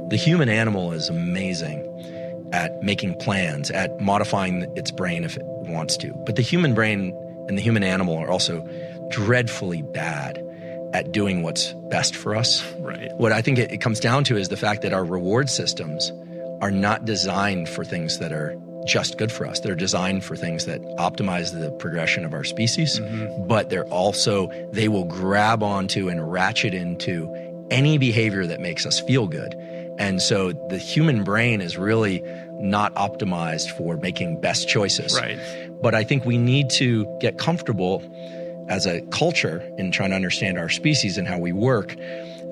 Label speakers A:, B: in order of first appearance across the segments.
A: The human animal is amazing at making plans, at modifying its brain if it wants to. But the human brain and the human animal are also dreadfully bad at doing what's best for us.
B: Right.
A: What I think it comes down to is the fact that our reward systems are not designed for things that are just good for us. They're designed for things that optimize the progression of our species, but they will grab onto and ratchet into any behavior that makes us feel good. And so the human brain is really not optimized for making best choices.
B: Right.
A: But I think we need to get comfortable as a culture in trying to understand our species and how we work,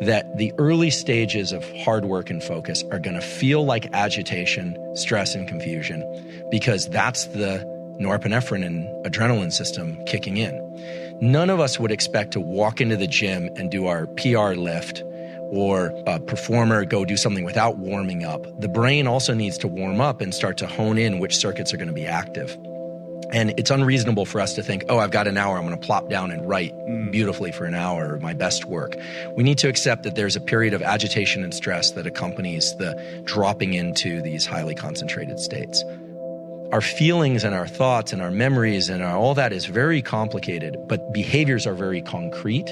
A: that the early stages of hard work and focus are going to feel like agitation, stress, and confusion, because that's the norepinephrine and adrenaline system kicking in. None of us would expect to walk into the gym and do our PR lift, or a performer go do something without warming up. The brain also needs to warm up and start to hone in which circuits are going to be active. And it's unreasonable for us to think, oh, I've got an hour, I'm going to plop down and write beautifully for an hour, my best work. We need to accept that there's a period of agitation and stress that accompanies the dropping into these highly concentrated states. Our feelings and our thoughts and our memories and all that is very complicated, but behaviors are very concrete,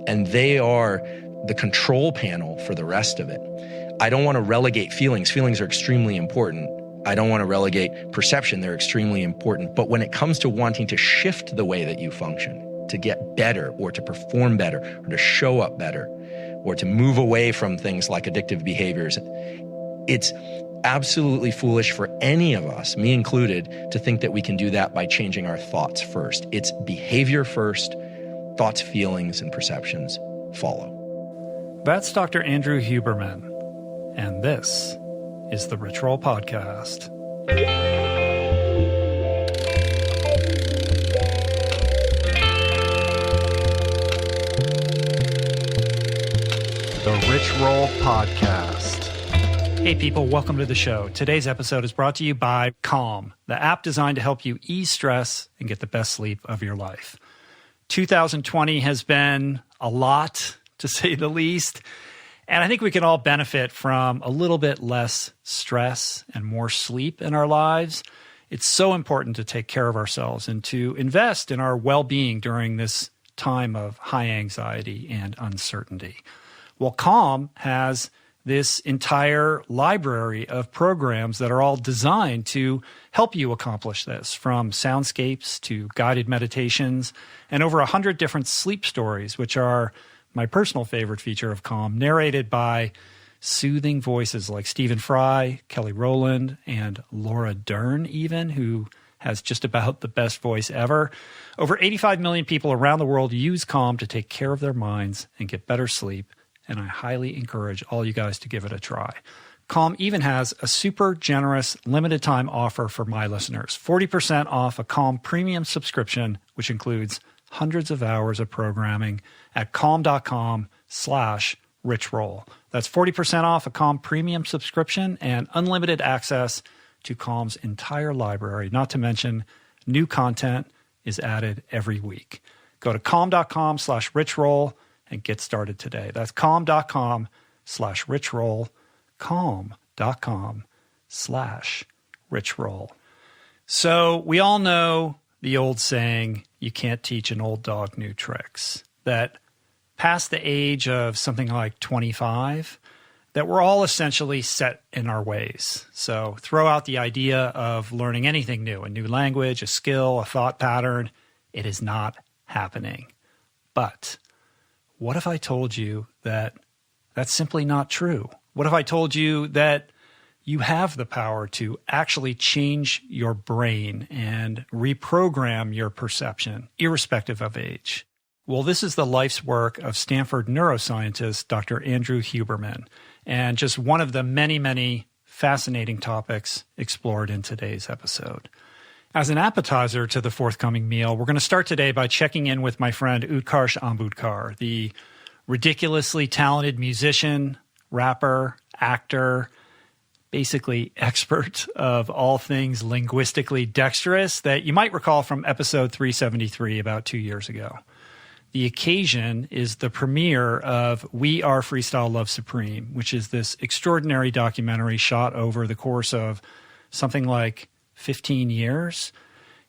A: and they are the control panel for the rest of it. I don't want to relegate feelings. Feelings are extremely important. I don't want to relegate perception. They're extremely important. But when it comes to wanting to shift the way that you function, to get better or to perform better or to show up better or to move away from things like addictive behaviors, it's absolutely foolish for any of us, me included, to think that we can do that by changing our thoughts first. It's behavior first, thoughts, feelings, and perceptions follow.
B: That's Dr. Andrew Huberman, and this is the Rich Roll Podcast. The Rich Roll Podcast. Hey people, welcome to the show. Today's episode is brought to you by Calm, the app designed to help you ease stress and get the best sleep of your life. 2020 has been a lot, to say the least. And I think we can all benefit from a little bit less stress and more sleep in our lives. It's so important to take care of ourselves and to invest in our well-being during this time of high anxiety and uncertainty. Well, Calm has this entire library of programs that are all designed to help you accomplish this, from soundscapes to guided meditations and over 100 different sleep stories, which are my personal favorite feature of Calm, narrated by soothing voices like Stephen Fry, Kelly Rowland, and Laura Dern even, who has just about the best voice ever. Over 85 million people around the world use Calm to take care of their minds and get better sleep, and I highly encourage all you guys to give it a try. Calm even has a super generous limited time offer for my listeners. 40% off a Calm premium subscription, which includes hundreds of hours of programming at calm.com/richroll. That's 40% off a Calm premium subscription and unlimited access to Calm's entire library. Not to mention, new content is added every week. Go to calm.com/richroll and get started today. That's calm.com/richroll, calm.com/richroll. So we all know the old saying, you can't teach an old dog new tricks, that past the age of something like 25, that we're all essentially set in our ways. So throw out the idea of learning anything new, a new language, a skill, a thought pattern. It is not happening. But what if I told you that that's simply not true? What if I told you that you have the power to actually change your brain and reprogram your perception, irrespective of age? Well, this is the life's work of Stanford neuroscientist Dr. Andrew Huberman, and just one of the many, many fascinating topics explored in today's episode. As an appetizer to the forthcoming meal, we're going to start today by checking in with my friend Utkarsh Ambudkar, the ridiculously talented musician, rapper, actor, basically expert of all things linguistically dexterous that you might recall from episode 373 about 2 years ago. The occasion is the premiere of We Are Freestyle Love Supreme, which is this extraordinary documentary shot over the course of something like 15 years.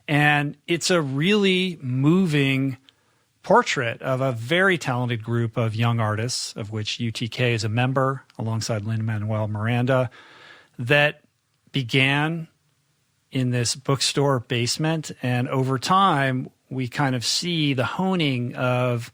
B: And it's a really moving portrait of a very talented group of young artists, of which UTK is a member, alongside Lin-Manuel Miranda, that began in this bookstore basement. And over time, we kind of see the honing of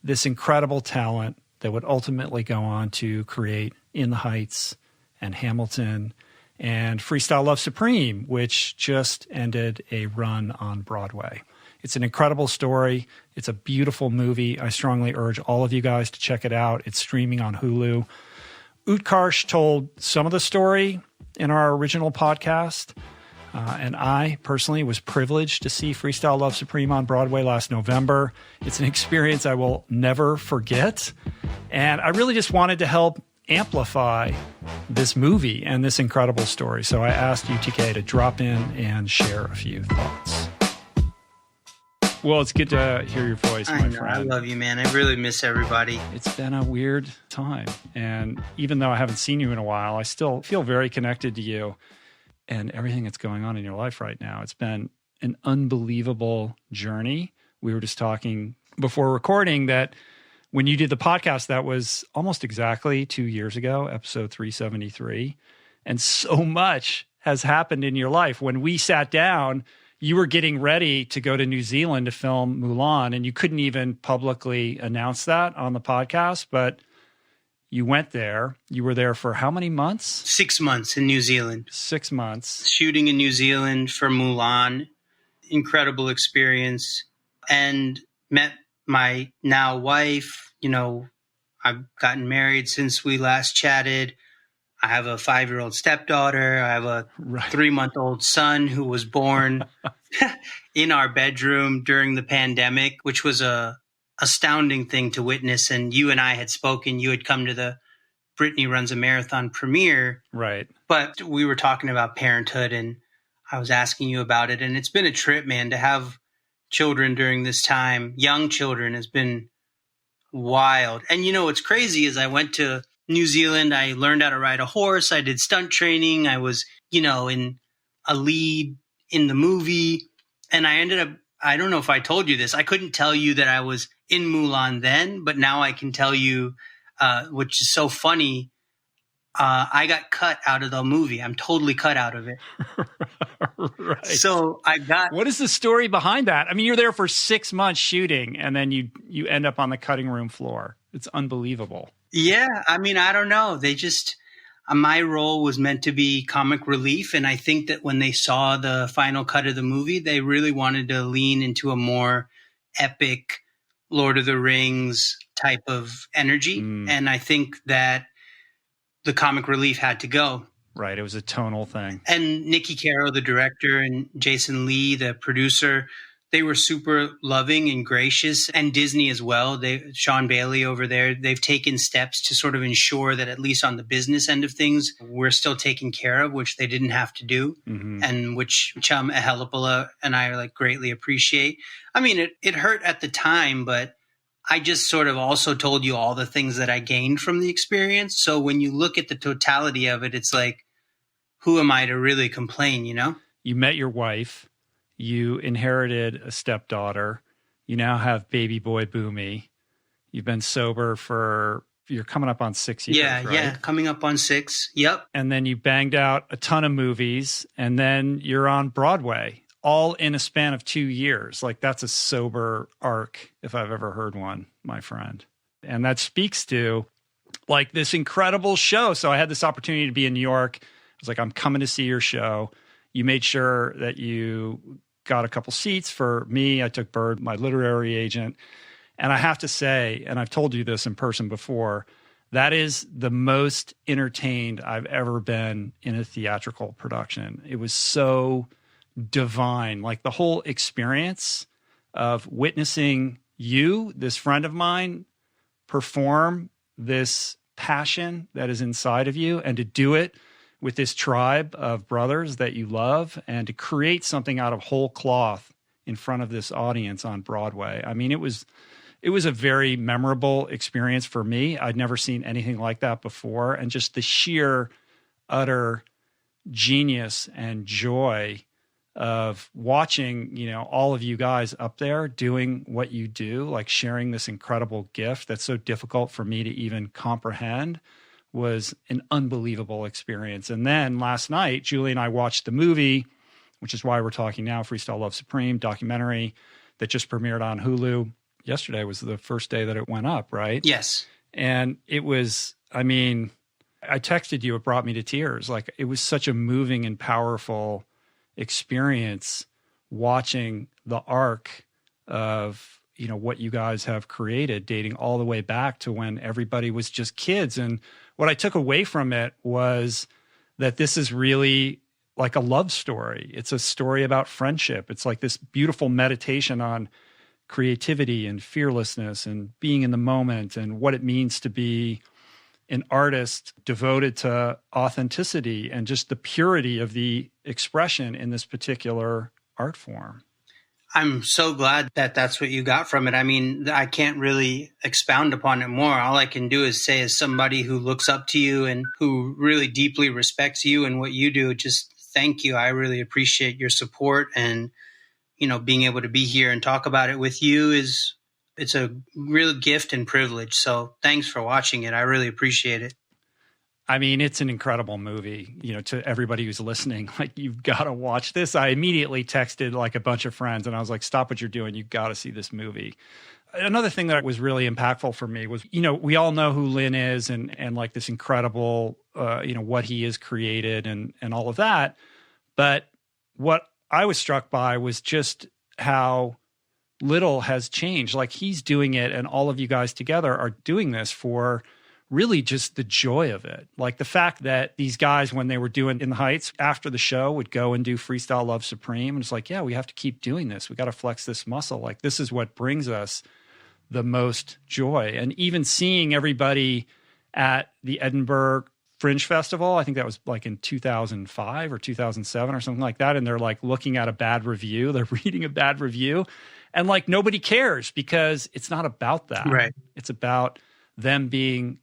B: this incredible talent that would ultimately go on to create In the Heights and Hamilton and Freestyle Love Supreme, which just ended a run on Broadway. It's an incredible story. It's a beautiful movie. I strongly urge all of you guys to check it out. It's streaming on Hulu. Utkarsh told some of the story in our original podcast. And I personally was privileged to see Freestyle Love Supreme on Broadway last November. It's an experience I will never forget. And I really just wanted to help amplify this movie and this incredible story. So I asked UTK to drop in and share a few thoughts. Well, it's good to hear your voice, my friend.
C: I love you, man. I really miss everybody.
B: It's been a weird time. And even though I haven't seen you in a while, I still feel very connected to you and everything that's going on in your life right now. It's been an unbelievable journey. We were just talking before recording that when you did the podcast, that was almost exactly 2 years ago, episode 373. And so much has happened in your life. When we sat down, you were getting ready to go to New Zealand to film Mulan, and you couldn't even publicly announce that on the podcast, but you went there. You were there for how many months?
C: 6 months in New Zealand.
B: 6 months.
C: Shooting in New Zealand for Mulan. Incredible experience. And met my now wife. You know, I've gotten married since we last chatted. I have a 5-year-old stepdaughter. I have a 3-month-old son who was born in our bedroom during the pandemic, which was a astounding thing to witness. And you and I had spoken. You had come to the Brittany Runs a Marathon premiere.
B: Right.
C: But we were talking about parenthood, and I was asking you about it. And it's been a trip, man, to have children during this time. Young children has been wild. And you know what's crazy is I went to New Zealand. I learned how to ride a horse. I did stunt training. I was, you know, in a lead in the movie. And I ended up, I don't know if I told you this. I couldn't tell you that I was in Mulan then, but now I can tell you, which is so funny. I got cut out of the movie. I'm totally cut out of it.
B: Right.
C: So I got.
B: What is the story behind that? I mean, you're there for 6 months shooting, and then you end up on the cutting room floor. It's unbelievable.
C: Yeah. I mean, I don't know. They just, my role was meant to be comic relief. And I think that when they saw the final cut of the movie, they really wanted to lean into a more epic Lord of the Rings type of energy. And I think that the comic relief had to go.
B: Right. It was a tonal thing.
C: And Nikki Caro, the director, and Jason Lee, the producer, they were super loving and gracious, and Disney as well. Sean Bailey over there, they've taken steps to sort of ensure that at least on the business end of things, we're still taken care of, which they didn't have to do, and which Chum Ahelipala and I like greatly appreciate. I mean, it hurt at the time, but I just sort of also told you all the things that I gained from the experience. So when you look at the totality of it, it's like, who am I to really complain, you know?
B: You met your wife. You inherited a stepdaughter. You now have baby boy Boomy. You've been sober you're coming up on 6 years, right?
C: Yeah, coming up on 6. Yep.
B: And then you banged out a ton of movies, and then you're on Broadway, all in a span of 2 years. Like, that's a sober arc, if I've ever heard one, my friend. And that speaks to, like, this incredible show. So I had this opportunity to be in New York. I was like, I'm coming to see your show. You made sure that you got a couple seats for me. I took Bird, my literary agent. And I have to say, and I've told you this in person before, that is the most entertained I've ever been in a theatrical production. It was so divine. Like, the whole experience of witnessing you, this friend of mine, perform this passion that is inside of you, and to do it with this tribe of brothers that you love, and to create something out of whole cloth in front of this audience on Broadway. I mean, it was it was a very memorable experience for me. I'd never seen anything like that before. And just the sheer, utter genius and joy of watching, all of you guys up there doing what you do, like sharing this incredible gift that's so difficult for me to even comprehend, was an unbelievable experience. And then last night, Julie and I watched the movie, which is why we're talking now, Freestyle Love Supreme documentary that just premiered on Hulu. Yesterday was the first day that it went up, right?
C: Yes.
B: And it was, I texted you, it brought me to tears. Like, it was such a moving and powerful experience watching the arc of, what you guys have created, dating all the way back to when everybody was just kids. And what I took away from it was that this is really like a love story. It's a story about friendship. It's like this beautiful meditation on creativity and fearlessness and being in the moment and what it means to be an artist devoted to authenticity and just the purity of the expression in this particular art form.
C: I'm so glad that that's what you got from it. I can't really expound upon it more. All I can do is say, as somebody who looks up to you and who really deeply respects you and what you do, just thank you. I really appreciate your support, and, being able to be here and talk about it with you it's a real gift and privilege. So thanks for watching it. I really appreciate it.
B: It's an incredible movie, to everybody who's listening, like, you've got to watch this. I immediately texted like a bunch of friends and I was like, stop what you're doing. You've got to see this movie. Another thing that was really impactful for me was, we all know who Lynn is and like this incredible, what he has created and all of that. But what I was struck by was just how little has changed. Like, he's doing it and all of you guys together are doing this for really just the joy of it. Like, the fact that these guys, when they were doing In the Heights, after the show would go and do Freestyle Love Supreme. And it's like, yeah, we have to keep doing this. We got to flex this muscle. Like, this is what brings us the most joy. And even seeing everybody at the Edinburgh Fringe Festival, I think that was like in 2005 or 2007 or something like that. And they're like looking at a bad review. They're reading a bad review. And like, nobody cares because it's not about that.
C: Right.
B: It's about them being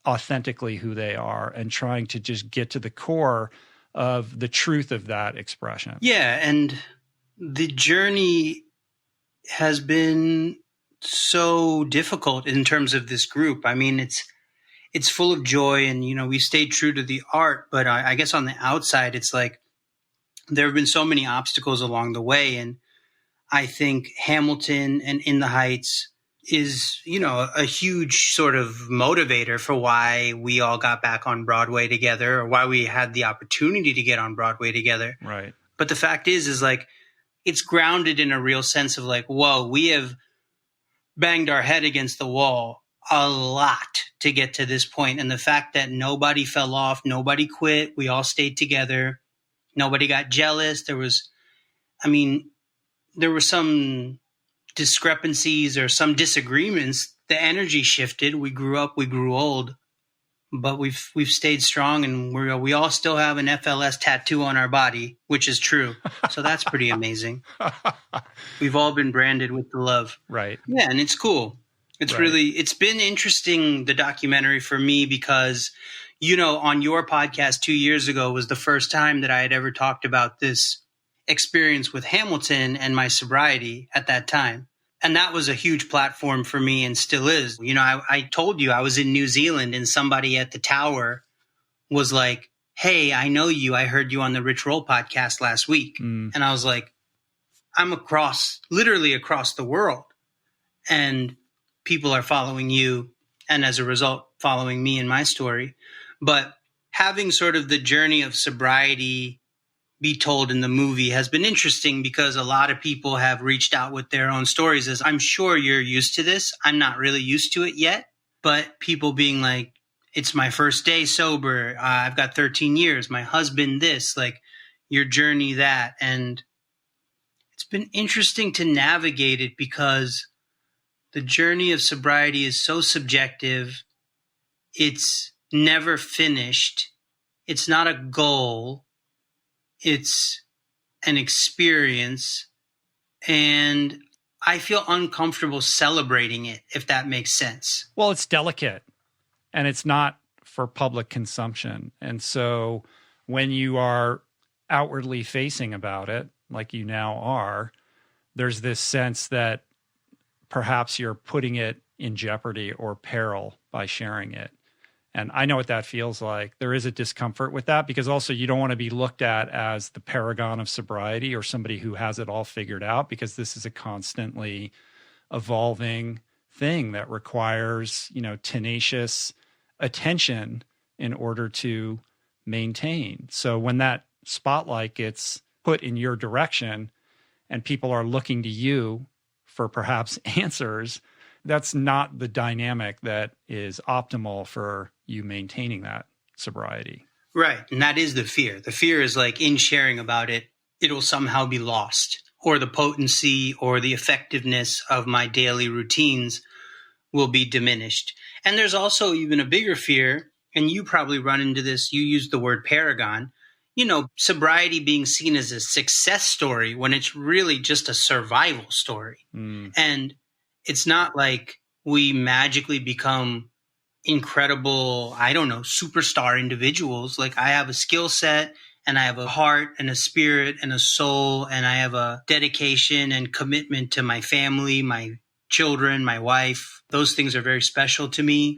B: authentically who they are and trying to just get to the core of the truth of that expression.
C: Yeah. And the journey has been so difficult in terms of this group. It's full of joy and, we stayed true to the art, but I guess on the outside, it's like there have been so many obstacles along the way. And I think Hamilton and In the Heights is, a huge sort of motivator for why we all got back on Broadway together, or why we had the opportunity to get on Broadway together.
B: Right.
C: But the fact is like, it's grounded in a real sense of like, whoa, we have banged our head against the wall a lot to get to this point. And the fact that nobody fell off, nobody quit, we all stayed together, nobody got jealous. There were some discrepancies or some disagreements. The energy shifted. We grew up, we grew old, but we've stayed strong, and we all still have an FLS tattoo on our body, which is true. So that's pretty amazing. We've all been branded with the love.
B: Right.
C: Yeah. And it's cool. It's
B: right.
C: it's been interesting, the documentary, for me, because, on your podcast 2 years ago was the first time that I had ever talked about this experience with Hamilton and my sobriety at that time. And that was a huge platform for me and still is. I told you I was in New Zealand and somebody at the tower was like, hey, I know you. I heard you on the Rich Roll podcast last week. And I was like, I'm literally across the world. And people are following you. And as a result, following me and my story. But having sort of the journey of sobriety be told in the movie has been interesting, because a lot of people have reached out with their own stories. As I'm sure you're used to this. I'm not really used to it yet, but people being like, it's my first day sober. I've got 13 years. My husband, this, like, your journey, that. And it's been interesting to navigate it, because the journey of sobriety is so subjective. It's never finished. It's not a goal. It's an experience. And I feel uncomfortable celebrating it, if that makes sense.
B: Well, it's delicate and it's not for public consumption. And so when you are outwardly facing about it, like you now are, there's this sense that perhaps you're putting it in jeopardy or peril by sharing it. And I know what that feels like. There is a discomfort with that because also you don't want to be looked at as the paragon of sobriety or somebody who has it all figured out, because this is a constantly evolving thing that requires, tenacious attention in order to maintain. So when that spotlight gets put in your direction and people are looking to you for perhaps answers, that's not the dynamic that is optimal for you maintaining that sobriety.
C: Right. And that is the fear. The fear is like, in sharing about it, it'll somehow be lost, or the potency or the effectiveness of my daily routines will be diminished. And there's also even a bigger fear, and you probably run into this, you use the word paragon, sobriety being seen as a success story when it's really just a survival story. And it's not like we magically become incredible, superstar individuals. Like, I have a skill set and I have a heart and a spirit and a soul, and I have a dedication and commitment to my family, my children, my wife. Those things are very special to me.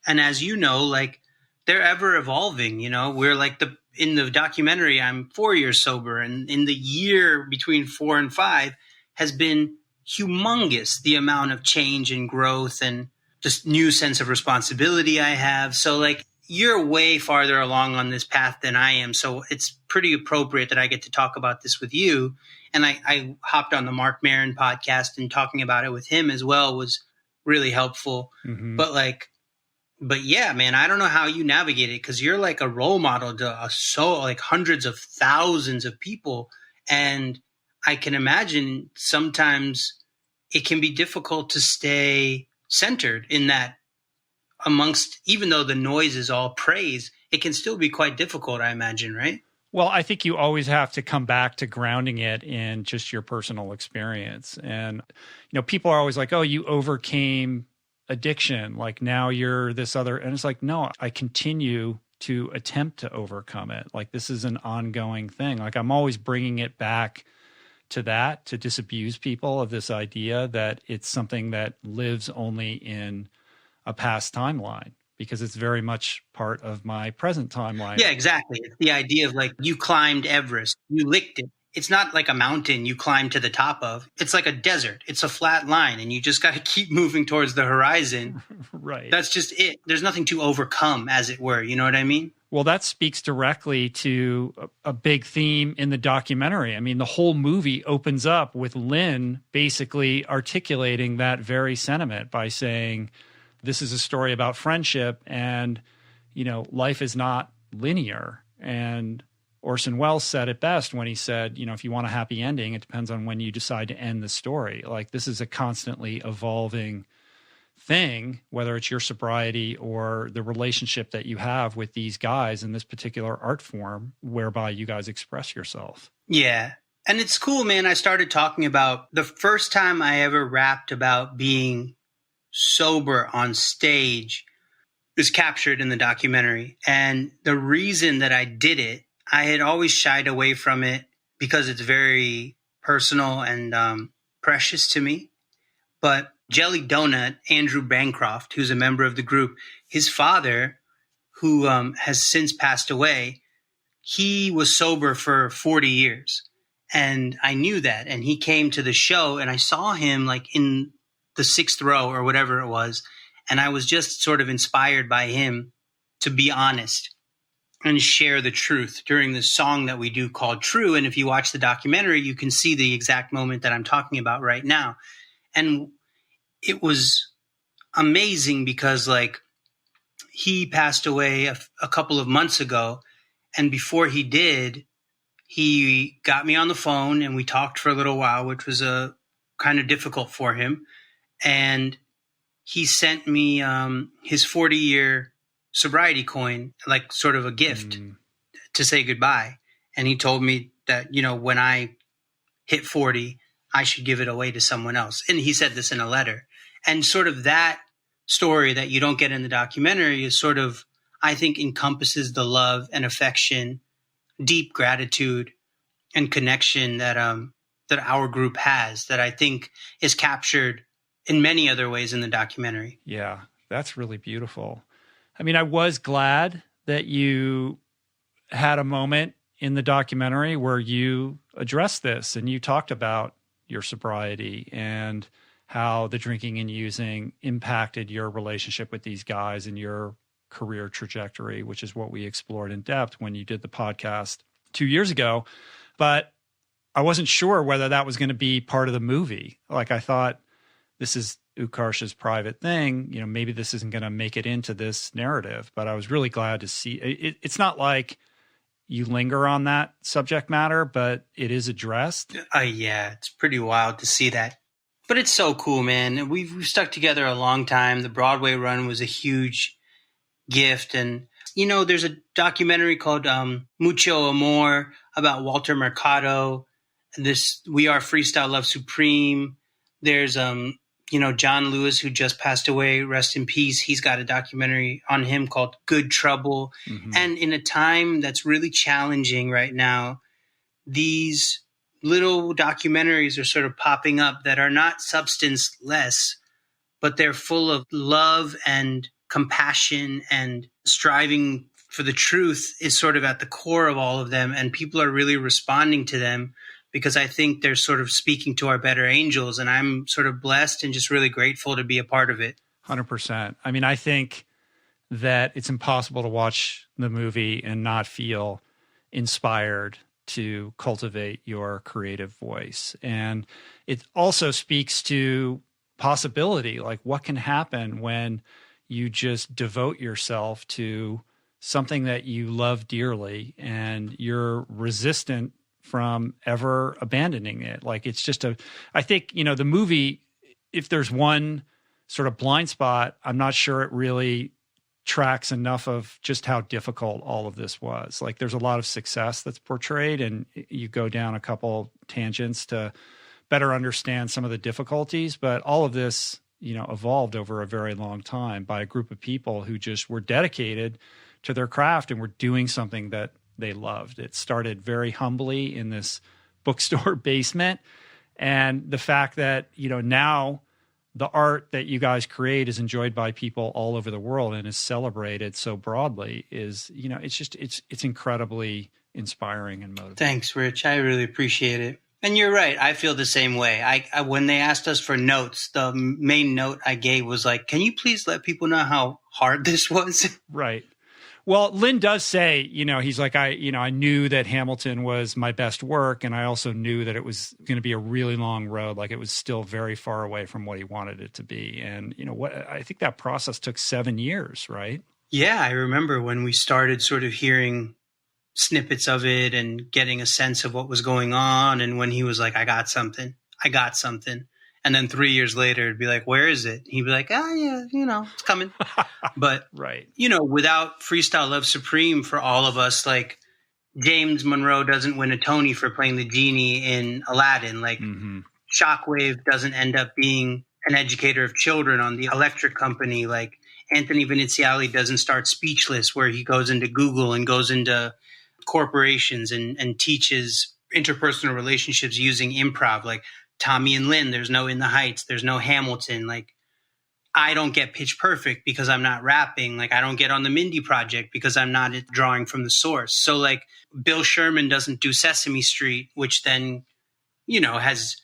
C: And as you know, like, they're ever evolving. We're like in the documentary, I'm 4 years sober, and in the year between 4 and 5 has been humongous, the amount of change and growth and just new sense of responsibility I have. So like, you're way farther along on this path than I am. So it's pretty appropriate that I get to talk about this with you. And I hopped on the Mark Maron podcast, and talking about it with him as well was really helpful. Mm-hmm. But yeah, man, I don't know how you navigate it, because you're like a role model to hundreds of thousands of people. And I can imagine sometimes it can be difficult to stay centered in that amongst, even though the noise is all praise, it can still be quite difficult, I imagine, right?
B: Well, I think you always have to come back to grounding it in just your personal experience. And, people are always like, oh, you overcame addiction. Like, now you're this other. And it's like, no, I continue to attempt to overcome it. Like, this is an ongoing thing. Like, I'm always bringing it back to that, to disabuse people of this idea that it's something that lives only in a past timeline, because it's very much part of my present timeline.
C: Yeah, exactly. It's the idea of like, you climbed Everest, you licked it. It's not like a mountain you climb to the top of. It's like a desert. It's a flat line, and you just got to keep moving towards the horizon.
B: Right.
C: That's just it. There's nothing to overcome, as it were. You know what I mean?
B: Well, that speaks directly to a big theme in the documentary. I mean, the whole movie opens up with Lynn basically articulating that very sentiment by saying, this is a story about friendship, and, life is not linear. And Orson Welles said it best when he said, if you want a happy ending, it depends on when you decide to end the story. Like, this is a constantly evolving thing, whether it's your sobriety or the relationship that you have with these guys in this particular art form whereby you guys express yourself.
C: Yeah. And it's cool, man. I started talking about the first time I ever rapped about being sober on stage is captured in the documentary. And the reason that I did it, I had always shied away from it because it's very personal and precious to me. But Jelly Donut, Andrew Bancroft, who's a member of the group, his father, who has since passed away, he was sober for 40 years. And I knew that. And he came to the show, and I saw him like in the 6th row or whatever it was. And I was just sort of inspired by him to be honest and share the truth during this song that we do called True. And if you watch the documentary, you can see the exact moment that I'm talking about right now. And it was amazing because like he passed away a couple of months ago. And before he did, he got me on the phone and we talked for a little while, which was kind of difficult for him. And he sent me his 40-year sobriety coin, like sort of a gift to say goodbye. And he told me that, when I hit 40, I should give it away to someone else. And he said this in a letter. And sort of that story that you don't get in the documentary is sort of, I think, encompasses the love and affection, deep gratitude and connection that our group has, that I think is captured in many other ways in the documentary.
B: Yeah, that's really beautiful. I mean, I was glad that you had a moment in the documentary where you addressed this and you talked about your sobriety and how the drinking and using impacted your relationship with these guys and your career trajectory, which is what we explored in depth when you did the podcast 2 years ago. But I wasn't sure whether that was going to be part of the movie. Like, I thought, this is Utkarsh's private thing. You know, maybe this isn't going to make it into this narrative, but I was really glad to see it. It's not like you linger on that subject matter, but it is addressed.
C: Yeah, it's pretty wild to see that. But it's so cool, man. We've stuck together a long time. The Broadway run was a huge gift. And, you know, there's a documentary called Mucho Amor about Walter Mercado. This We Are Freestyle Love Supreme. There's, you know, John Lewis, who just passed away, rest in peace. He's got a documentary on him called Good Trouble. Mm-hmm. And in a time that's really challenging right now, these little documentaries are sort of popping up that are not substance-less, but they're full of love and compassion, and striving for the truth is sort of at the core of all of them. And people are really responding to them because I think they're sort of speaking to our better angels. And I'm sort of blessed and just really grateful to be a part of it.
B: 100%. I mean, I think that it's impossible to watch the movie and not feel inspired to cultivate your creative voice. And it also speaks to possibility, like what can happen when you just devote yourself to something that you love dearly and you're resistant from ever abandoning it. Like, it's just I think, you know, the movie, if there's one sort of blind spot, I'm not sure it really tracks enough of just how difficult all of this was. Like, there's a lot of success that's portrayed, and you go down a couple tangents to better understand some of the difficulties, but all of this, you know, evolved over a very long time by a group of people who just were dedicated to their craft and were doing something that they loved. It started very humbly in this bookstore basement. And the fact that, you know, now the art that you guys create is enjoyed by people all over the world and is celebrated so broadly is, you know, it's just, it's incredibly inspiring and motivating.
C: Thanks, Rich. I really appreciate it. And you're right. I feel the same way. I when they asked us for notes, the main note I gave was like, can you please let people know how hard this was?
B: Right. Well, Lynn does say, you know, he's like, I knew that Hamilton was my best work, and I also knew that it was going to be a really long road. Like, it was still very far away from what he wanted it to be. And, you know, I think that process took 7 years, right?
C: Yeah, I remember when we started sort of hearing snippets of it and getting a sense of what was going on. And when he was like, I got something. And then 3 years later, it'd be like, where is it? He'd be like, yeah, you know, it's coming. But,
B: right.
C: You know, without Freestyle Love Supreme for all of us, like, James Monroe doesn't win a Tony for playing the genie in Aladdin. Like, Shockwave doesn't end up being an educator of children on the electric company. Like, Anthony Viniziali doesn't start Speechless, where he goes into Google and goes into corporations and teaches interpersonal relationships using improv. Like, Tommy and Lynn, there's no In the Heights, there's no Hamilton. Like, I don't get Pitch Perfect because I'm not rapping. Like, I don't get on the Mindy Project because I'm not drawing from the source. So, like, Bill Sherman doesn't do Sesame Street, which then, you know, has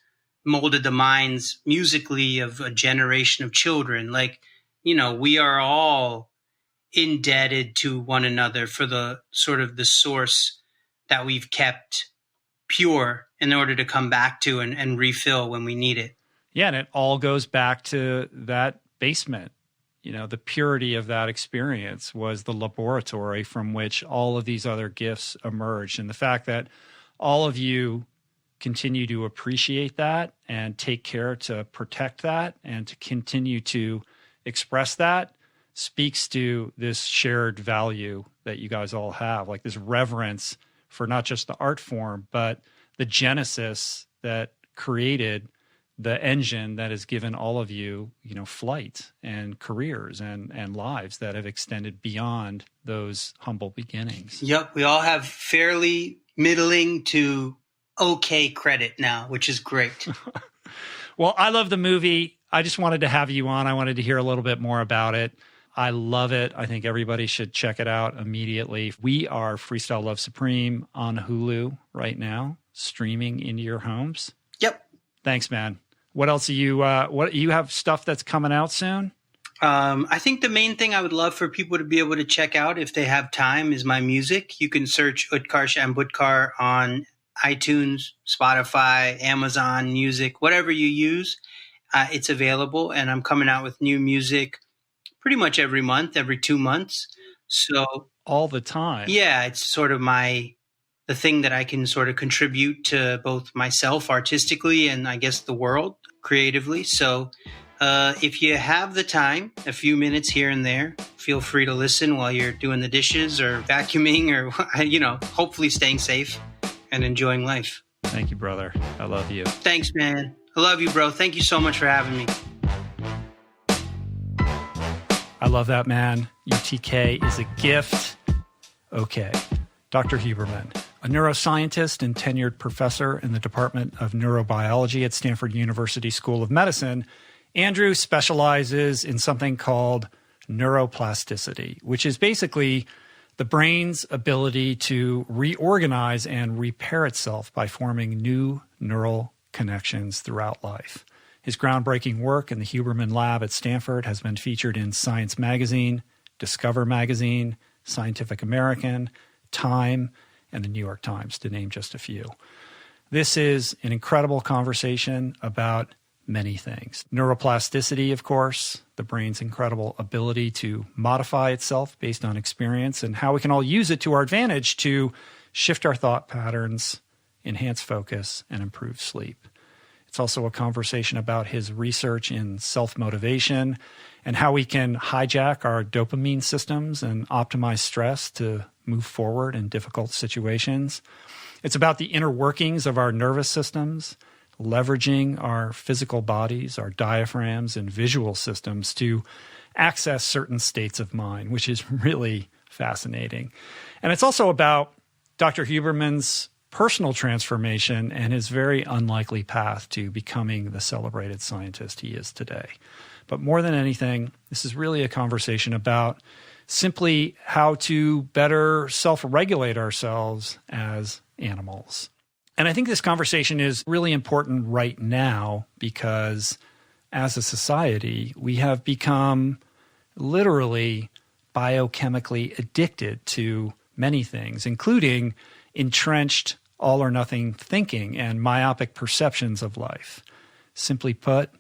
C: molded the minds musically of a generation of children. Like, you know, we are all indebted to one another for the sort of the source that we've kept pure in order to come back to and refill when we need it.
B: Yeah, and it all goes back to that basement. You know, the purity of that experience was the laboratory from which all of these other gifts emerged. And the fact that all of you continue to appreciate that and take care to protect that and to continue to express that speaks to this shared value that you guys all have, like this reverence for not just the art form, but the genesis that created the engine that has given all of you, flight and careers and lives that have extended beyond those humble beginnings.
C: Yep. We all have fairly middling to okay credit now, which is great.
B: Well, I love the movie. I just wanted to have you on. I wanted to hear a little bit more about it. I love it. I think everybody should check it out immediately. We are Freestyle Love Supreme on Hulu right now, streaming into your homes.
C: Yep.
B: Thanks, man. What else are you, you have stuff that's coming out soon?
C: I think the main thing I would love for people to be able to check out if they have time is my music. You can search Utkarsh Ambudkar on iTunes, Spotify, Amazon Music, whatever you use. It's available, and I'm coming out with new music pretty much every month, every 2 months. So
B: all the time.
C: Yeah, it's sort of the thing that I can sort of contribute to both myself artistically and I guess the world creatively. So if you have the time, a few minutes here and there, feel free to listen while you're doing the dishes or vacuuming or, hopefully staying safe and enjoying life.
B: Thank you, brother. I love you.
C: Thanks, man. I love you, bro. Thank you so much for having me.
B: I love that, man. UTK is a gift. Okay. Dr. Huberman, a neuroscientist and tenured professor in the Department of Neurobiology at Stanford University School of Medicine, Andrew specializes in something called neuroplasticity, which is basically the brain's ability to reorganize and repair itself by forming new neural connections throughout life. His groundbreaking work in the Huberman lab at Stanford has been featured in Science Magazine, Discover Magazine, Scientific American, Time, and the New York Times, to name just a few. This is an incredible conversation about many things. Neuroplasticity, of course, the brain's incredible ability to modify itself based on experience, and how we can all use it to our advantage to shift our thought patterns, enhance focus, and improve sleep. It's also a conversation about his research in self-motivation and how we can hijack our dopamine systems and optimize stress to move forward in difficult situations. It's about the inner workings of our nervous systems, leveraging our physical bodies, our diaphragms, and visual systems to access certain states of mind, which is really fascinating. And it's also about Dr. Huberman's personal transformation and his very unlikely path to becoming the celebrated scientist he is today. But more than anything, this is really a conversation about simply how to better self-regulate ourselves as animals. And I think this conversation is really important right now because as a society, we have become literally biochemically addicted to many things, including entrenched all-or-nothing thinking and myopic perceptions of life. Simply put,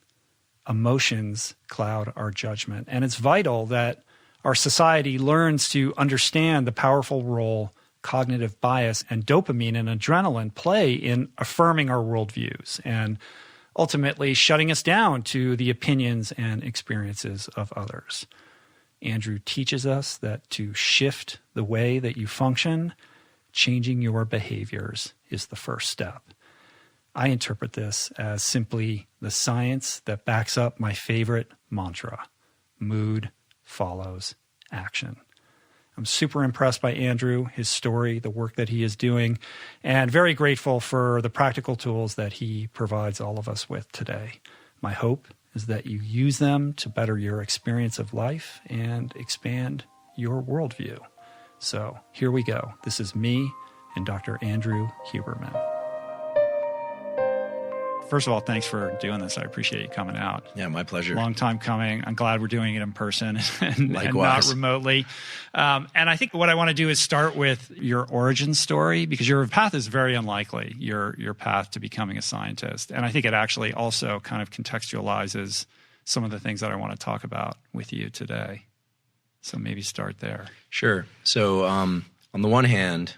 B: emotions cloud our judgment. And it's vital that our society learns to understand the powerful role cognitive bias and dopamine and adrenaline play in affirming our worldviews and ultimately shutting us down to the opinions and experiences of others. Andrew teaches us that to shift the way that you function, changing your behaviors is the first step. I interpret this as simply the science that backs up my favorite mantra: mood follows action. I'm super impressed by Andrew, his story, the work that he is doing, and very grateful for the practical tools that he provides all of us with today. My hope is that you use them to better your experience of life and expand your worldview. So here we go. This is me and Dr. Andrew Huberman. First of all, thanks for doing this. I appreciate you coming out.
A: Yeah, my pleasure.
B: Long time coming. I'm glad we're doing it in person and
A: Likewise.
B: not remotely. And I think what I want to do is start with your origin story, because your path is very unlikely, your path to becoming a scientist. And I think it actually also kind of contextualizes some of the things that I want to talk about with you today. So maybe start there.
A: Sure. So on the one hand,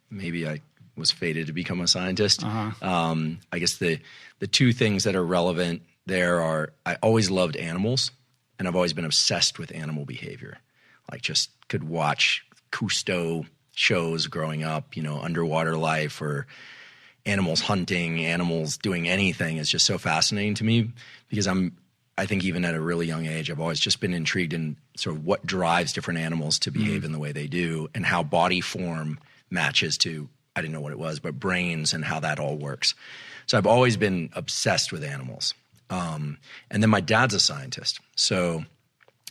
A: maybe I was fated to become a scientist. I guess the two things that are relevant there are, I always loved animals, and I've always been obsessed with animal behavior. Like, just could watch Cousteau shows growing up, Underwater Life or animals hunting, animals doing anything is just so fascinating to me because I think even at a really young age, I've always just been intrigued in sort of what drives different animals to behave in the way they do and how body form matches to, I didn't know what it was, but brains and how that all works. So I've always been obsessed with animals. And then my dad's a scientist. So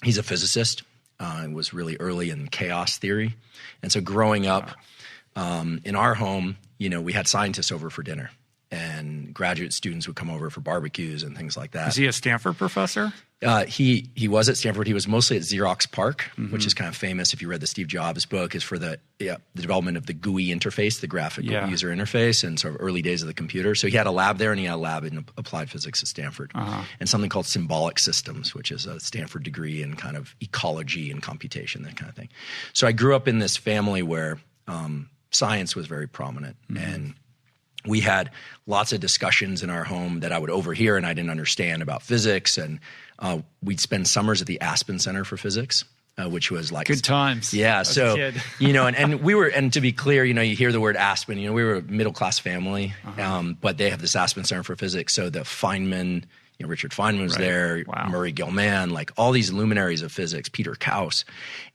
A: he's a physicist. Was really early in chaos theory. And so growing up in our home, we had scientists over for dinner and graduate students would come over for barbecues and things like that.
B: Is he a Stanford professor?
A: He was at Stanford. He was mostly at Xerox PARC, which is kind of famous. If you read the Steve Jobs book, is for the development of the GUI interface, the graphical user interface, and sort of early days of the computer. So he had a lab there, and he had a lab in applied physics at Stanford, and something called symbolic systems, which is a Stanford degree in kind of ecology and computation, that kind of thing. So I grew up in this family where science was very prominent, and we had lots of discussions in our home that I would overhear and I didn't understand about physics. And we'd spend summers at the Aspen Center for Physics, which was like
B: good times.
A: Yeah.
B: As
A: so,
B: a kid.
A: and we were, and to be clear, you hear the word Aspen, we were a middle-class family, but they have this Aspen Center for Physics. So the Feynman, Richard Feynman was there, Murray Gell-Mann, like all these luminaries of physics, Peter Kaus.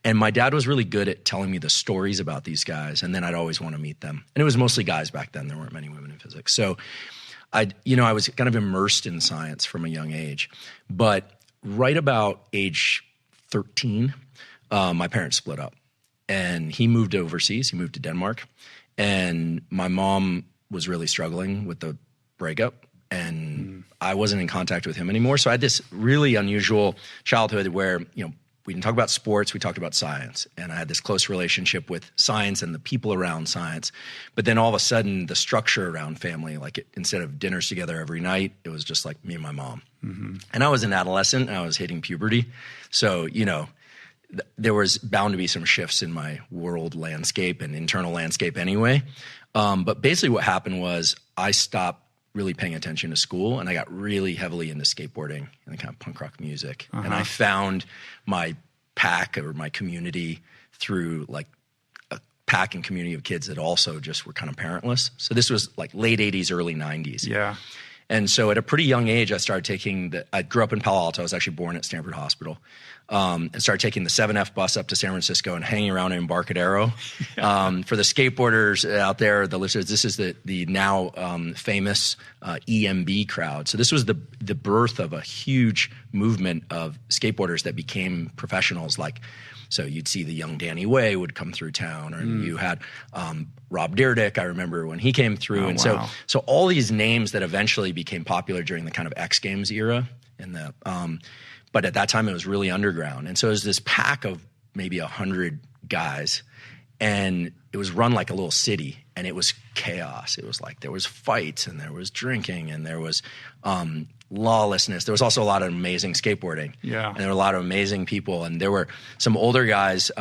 A: And my dad was really good at telling me the stories about these guys. And then I'd always want to meet them. And it was mostly guys back then. There weren't many women in physics. So I was kind of immersed in science from a young age. But right about age 13, my parents split up. And he moved overseas. He moved to Denmark. And my mom was really struggling with the breakup. And I wasn't in contact with him anymore. So I had this really unusual childhood where, we didn't talk about sports, we talked about science. And I had this close relationship with science and the people around science. But then all of a sudden, the structure around family, instead of dinners together every night, it was just like me and my mom. And I was an adolescent, and I was hitting puberty. So, there was bound to be some shifts in my world landscape and internal landscape anyway. But basically what happened was I stopped really paying attention to school, and I got really heavily into skateboarding and kind of punk rock music. And I found my pack or my community through like a pack and community of kids that also just were kind of parentless. So this was like late 80s, early 90s.
B: Yeah.
A: And so at a pretty young age, I started I grew up in Palo Alto. I was actually born at Stanford Hospital. And started taking the 7F bus up to San Francisco and hanging around in Embarcadero. For the skateboarders out there, the listeners, this is the now famous EMB crowd. So this was the birth of a huge movement of skateboarders that became professionals. So you'd see the young Danny Way would come through town, or you had Rob Dyrdek, I remember when he came through. So all these names that eventually became popular during the kind of X Games era, but at that time it was really underground. And so it was this pack of maybe 100 guys, and it was run like a little city, and it was chaos. It was like there was fights, and there was drinking, and there was lawlessness. There was also a lot of amazing skateboarding.
B: Yeah.
A: And there were a lot of amazing people. And there were some older guys,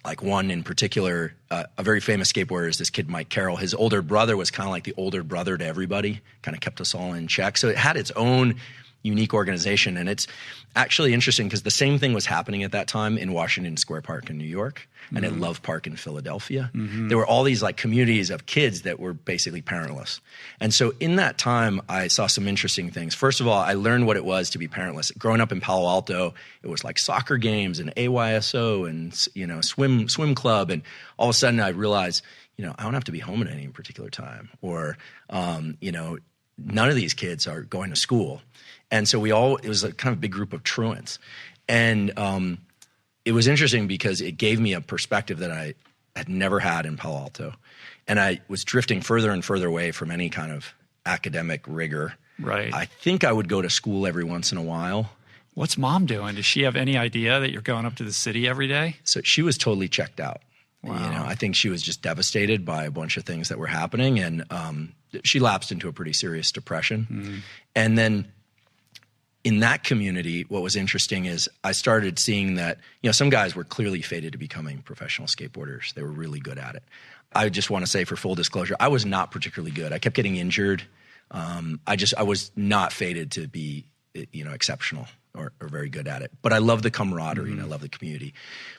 A: like one in particular, a very famous skateboarder is this kid, Mike Carroll. His older brother was kind of like the older brother to everybody, kind of kept us all in check. So it had its own unique organization. And it's actually interesting because the same thing was happening at that time in Washington Square Park in New York and at Love Park in Philadelphia. There were all these like communities of kids that were basically parentless. And so in that time, I saw some interesting things. First of all, I learned what it was to be parentless. Growing up in Palo Alto, it was like soccer games and AYSO and, swim club. And all of a sudden I realized, I don't have to be home at any particular time, or, none of these kids are going to school. And so it was a kind of big group of truants. And it was interesting because it gave me a perspective that I had never had in Palo Alto. And I was drifting further and further away from any kind of academic rigor.
B: Right.
A: I think I would go to school every once in a while.
B: What's mom doing? Does she have any idea that you're going up to the city every day?
A: So she was totally checked out.
B: Wow.
A: I think she was just devastated by a bunch of things that were happening. And she lapsed into a pretty serious depression. And then in that community, what was interesting is I started seeing that, some guys were clearly fated to becoming professional skateboarders. They were really good at it. I just want to say, for full disclosure, I was not particularly good. I kept getting injured. I was not fated to be, exceptional or very good at it. But I love the camaraderie and I love the community.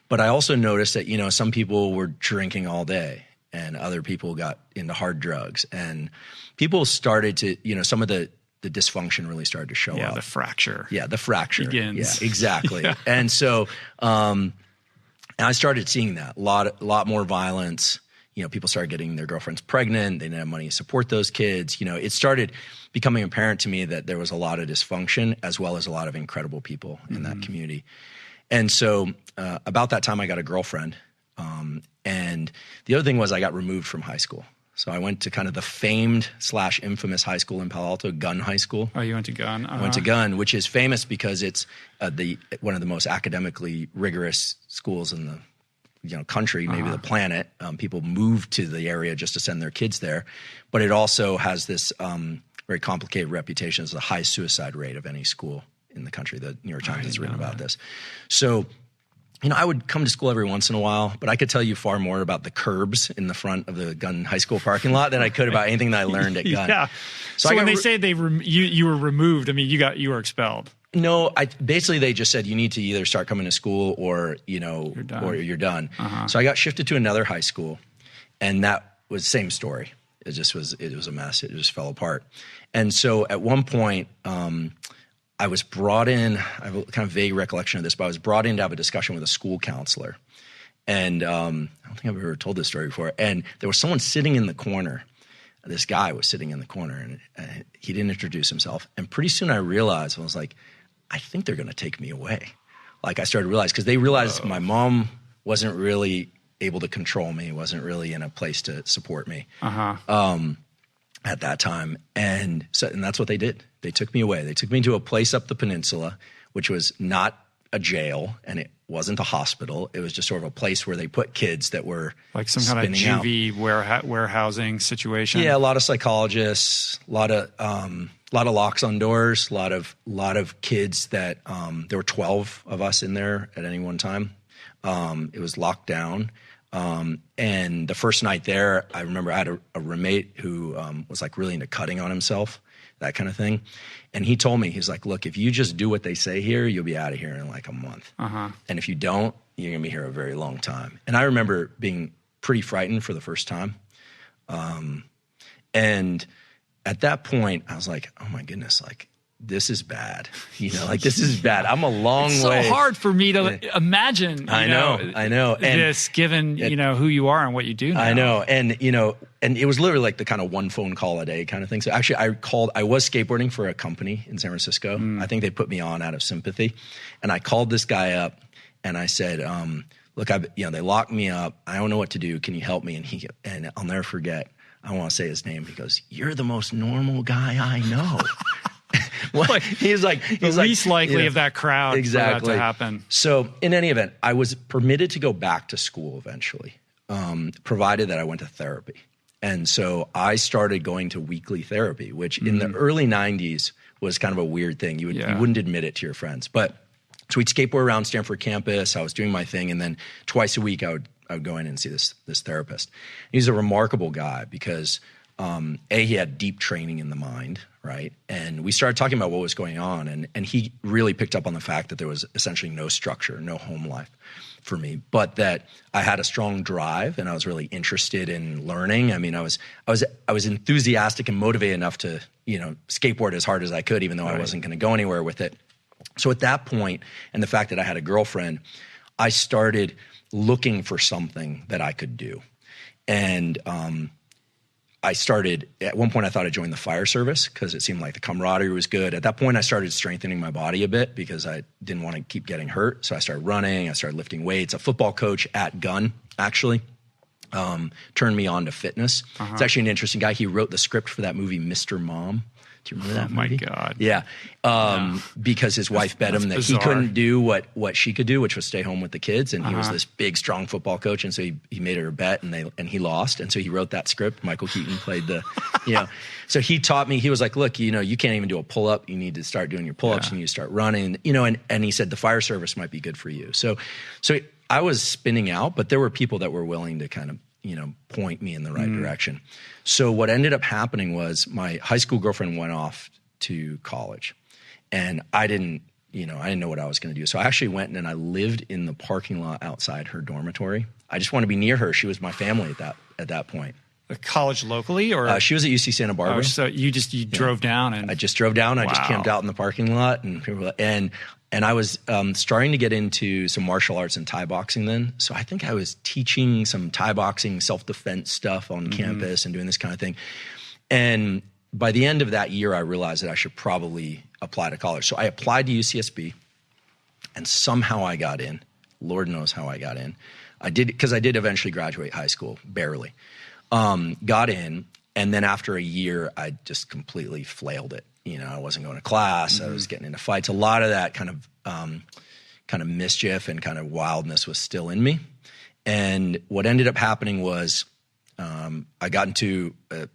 A: But I also noticed that, some people were drinking all day and other people got into hard drugs, and people started to, some of the dysfunction really started to show up.
B: Yeah, the fracture.
A: Yeah, the fracture
B: begins.
A: Yeah, exactly. Yeah. And so, and I started seeing that a lot more violence. People started getting their girlfriends pregnant. They didn't have money to support those kids. It started becoming apparent to me that there was a lot of dysfunction as well as a lot of incredible people in that community. And so about that time, I got a girlfriend. And the other thing was I got removed from high school. So I went to kind of the famed / infamous high school in Palo Alto, Gunn High School.
B: Oh, you went to Gunn?
A: I went to Gunn, which is famous because it's one of the most academically rigorous schools in the country, maybe the planet. People move to the area just to send their kids there. But it also has this very complicated reputation as the highest suicide rate of any school in the country. The New York Times has written about this. So I would come to school every once in a while, but I could tell you far more about the curbs in the front of the Gunn High School parking lot than I could about anything that I learned at Gunn.
B: Yeah. So when they say you were removed, I mean, you were expelled.
A: No, basically they just said you need to either start coming to school or you're done. So I got shifted to another high school, and that was the same story. It was a mess. It just fell apart. And so at one point, I was brought in. I have a kind of vague recollection of this, but I was brought in to have a discussion with a school counselor. And I don't think I've ever told this story before. And there was someone sitting in the corner. This guy was sitting in the corner, and he didn't introduce himself. And pretty soon I realized, I was like, I think they're going to take me away. Like I started to realize, because they realized my mom wasn't really able to control me, wasn't really in a place to support me at that time. And that's what they did. They took me away. They took me to a place up the peninsula, which was not a jail, and it wasn't a hospital. It was just sort of a place where they put kids that were
B: like some kind of juvie warehousing situation.
A: Yeah, a lot of psychologists, a lot of locks on doors, a lot of kids that there were 12 of us in there at any one time. It was locked down. And the first night there, I remember I had a roommate who was like really into cutting on himself, that kind of thing. And he told me, he's like, look, if you just do what they say here, you'll be out of here in like a month. And if you don't, you're going to be here a very long time. And I remember being pretty frightened for the first time. And at that point, I was like, oh my goodness, like, this is bad. This is bad. I'm a long way.
B: It's so hard for me to imagine.
A: I know. And
B: this, given who you are and what you do now.
A: I know, and it was literally like the kind of one phone call a day kind of thing. So actually, I was skateboarding for a company in San Francisco. I think they put me on out of sympathy, and I called this guy up and I said, "Look, they locked me up. I don't know what to do. Can you help me?" And I'll never forget. I don't want to say his name. He goes, "You're the most normal guy I know." He's
B: the least likely of that crowd
A: exactly.
B: for that to happen.
A: So in any event, I was permitted to go back to school eventually, provided that I went to therapy. And so I started going to weekly therapy, which in the early 90s was kind of a weird thing. You wouldn't admit it to your friends. But so we'd skateboard around Stanford campus. I was doing my thing. And then twice a week I would go in and see this therapist. He's a remarkable guy because he had deep training in the mind, right? And we started talking about what was going on, and he really picked up on the fact that there was essentially no structure, no home life for me, but that I had a strong drive and I was really interested in learning. I mean, I was enthusiastic and motivated enough to, skateboard as hard as I could, even though I wasn't going to go anywhere with it. So at that point, and the fact that I had a girlfriend, I started looking for something that I could do. And I started, at one point I thought I'd join the fire service because it seemed like the camaraderie was good. At that point I started strengthening my body a bit because I didn't want to keep getting hurt. So I started running, I started lifting weights. A football coach at Gunn actually turned me on to fitness. It's actually an interesting guy. He wrote the script for that movie, Mr. Mom. Do you remember that movie?
B: Oh my God.
A: Yeah. Because his wife bet him that he couldn't do what she could do, which was stay home with the kids. And he was this big, strong football coach. And so he made her a bet and he lost. And so he wrote that script. Michael Keaton played so he taught me, he was like, look, you can't even do a pull-up. You need to start doing your pull-ups. You need to start running, and he said the fire service might be good for you. So I was spinning out, but there were people that were willing to kind of, point me in the right direction. So what ended up happening was my high school girlfriend went off to college, and I didn't, I didn't know what I was going to do. So I actually went and I lived in the parking lot outside her dormitory. I just wanted to be near her. She was my family at that point.
B: A college locally, or
A: she was at UC Santa Barbara.
B: Oh, so you drove down, and
A: I just drove down. Wow. I just camped out in the parking lot, and I was starting to get into some martial arts and Thai boxing then. So I think I was teaching some Thai boxing self-defense stuff on campus and doing this kind of thing. And by the end of that year, I realized that I should probably apply to college. So I applied to UCSB, and somehow I got in. Lord knows how I got in. I did, because I did eventually graduate high school, barely. Got in, and then after a year, I just completely flailed it. I wasn't going to class. I was getting into fights. A lot of that kind of mischief and kind of wildness was still in me. And what ended up happening was I got into a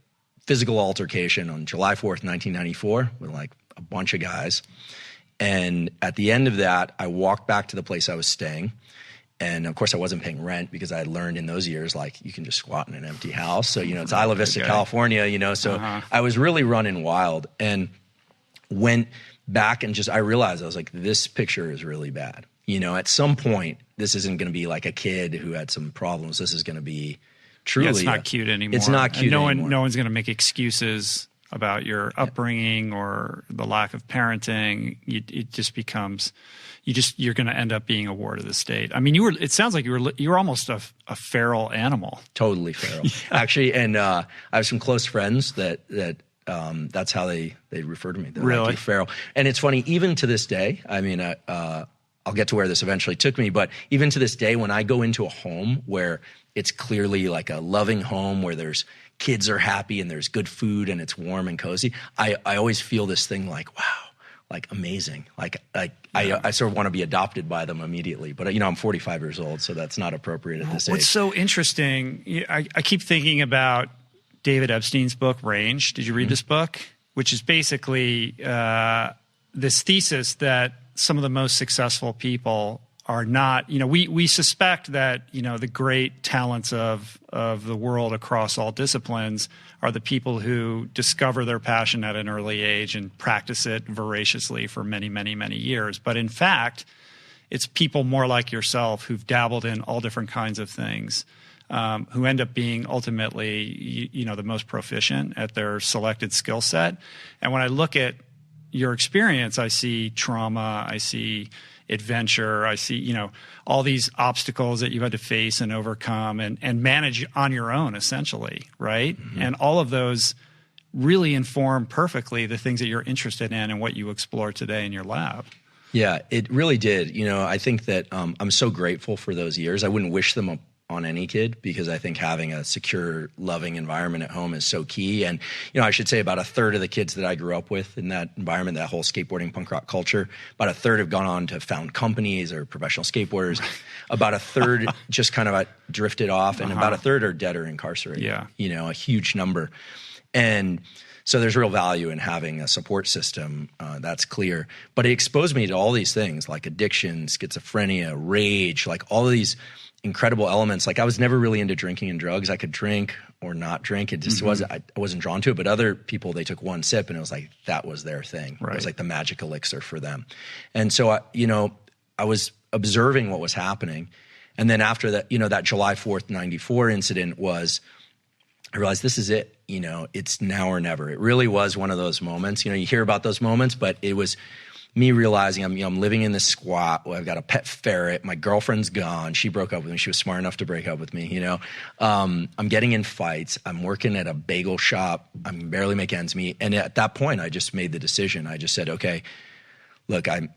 A: physical altercation on July 4th, 1994 with like a bunch of guys. And at the end of that, I walked back to the place I was staying. And of course, I wasn't paying rent because I had learned in those years, like, you can just squat in an empty house. So, it's Isla Vista, California, so I was really running wild, and went back and I realized, I was like, this picture is really bad. At some point, this isn't going to be like a kid who had some problems. This is going to be truly.
B: It's not cute anymore.
A: It's not cute anymore.
B: No one's going to make excuses about your upbringing or the lack of parenting. It just becomes, you're going to end up being a ward of the state. I mean, it sounds like you were almost a feral animal.
A: Totally feral. Actually. And I have some close friends that's how they refer to me. They're
B: really?
A: Like, you're feral. And it's funny, even to this day, I mean, I'll get to where this eventually took me, but even to this day, when I go into a home where it's clearly like a loving home where there's kids are happy and there's good food and it's warm and cozy, I always feel this thing like, wow, like amazing. I sort of want to be adopted by them immediately. But, I'm 45 years old, so that's not appropriate at this age.
B: What's so interesting, I keep thinking about David Epstein's book, Range. Did you read this book? Which is basically this thesis that some of the most successful people are not, we suspect that, the great talents of the world across all disciplines are the people who discover their passion at an early age and practice it voraciously for many, many, many years. But in fact, it's people more like yourself who've dabbled in all different kinds of things, who end up being ultimately, the most proficient at their selected skill set. And when I look at your experience, I see trauma, I see adventure, I see, all these obstacles that you had to face and overcome and manage on your own, essentially, right? Mm-hmm. And all of those really inform perfectly the things that you're interested in and what you explore today in your lab.
A: Yeah, it really did. I think that I'm so grateful for those years. I wouldn't wish them on any kid, because I think having a secure, loving environment at home is so key. And, I should say about a third of the kids that I grew up with in that environment, that whole skateboarding punk rock culture, about a third have gone on to found companies or professional skateboarders. About a third just kind of drifted off, and about a third are dead or incarcerated.
B: Yeah.
A: A huge number. And so there's real value in having a support system. That's clear. But it exposed me to all these things like addiction, schizophrenia, rage, like all of these incredible elements. Like, I was never really into drinking and drugs. I could drink or not drink. It just wasn't, I wasn't drawn to it. But other people, they took one sip and it was like, that was their thing. Right. It was like the magic elixir for them. And so, I was observing what was happening. And then after that, that July 4th, 94 incident I realized this is it. It's now or never. It really was one of those moments. You hear about those moments, but it was me realizing I'm living in this squat. I've got a pet ferret. My girlfriend's gone. She broke up with me. She was smart enough to break up with me. I'm getting in fights. I'm working at a bagel shop. I can barely make ends meet. And at that point, I just made the decision. I just said, okay, look, I'm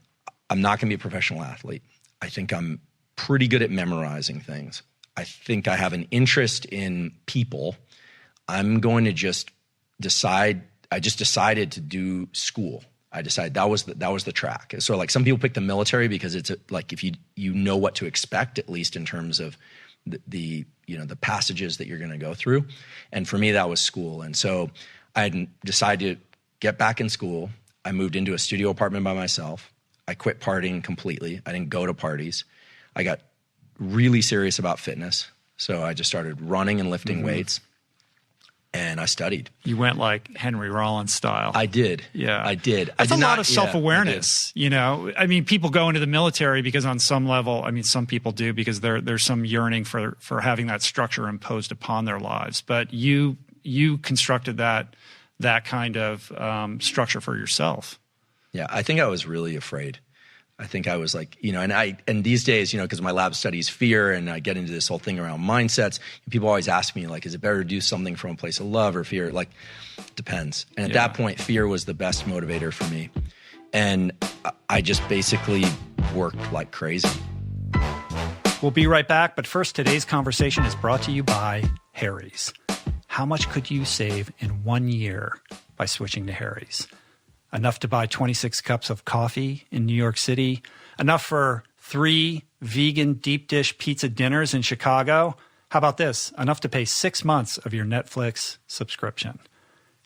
A: not going to be a professional athlete. I think I'm pretty good at memorizing things. I think I have an interest in people. I'm going to just decide. I just decided to do school. I decided that was the track. So like some people pick the military because it's like if you know what to expect, at least in terms of the passages that you're going to go through. And for me, that was school. And so I had decided to get back in school. I moved into a studio apartment by myself. I quit partying completely. I didn't go to parties. I got really serious about fitness. So I just started running and lifting weights. And I studied.
B: You went like Henry Rollins style.
A: I did.
B: Yeah.
A: I did.
B: That's
A: a
B: lot of self-awareness, you know. I mean, people go into the military because on some level, I mean, some people do because there's some yearning for having that structure imposed upon their lives. But you constructed that kind of structure for yourself.
A: Yeah, I think I was really afraid. I think I was like, you know, and these days, you know, because my lab studies fear and I get into this whole thing around mindsets, people always ask me, like, is it better to do something from a place of love or fear? Like, depends. And at that point, fear was the best motivator for me. And I just basically worked like crazy.
B: We'll be right back. But first, today's conversation is brought to you by Harry's. How much could you save in 1 year by switching to Harry's? Enough to buy 26 cups of coffee in New York City. Enough for 3 vegan deep dish pizza dinners in Chicago. How about this? Enough to pay 6 months of your Netflix subscription.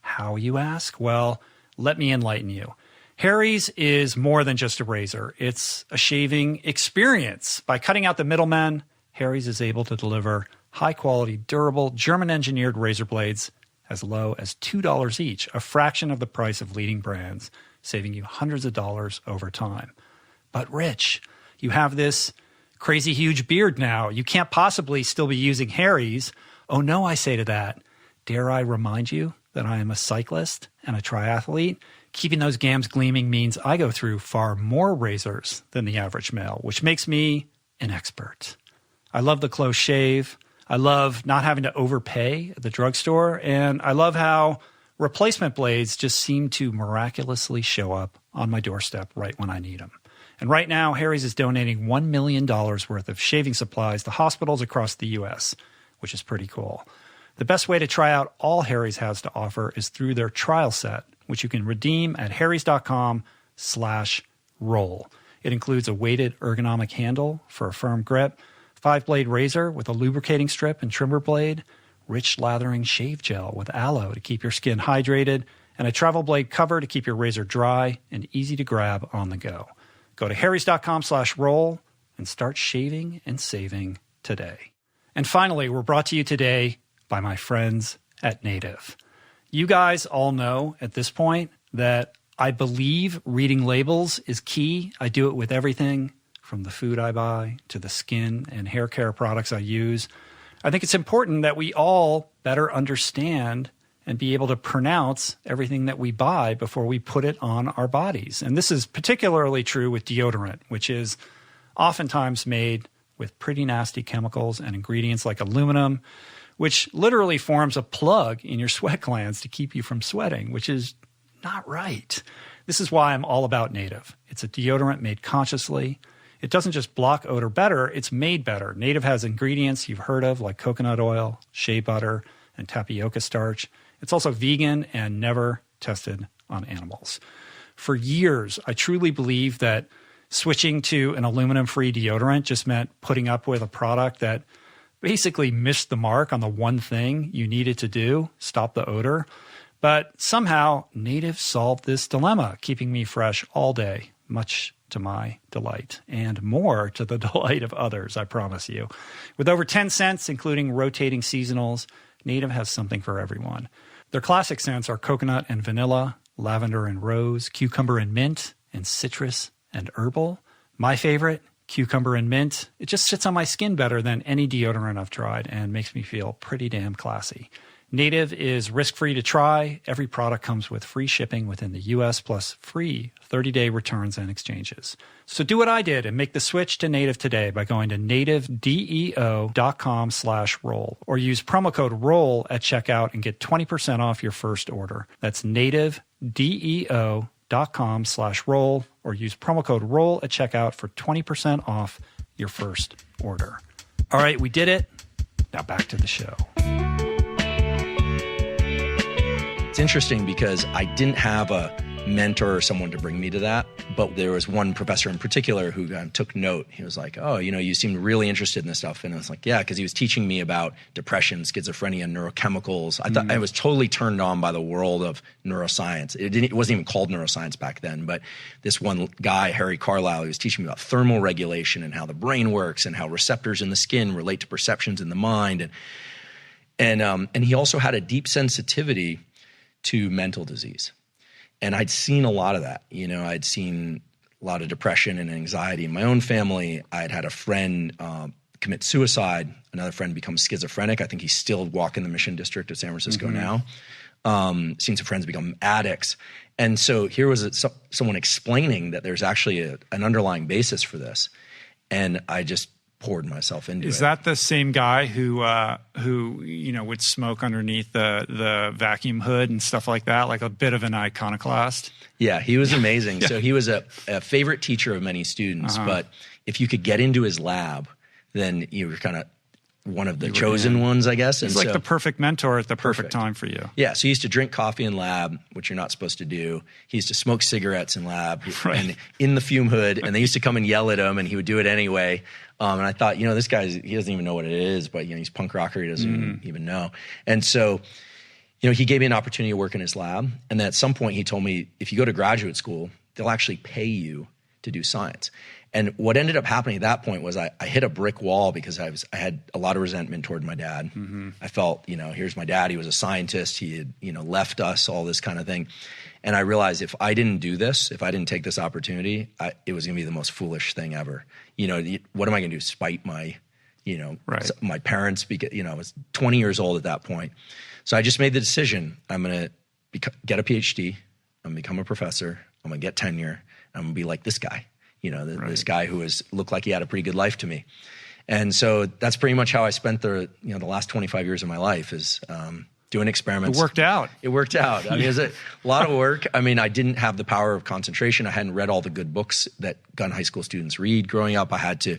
B: How, you ask? Well, let me enlighten you. Harry's is more than just a razor. It's a shaving experience. By cutting out the middlemen, Harry's is able to deliver high-quality, durable, German-engineered razor blades as low as $2 each, a fraction of the price of leading brands, saving you hundreds of dollars over time. But Rich, you have this crazy huge beard now. You can't possibly still be using Harry's. Oh no, I say to that. Dare I remind you that I am a cyclist and a triathlete? Keeping those gams gleaming means I go through far more razors than the average male, which makes me an expert. I love the close shave. I love not having to overpay at the drugstore, and I love how replacement blades just seem to miraculously show up on my doorstep right when I need them. And right now, Harry's is donating $1 million worth of shaving supplies to hospitals across the U.S., which is pretty cool. The best way to try out all Harry's has to offer is through their trial set, which you can redeem at harrys.com/roll. It includes a weighted ergonomic handle for a firm grip, 5-blade razor with a lubricating strip and trimmer blade, rich lathering shave gel with aloe to keep your skin hydrated, and a travel blade cover to keep your razor dry and easy to grab on the go. Go to harrys.com/roll and start shaving and saving today. And finally, we're brought to you today by my friends at Native. You guys all know at this point that I believe reading labels is key. I do it with everything from the food I buy to the skin and hair care products I use. I think it's important that we all better understand and be able to pronounce everything that we buy before we put it on our bodies. And this is particularly true with deodorant, which is oftentimes made with pretty nasty chemicals and ingredients like aluminum, which literally forms a plug in your sweat glands to keep you from sweating, which is not right. This is why I'm all about Native. It's a deodorant made consciously. It doesn't just block odor better, it's made better. Native has ingredients you've heard of like coconut oil, shea butter, and tapioca starch. It's also vegan and never tested on animals. For years, I truly believed that switching to an aluminum-free deodorant just meant putting up with a product that basically missed the mark on the one thing you needed to do, stop the odor. But somehow, Native solved this dilemma, keeping me fresh all day, much to my delight, and more to the delight of others, I promise you. With over 10 scents, including rotating seasonals, Native has something for everyone. Their classic scents are coconut and vanilla, lavender and rose, cucumber and mint, and citrus and herbal. My favorite, cucumber and mint. It just sits on my skin better than any deodorant I've tried and makes me feel pretty damn classy. Native is risk-free to try. Every product comes with free shipping within the U.S. plus free 30-day returns and exchanges. So do what I did and make the switch to Native today by going to nativedeo.com/roll or use promo code ROLL at checkout and get 20% off your first order. That's nativedeo.com/roll or use promo code ROLL at checkout for 20% off your first order. All right, we did it. Now back to the show.
A: It's interesting because I didn't have a mentor or someone to bring me to that, but there was one professor in particular who took note. He was like, oh, you know, you seemed really interested in this stuff. And I was like, yeah, because he was teaching me about depression, schizophrenia, neurochemicals. I thought I was totally turned on by the world of neuroscience. It wasn't even called neuroscience back then, but this one guy, Harry Carlisle, he was teaching me about thermal regulation and how the brain works and how receptors in the skin relate to perceptions in the mind. And he also had a deep sensitivity to mental disease. And I'd seen a lot of that. I'd seen a lot of depression and anxiety in my own family. I'd had a friend commit suicide, another friend become schizophrenic. I think he's still walking the Mission District of San Francisco now. Seen some friends become addicts. And so here was someone explaining that there's actually an underlying basis for this. And I just poured myself into it.
B: Is that the same guy who would smoke underneath the vacuum hood and stuff like that, like a bit of an iconoclast?
A: Yeah, he was amazing. So he was a favorite teacher of many students, but if you could get into his lab, then you were kind of one of the chosen ones, I guess.
B: He's like the perfect mentor at the perfect time for you.
A: Yeah, so he used to drink coffee in lab, which you're not supposed to do. He used to smoke cigarettes in lab and in the fume hood, and they used to come and yell at him, and he would do it anyway. And I thought, this guy, he doesn't even know what it is, but he's punk rocker, he doesn't even know. And so, he gave me an opportunity to work in his lab, and then at some point he told me, if you go to graduate school, they'll actually pay you to do science. And what ended up happening at that point was I hit a brick wall because I had a lot of resentment toward my dad. I felt, here's my dad. He was a scientist. He had, left us, all this kind of thing. And I realized if I didn't do this, if I didn't take this opportunity, it was going to be the most foolish thing ever. What am I going to do? Spite my, my parents? Because, I was 20 years old at that point. So I just made the decision. I'm going to get a PhD. I'm going to become a professor. I'm going to get tenure. I'm going to be like this guy. This guy who looked like he had a pretty good life to me. And so that's pretty much how I spent the last 25 years of my life is doing experiments.
B: It worked out.
A: It worked out. I mean, it was a lot of work. I mean, I didn't have the power of concentration. I hadn't read all the good books that gun high school students read growing up. I had to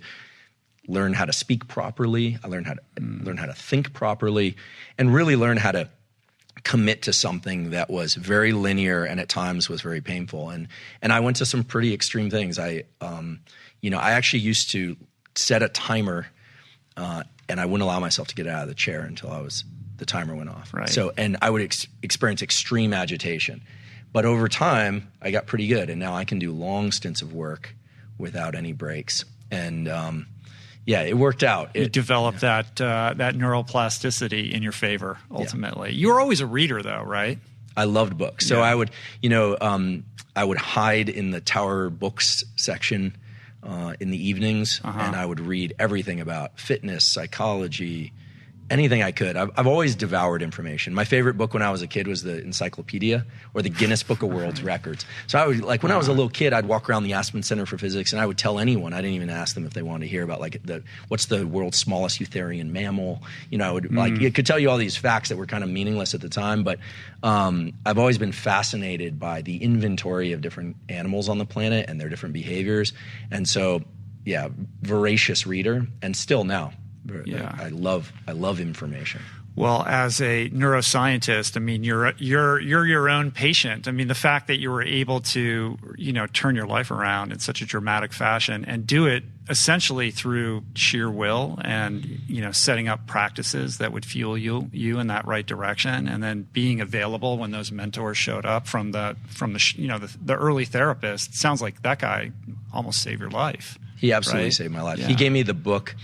A: learn how to speak properly. I learned how to think properly, and really learn how to commit to something that was very linear and at times was very painful. And I went to some pretty extreme things. I actually used to set a timer, and I wouldn't allow myself to get out of the chair until the timer went off.
B: Right.
A: So, and I would experience extreme agitation. But over time, I got pretty good, and now I can do long stints of work without any breaks. And it worked out.
B: You developed that neuroplasticity in your favor, ultimately. You were always a reader, though, right?
A: I loved books. So I would, I would hide in the Tower Books section in the evenings, and I would read everything about fitness, psychology, anything I could. I've always devoured information. My favorite book when I was a kid was the Encyclopedia or the Guinness Book of World Records. So I would, when I was a little kid, I'd walk around the Aspen Center for Physics and I would tell anyone. I didn't even ask them if they wanted to hear about what's the world's smallest eutherian mammal. I would it could tell you all these facts that were kind of meaningless at the time, but I've always been fascinated by the inventory of different animals on the planet and their different behaviors. And so, voracious reader, and still now. Yeah, I love information.
B: Well, as a neuroscientist, I mean, you're your own patient. I mean, the fact that you were able to, turn your life around in such a dramatic fashion and do it essentially through sheer will and, setting up practices that would fuel you in that right direction, and then being available when those mentors showed up from the early therapist. It sounds like that guy almost saved your life.
A: He absolutely saved my life. Yeah. He gave me the book,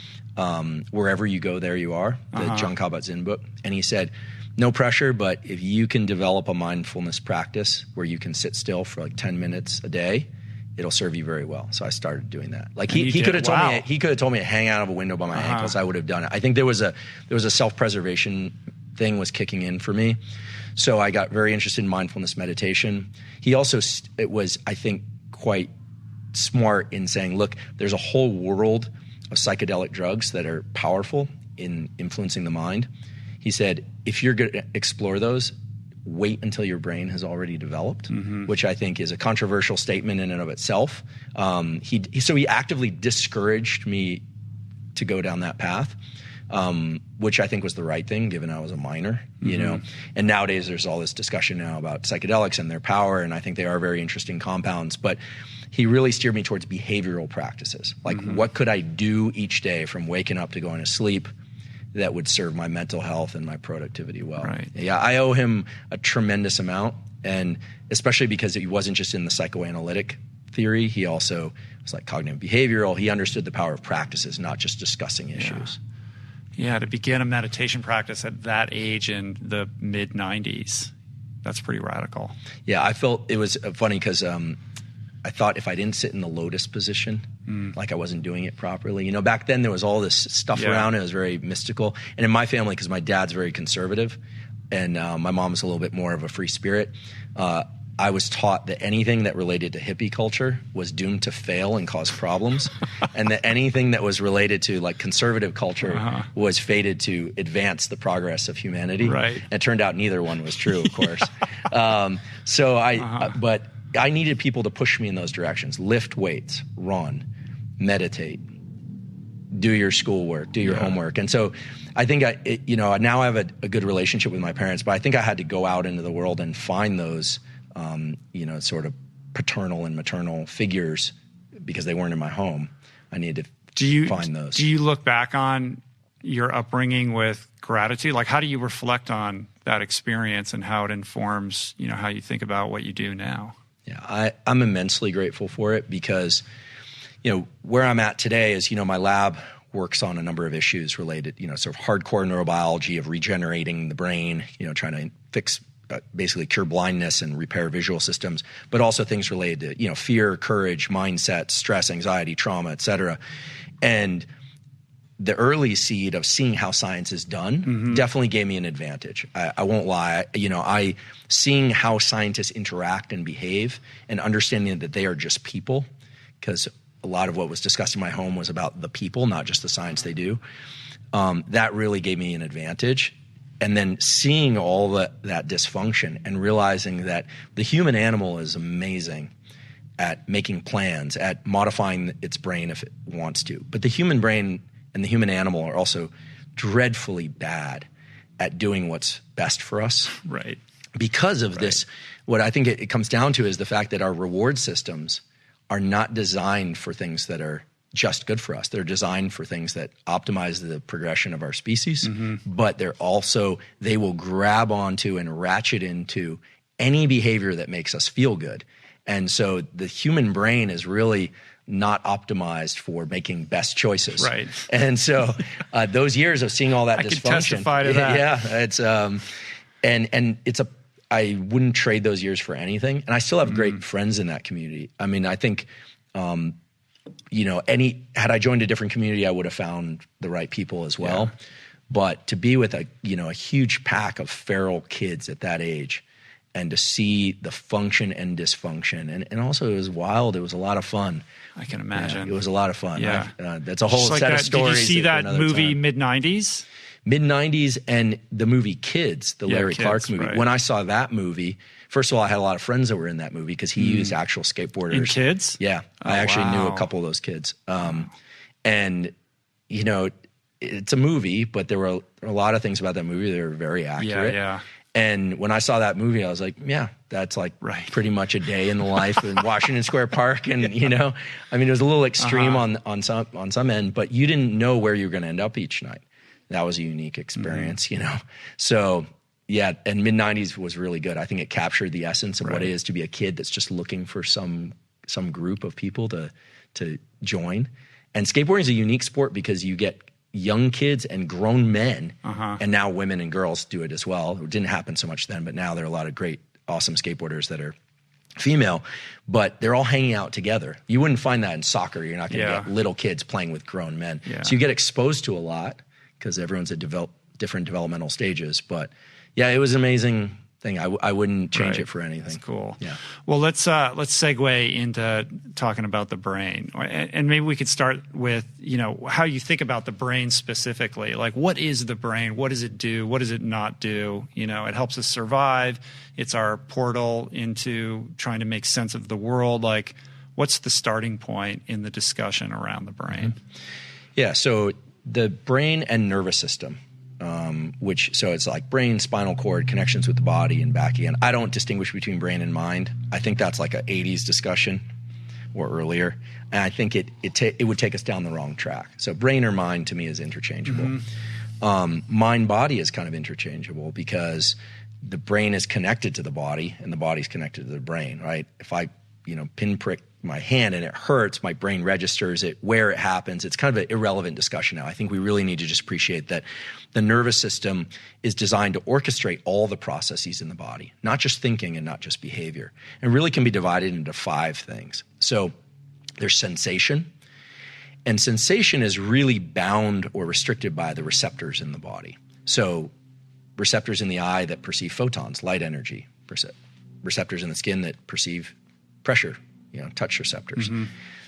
A: Wherever You Go, There You Are, the Jon Kabat-Zinn book. And he said, no pressure, but if you can develop a mindfulness practice where you can sit still for 10 minutes a day, it'll serve you very well. So I started doing that. He could have told me to hang out of a window by my ankles. I would have done it. I think there was a self-preservation thing was kicking in for me. So I got very interested in mindfulness meditation. He also, it was, I think, quite smart in saying, look, there's a whole world of psychedelic drugs that are powerful in influencing the mind. He said, if you're going to explore those, wait until your brain has already developed, which I think is a controversial statement in and of itself. So he actively discouraged me to go down that path, which I think was the right thing, given I was a minor, And nowadays there's all this discussion now about psychedelics and their power, and I think they are very interesting compounds. But he really steered me towards behavioral practices. What could I do each day from waking up to going to sleep that would serve my mental health and my productivity well?
B: Right.
A: Yeah, I owe him a tremendous amount, and especially because he wasn't just in the psychoanalytic theory. He also was cognitive behavioral. He understood the power of practices, not just discussing issues.
B: Yeah, to begin a meditation practice at that age in the mid-90s, that's pretty radical.
A: Yeah, I felt it was funny because I thought if I didn't sit in the lotus position, like I wasn't doing it properly. Back then there was all this stuff around it. It was very mystical. And in my family, because my dad's very conservative and my mom's a little bit more of a free spirit, I was taught that anything that related to hippie culture was doomed to fail and cause problems, and that anything that was related to like conservative culture was fated to advance the progress of humanity.
B: Right.
A: And it turned out neither one was true, of course. But I needed people to push me in those directions. Lift weights, run, meditate, do your schoolwork, do your homework. And so I think now I have a good relationship with my parents, but I think I had to go out into the world and find those sort of paternal and maternal figures because they weren't in my home. I needed to find those.
B: Do you look back on your upbringing with gratitude? Like, how do you reflect on that experience and how it informs, how you think about what you do now?
A: Yeah, I'm immensely grateful for it because, where I'm at today is, my lab works on a number of issues related, sort of hardcore neurobiology of regenerating the brain, trying to fix basically cure blindness and repair visual systems, but also things related to, fear, courage, mindset, stress, anxiety, trauma, et cetera. And the early seed of seeing how science is done definitely gave me an advantage. I won't lie. Seeing how scientists interact and behave and understanding that they are just people, because a lot of what was discussed in my home was about the people, not just the science they do. That really gave me an advantage. And then seeing all that dysfunction and realizing that the human animal is amazing at making plans, at modifying its brain if it wants to. But the human brain and the human animal are also dreadfully bad at doing what's best for us.
B: Right.
A: Because of this, what I think it comes down to is the fact that our reward systems are not designed for things that are just good for us. They're designed for things that optimize the progression of our species, but they will grab onto and ratchet into any behavior that makes us feel good. And so the human brain is really not optimized for making best choices.
B: Right.
A: And so those years of seeing all that dysfunction.
B: I can testify to that.
A: Yeah, it's I wouldn't trade those years for anything. And I still have great friends in that community. I mean, I think had I joined a different community, I would have found the right people as well. Yeah. But to be with a huge pack of feral kids at that age and to see the function and dysfunction, and also it was wild. It was a lot of fun.
B: I can imagine.
A: Yeah, it was a lot of fun.
B: Yeah.
A: That's a whole set of stories.
B: Did you see that movie mid-90s?
A: Mid-90s and the movie Kids, the Larry Clark movie. Right. When I saw that movie, first of all, I had a lot of friends that were in that movie because he used actual skateboarders.
B: In Kids?
A: Yeah. I actually knew a couple of those kids. And, it's a movie, but there were a lot of things about that movie that were very accurate.
B: Yeah.
A: And when I saw that movie, I was like, yeah, that's like pretty much a day in the life in Washington Square Park. And, it was a little extreme on some end, but you didn't know where you were going to end up each night. That was a unique experience, So, yeah, and mid-90s was really good. I think it captured the essence of what it is to be a kid that's just looking for some group of people to join. And skateboarding is a unique sport because you get young kids and grown men, and now women and girls do it as well. It didn't happen so much then, but now there are a lot of great, awesome skateboarders that are female, but they're all hanging out together. You wouldn't find that in soccer. You're not going to get little kids playing with grown men. Yeah. So you get exposed to a lot because everyone's at different developmental stages. But yeah, it was an amazing thing. I wouldn't change it for anything.
B: That's cool.
A: Yeah.
B: Well, let's segue into talking about the brain, and maybe we could start with how you think about the brain specifically. Like, what is the brain? What does it do? What does it not do? It helps us survive. It's our portal into trying to make sense of the world. Like, what's the starting point in the discussion around the brain?
A: Yeah. So the brain and nervous system. So it's like brain, spinal cord, connections with the body, and back again. I don't distinguish between brain and mind. I think that's like an 80s discussion or earlier. And I think it would take us down the wrong track. So brain or mind to me is interchangeable. Mind-body is kind of interchangeable because the brain is connected to the body and the body's connected to the brain, right? If I pinprick my hand and it hurts, my brain registers it, where it happens. It's kind of an irrelevant discussion now. I think we really need to just appreciate that the nervous system is designed to orchestrate all the processes in the body, not just thinking and not just behavior. And really can be divided into 5 things. So there's sensation, and sensation is really bound or restricted by the receptors in the body. So receptors in the eye that perceive photons, light energy, receptors in the skin that perceive pressure, touch receptors,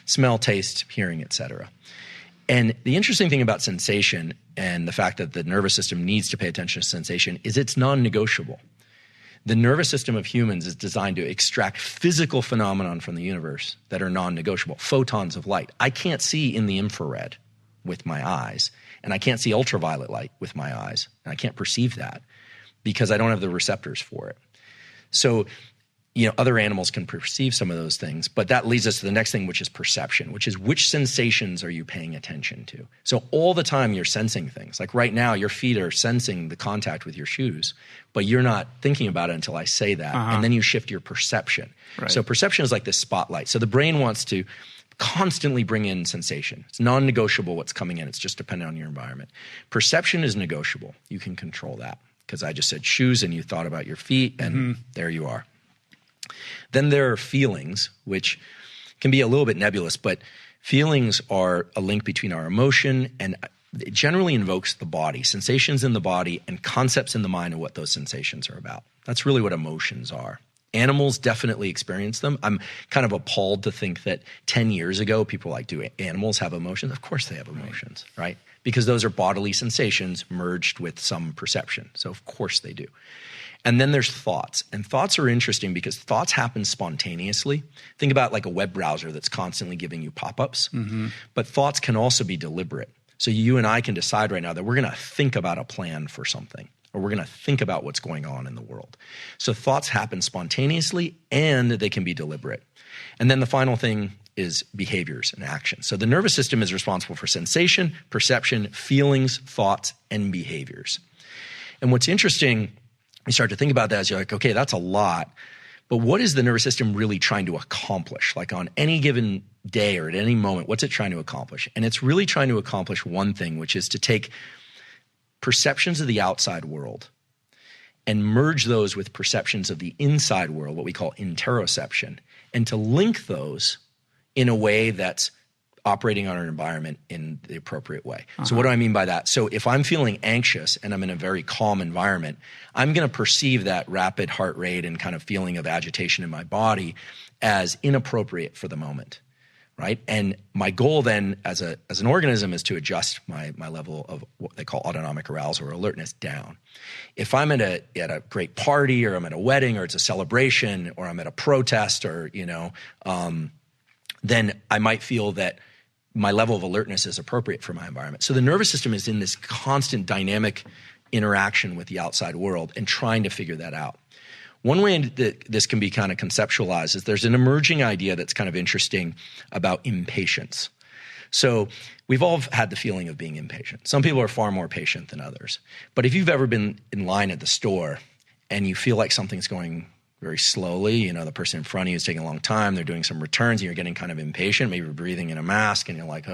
A: smell, taste, hearing, etc. And the interesting thing about sensation and the fact that the nervous system needs to pay attention to sensation is it's non-negotiable. The nervous system of humans is designed to extract physical phenomenon from the universe that are non-negotiable, photons of light. I can't see in the infrared with my eyes, and I can't see ultraviolet light with my eyes, and I can't perceive that because I don't have the receptors for it. So other animals can perceive some of those things, but that leads us to the next thing, which is perception, which is which sensations are you paying attention to? So all the time you're sensing things. Like right now, your feet are sensing the contact with your shoes, but you're not thinking about it until I say that, and then you shift your perception. Right. So perception is like this spotlight. So the brain wants to constantly bring in sensation. It's non-negotiable what's coming in. It's just dependent on your environment. Perception is negotiable. You can control that because I just said shoes and you thought about your feet and there you are. Then there are feelings, which can be a little bit nebulous, but feelings are a link between our emotion and it generally invokes the body, sensations in the body and concepts in the mind of what those sensations are about. That's really what emotions are. Animals definitely experience them. I'm kind of appalled to think that 10 years ago, people were like, do animals have emotions? Of course they have emotions, right? Because those are bodily sensations merged with some perception. So of course they do. And then there's thoughts. And thoughts are interesting because thoughts happen spontaneously. Think about like a web browser that's constantly giving you pop-ups. But thoughts can also be deliberate. So you and I can decide right now that we're going to think about a plan for something, or we're going to think about what's going on in the world. So thoughts happen spontaneously and they can be deliberate. And then the final thing is behaviors and actions. So the nervous system is responsible for sensation, perception, feelings, thoughts, and behaviors. And what's interesting, you start to think about that as you're like, okay, that's a lot. But what is the nervous system really trying to accomplish? Like on any given day or at any moment, what's it trying to accomplish? And it's really trying to accomplish one thing, which is to take perceptions of the outside world and merge those with perceptions of the inside world, what we call interoception, and to link those in a way that's operating on our environment in the appropriate way. So what do I mean by that? So if I'm feeling anxious and I'm in a very calm environment, I'm going to perceive that rapid heart rate and kind of feeling of agitation in my body as inappropriate for the moment, right? And my goal then as an organism is to adjust my level of what they call autonomic arousal or alertness down. If I'm at a great party or I'm at a wedding or it's a celebration or I'm at a protest or, then I might feel that my level of alertness is appropriate for my environment. So the nervous system is in this constant dynamic interaction with the outside world and trying to figure that out. One way that this can be kind of conceptualized is there's an emerging idea that's kind of interesting about impatience. So we've all had the feeling of being impatient. Some people are far more patient than others. But if you've ever been in line at the store and you feel like something's going very slowly, the person in front of you is taking a long time, they're doing some returns and you're getting kind of impatient, maybe you're breathing in a mask and you're like,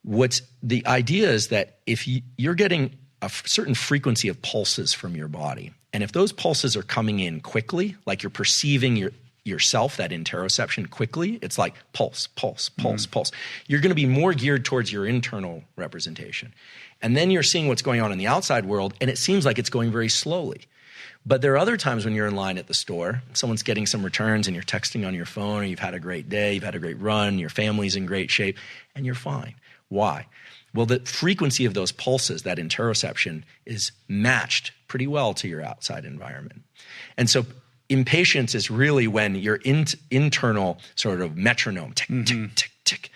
A: what's the idea is that if you're getting a certain frequency of pulses from your body, and if those pulses are coming in quickly, like you're perceiving yourself, that interoception quickly, it's like pulse, pulse, pulse, pulse. You're going to be more geared towards your internal representation. And then you're seeing what's going on in the outside world, and it seems like it's going very slowly. But there are other times when you're in line at the store, someone's getting some returns and you're texting on your phone, or you've had a great day, you've had a great run, your family's in great shape, and you're fine. Why? Well, the frequency of those pulses, that interoception, is matched pretty well to your outside environment. And so impatience is really when your internal sort of metronome, tick, tick, tick, tick,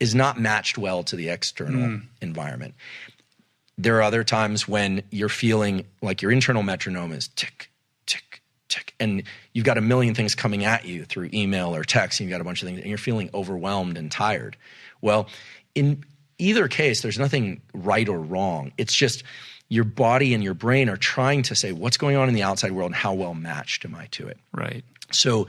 A: is not matched well to the external environment. There are other times when you're feeling like your internal metronome is tick, tick, tick, and you've got a million things coming at you through email or text, and you've got a bunch of things, and you're feeling overwhelmed and tired. Well, in either case, there's nothing right or wrong. It's just your body and your brain are trying to say what's going on in the outside world and how well matched am I to it.
B: Right.
A: So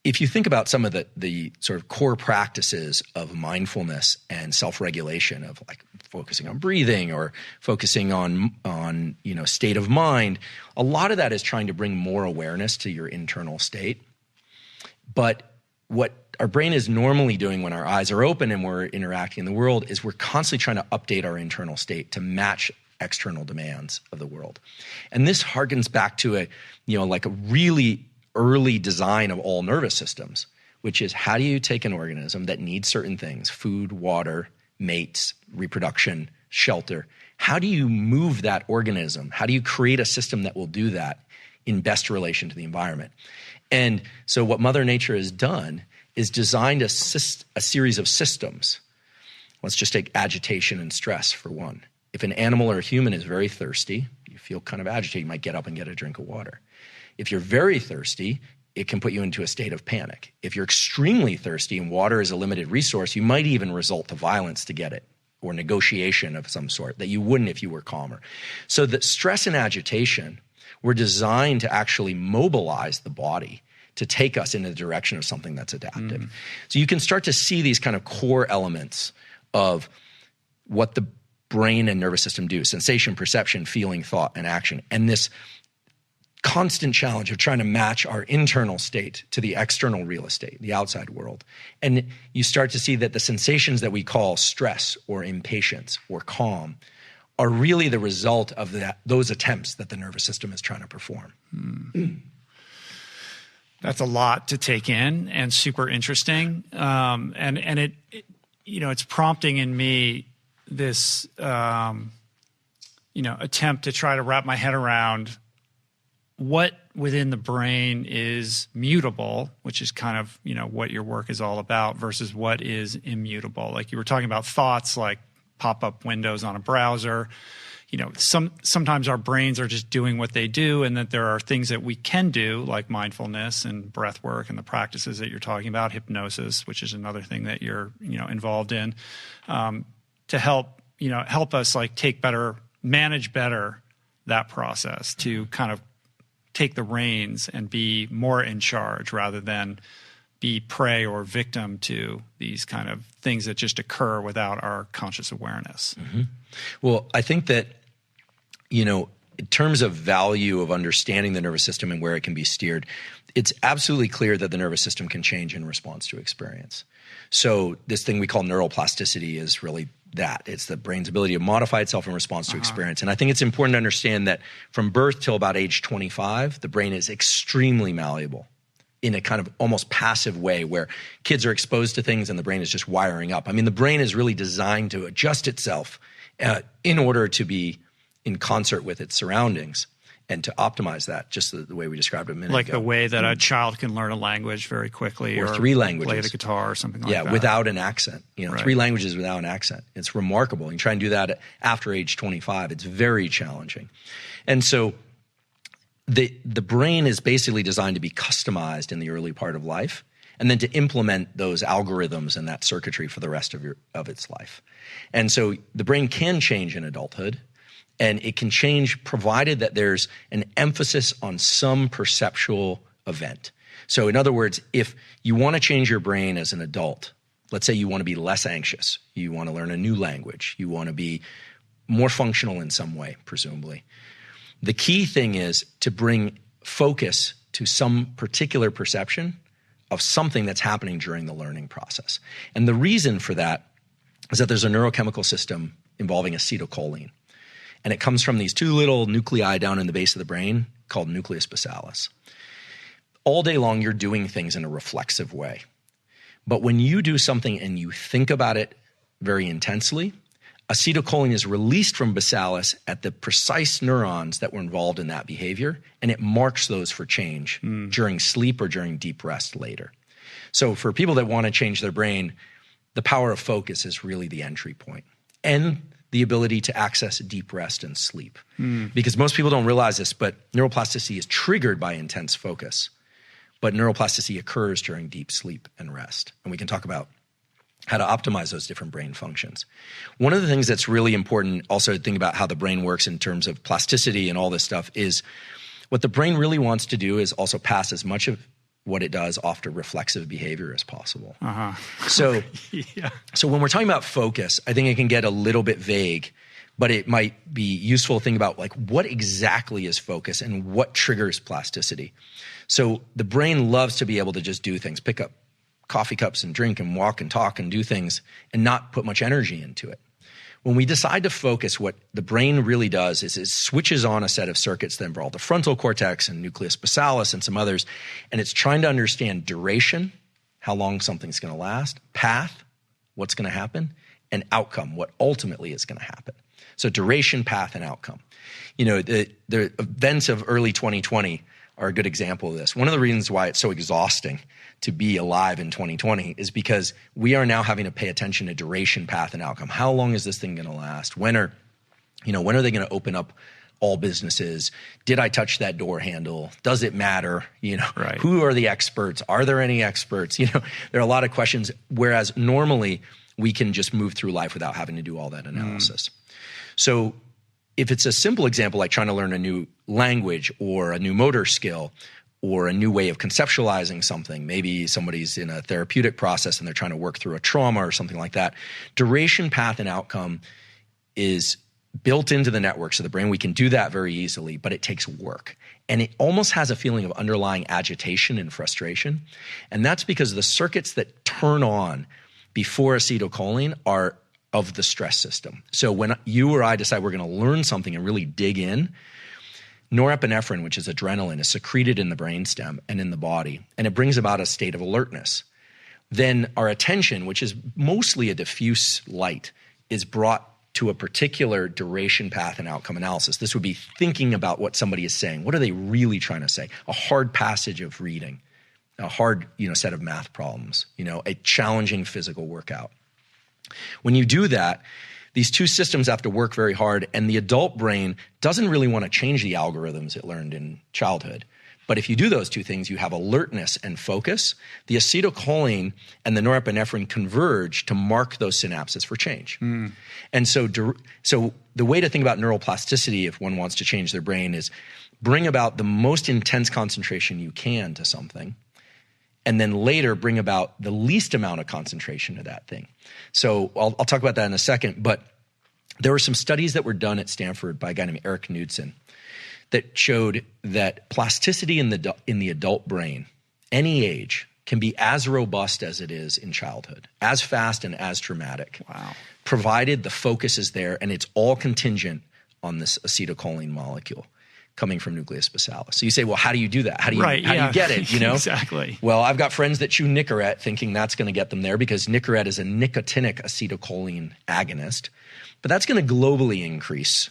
A: if you think about some of the sort of core practices of mindfulness and self-regulation, of like focusing on breathing or focusing on state of mind, a lot of that is trying to bring more awareness to your internal state. But what our brain is normally doing when our eyes are open and we're interacting in the world is we're constantly trying to update our internal state to match external demands of the world. And this harkens back to a really early design of all nervous systems, which is, how do you take an organism that needs certain things, food, water, mates, reproduction, shelter? How do you move that organism? How do you create a system that will do that in best relation to the environment? And so what Mother Nature has done is designed a series of systems. Let's just take agitation and stress for one. If an animal or a human is very thirsty, you feel kind of agitated, you might get up and get a drink of water. If you're very thirsty, it can put you into a state of panic. If you're extremely thirsty and water is a limited resource, you might even resort to violence to get it, or negotiation of some sort that you wouldn't if you were calmer. So that stress and agitation were designed to actually mobilize the body to take us in the direction of something that's adaptive. So you can start to see these kind of core elements of what the brain and nervous system do: sensation, perception, feeling, thought, and action. And this constant challenge of trying to match our internal state to the external real estate, the outside world. And you start to see that the sensations that we call stress or impatience or calm are really the result of those attempts that the nervous system is trying to perform.
B: That's a lot to take in and super interesting. And it it's prompting in me this, attempt to try to wrap my head around what within the brain is mutable, which is kind of, what your work is all about, versus what is immutable. Like you were talking about thoughts like pop-up windows on a browser. Sometimes our brains are just doing what they do, and that there are things that we can do, like mindfulness and breath work and the practices that you're talking about, hypnosis, which is another thing that you're, involved in, to help us manage better that process, to kind of take the reins and be more in charge rather than be prey or victim to these kind of things that just occur without our conscious awareness.
A: Mm-hmm. Well, I think that, in terms of value of understanding the nervous system and where it can be steered, it's absolutely clear that the nervous system can change in response to experience. So this thing we call neuroplasticity is really that. It's the brain's ability to modify itself in response to experience. And I think it's important to understand that from birth till about age 25, the brain is extremely malleable in a kind of almost passive way, where kids are exposed to things and the brain is just wiring up. I mean, the brain is really designed to adjust itself in order to be in concert with its surroundings and to optimize that, just the way we described it a minute ago.
B: Like the way that a child can learn a language very quickly,
A: or 3 languages.
B: Play the guitar or something like that.
A: Yeah, without an accent.
B: Right.
A: 3 languages without an accent. It's remarkable. You try and do that after age 25. It's very challenging. And so the brain is basically designed to be customized in the early part of life, and then to implement those algorithms and that circuitry for the rest of its life. And so the brain can change in adulthood, and it can change provided that there's an emphasis on some perceptual event. So in other words, if you want to change your brain as an adult, let's say you want to be less anxious, you want to learn a new language, you want to be more functional in some way, presumably. The key thing is to bring focus to some particular perception of something that's happening during the learning process. And the reason for that is that there's a neurochemical system involving acetylcholine. And it comes from these 2 little nuclei down in the base of the brain called nucleus basalis. All day long, you're doing things in a reflexive way. But when you do something and you think about it very intensely, acetylcholine is released from basalis at the precise neurons that were involved in that behavior, and it marks those for change during sleep or during deep rest later. So for people that want to change their brain, the power of focus is really the entry point. And the ability to access deep rest and sleep. Because most people don't realize this, but neuroplasticity is triggered by intense focus. But neuroplasticity occurs during deep sleep and rest. And we can talk about how to optimize those different brain functions. One of the things that's really important also to think about how the brain works in terms of plasticity and all this stuff is what the brain really wants to do is also pass as much of what it does after reflexive behavior as possible.
B: So,
A: So when we're talking about focus, I think it can get a little bit vague, but it might be useful to think about like what exactly is focus and what triggers plasticity. So the brain loves to be able to just do things, pick up coffee cups and drink and walk and talk and do things and not put much energy into it. When we decide to focus, what the brain really does is it switches on a set of circuits that involve the frontal cortex and nucleus basalis and some others, and it's trying to understand duration, how long something's going to last, path, what's going to happen, and outcome, what ultimately is going to happen. So duration, path, and outcome. You know, the events of early 2020 are a good example of this. One of the reasons why it's so exhausting to be alive in 2020 is because we are now having to pay attention to duration, path, and outcome. How long is this thing going to last? When are they going to open up all businesses? Did I touch that door handle? Does it matter?
B: Right.
A: Who are the experts? Are there any experts? There are a lot of questions, whereas normally we can just move through life without having to do all that analysis. So if it's a simple example like trying to learn a new language or a new motor skill or a new way of conceptualizing something, maybe somebody's in a therapeutic process and they're trying to work through a trauma or something like that, duration, path, and outcome is built into the networks of the brain. We can do that very easily, but it takes work. And it almost has a feeling of underlying agitation and frustration. And that's because the circuits that turn on before acetylcholine are of the stress system. So when you or I decide we're going to learn something and really dig in, norepinephrine, which is adrenaline, is secreted in the brainstem and in the body, and it brings about a state of alertness. Then our attention, which is mostly a diffuse light, is brought to a particular duration, path, and outcome analysis. This would be thinking about what somebody is saying. What are they really trying to say? A hard passage of reading, a hard set of math problems, a challenging physical workout. When you do that, these two systems have to work very hard, and the adult brain doesn't really want to change the algorithms it learned in childhood. But if you do those two things, you have alertness and focus. The acetylcholine and the norepinephrine converge to mark those synapses for change. And so the way to think about neuroplasticity, if one wants to change their brain, is bring about the most intense concentration you can to something, and then later bring about the least amount of concentration to that thing. So I'll talk about that in a second, but there were some studies that were done at Stanford by a guy named Eric Knudsen that showed that plasticity in the adult brain, any age, can be as robust as it is in childhood, as fast and as dramatic.
B: Wow. Provided
A: the focus is there, and it's all contingent on this acetylcholine molecule coming from nucleus basalis. So you say, well, how do you do that? How do you get it?
B: Exactly.
A: Well, I've got friends that chew Nicorette thinking that's going to get them there because Nicorette is a nicotinic acetylcholine agonist, but that's going to globally increase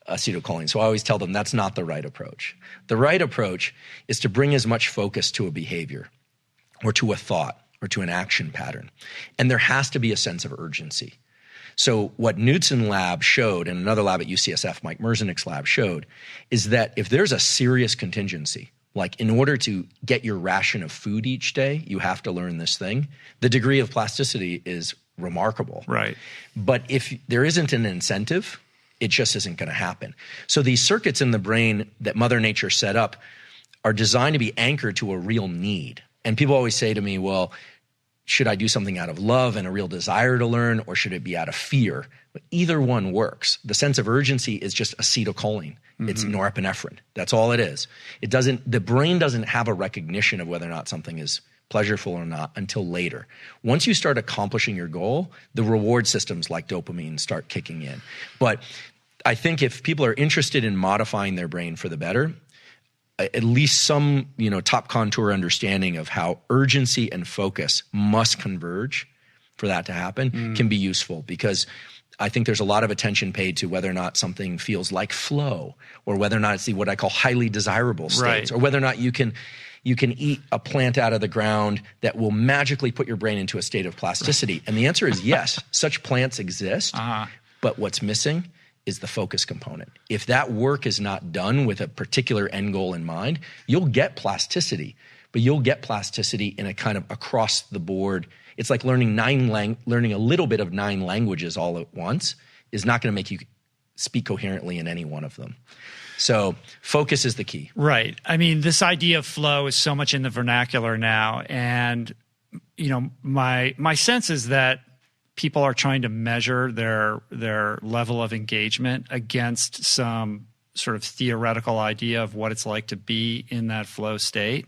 A: acetylcholine. So I always tell them that's not the right approach. The right approach is to bring as much focus to a behavior or to a thought or to an action pattern. And there has to be a sense of urgency. So what Knudsen lab showed, and another lab at UCSF, Mike Merzenich's lab showed, is that if there's a serious contingency, like in order to get your ration of food each day, you have to learn this thing, the degree of plasticity is remarkable.
B: Right.
A: But if there isn't an incentive, it just isn't going to happen. So these circuits in the brain that Mother Nature set up are designed to be anchored to a real need. And people always say to me, well, should I do something out of love and a real desire to learn, or should it be out of fear? But either one works. The sense of urgency is just acetylcholine. It's norepinephrine. That's all it is. The brain doesn't have a recognition of whether or not something is pleasurable or not until later. Once you start accomplishing your goal, the reward systems like dopamine start kicking in. But I think if people are interested in modifying their brain for the better, at least some, top contour understanding of how urgency and focus must converge for that to happen can be useful, because I think there's a lot of attention paid to whether or not something feels like flow, or whether or not it's what I call highly desirable states, or whether or not you can eat a plant out of the ground that will magically put your brain into a state of plasticity. Right. And the answer is yes, such plants exist, but what's missing is the focus component. If that work is not done with a particular end goal in mind, you'll get plasticity, but you'll get plasticity in a kind of across the board. It's like learning a little bit of 9 languages all at once is not going to make you speak coherently in any one of them. So focus is the key.
B: Right. I mean, this idea of flow is so much in the vernacular now. And, my sense is that people are trying to measure their level of engagement against some sort of theoretical idea of what it's like to be in that flow state.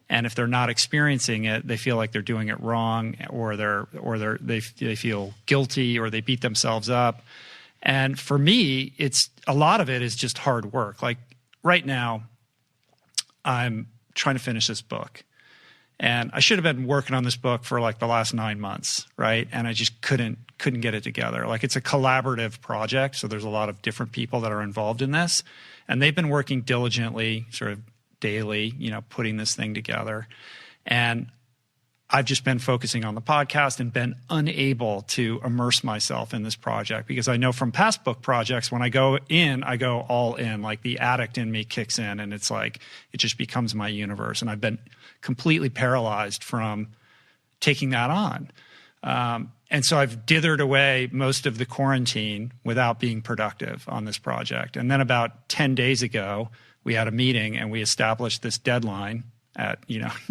B: And if they're not experiencing it, they feel like they're doing it wrong, or they feel guilty, or they beat themselves up. And for me, a lot of it is just hard work. Like right now, I'm trying to finish this book. And I should have been working on this book for like the last 9 months, right? And I just couldn't get it together. Like it's a collaborative project, so there's a lot of different people that are involved in this. And they've been working diligently, sort of daily, putting this thing together. And I've just been focusing on the podcast and been unable to immerse myself in this project, because I know from past book projects, when I go all in, like the addict in me kicks in, and it's like, it just becomes my universe. And I've been completely paralyzed from taking that on. And so I've dithered away most of the quarantine without being productive on this project. And then about 10 days ago, we had a meeting and we established this deadline at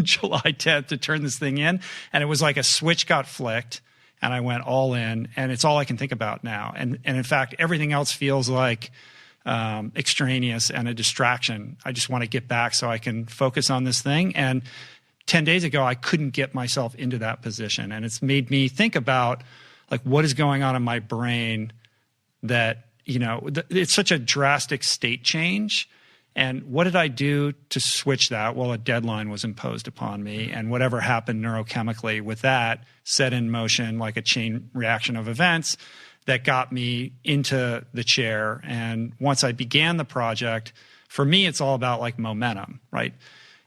B: July 10th to turn this thing in. And it was like a switch got flicked and I went all in, and it's all I can think about now. And in fact, everything else feels like extraneous and a distraction. I just want to get back so I can focus on this thing. And 10 days ago, I couldn't get myself into that position. And it's made me think about like what is going on in my brain that, it's such a drastic state change. And what did I do to switch that? Well, a deadline was imposed upon me, and whatever happened neurochemically with that set in motion like a chain reaction of events that got me into the chair. And once I began the project, for me, it's all about like momentum, right?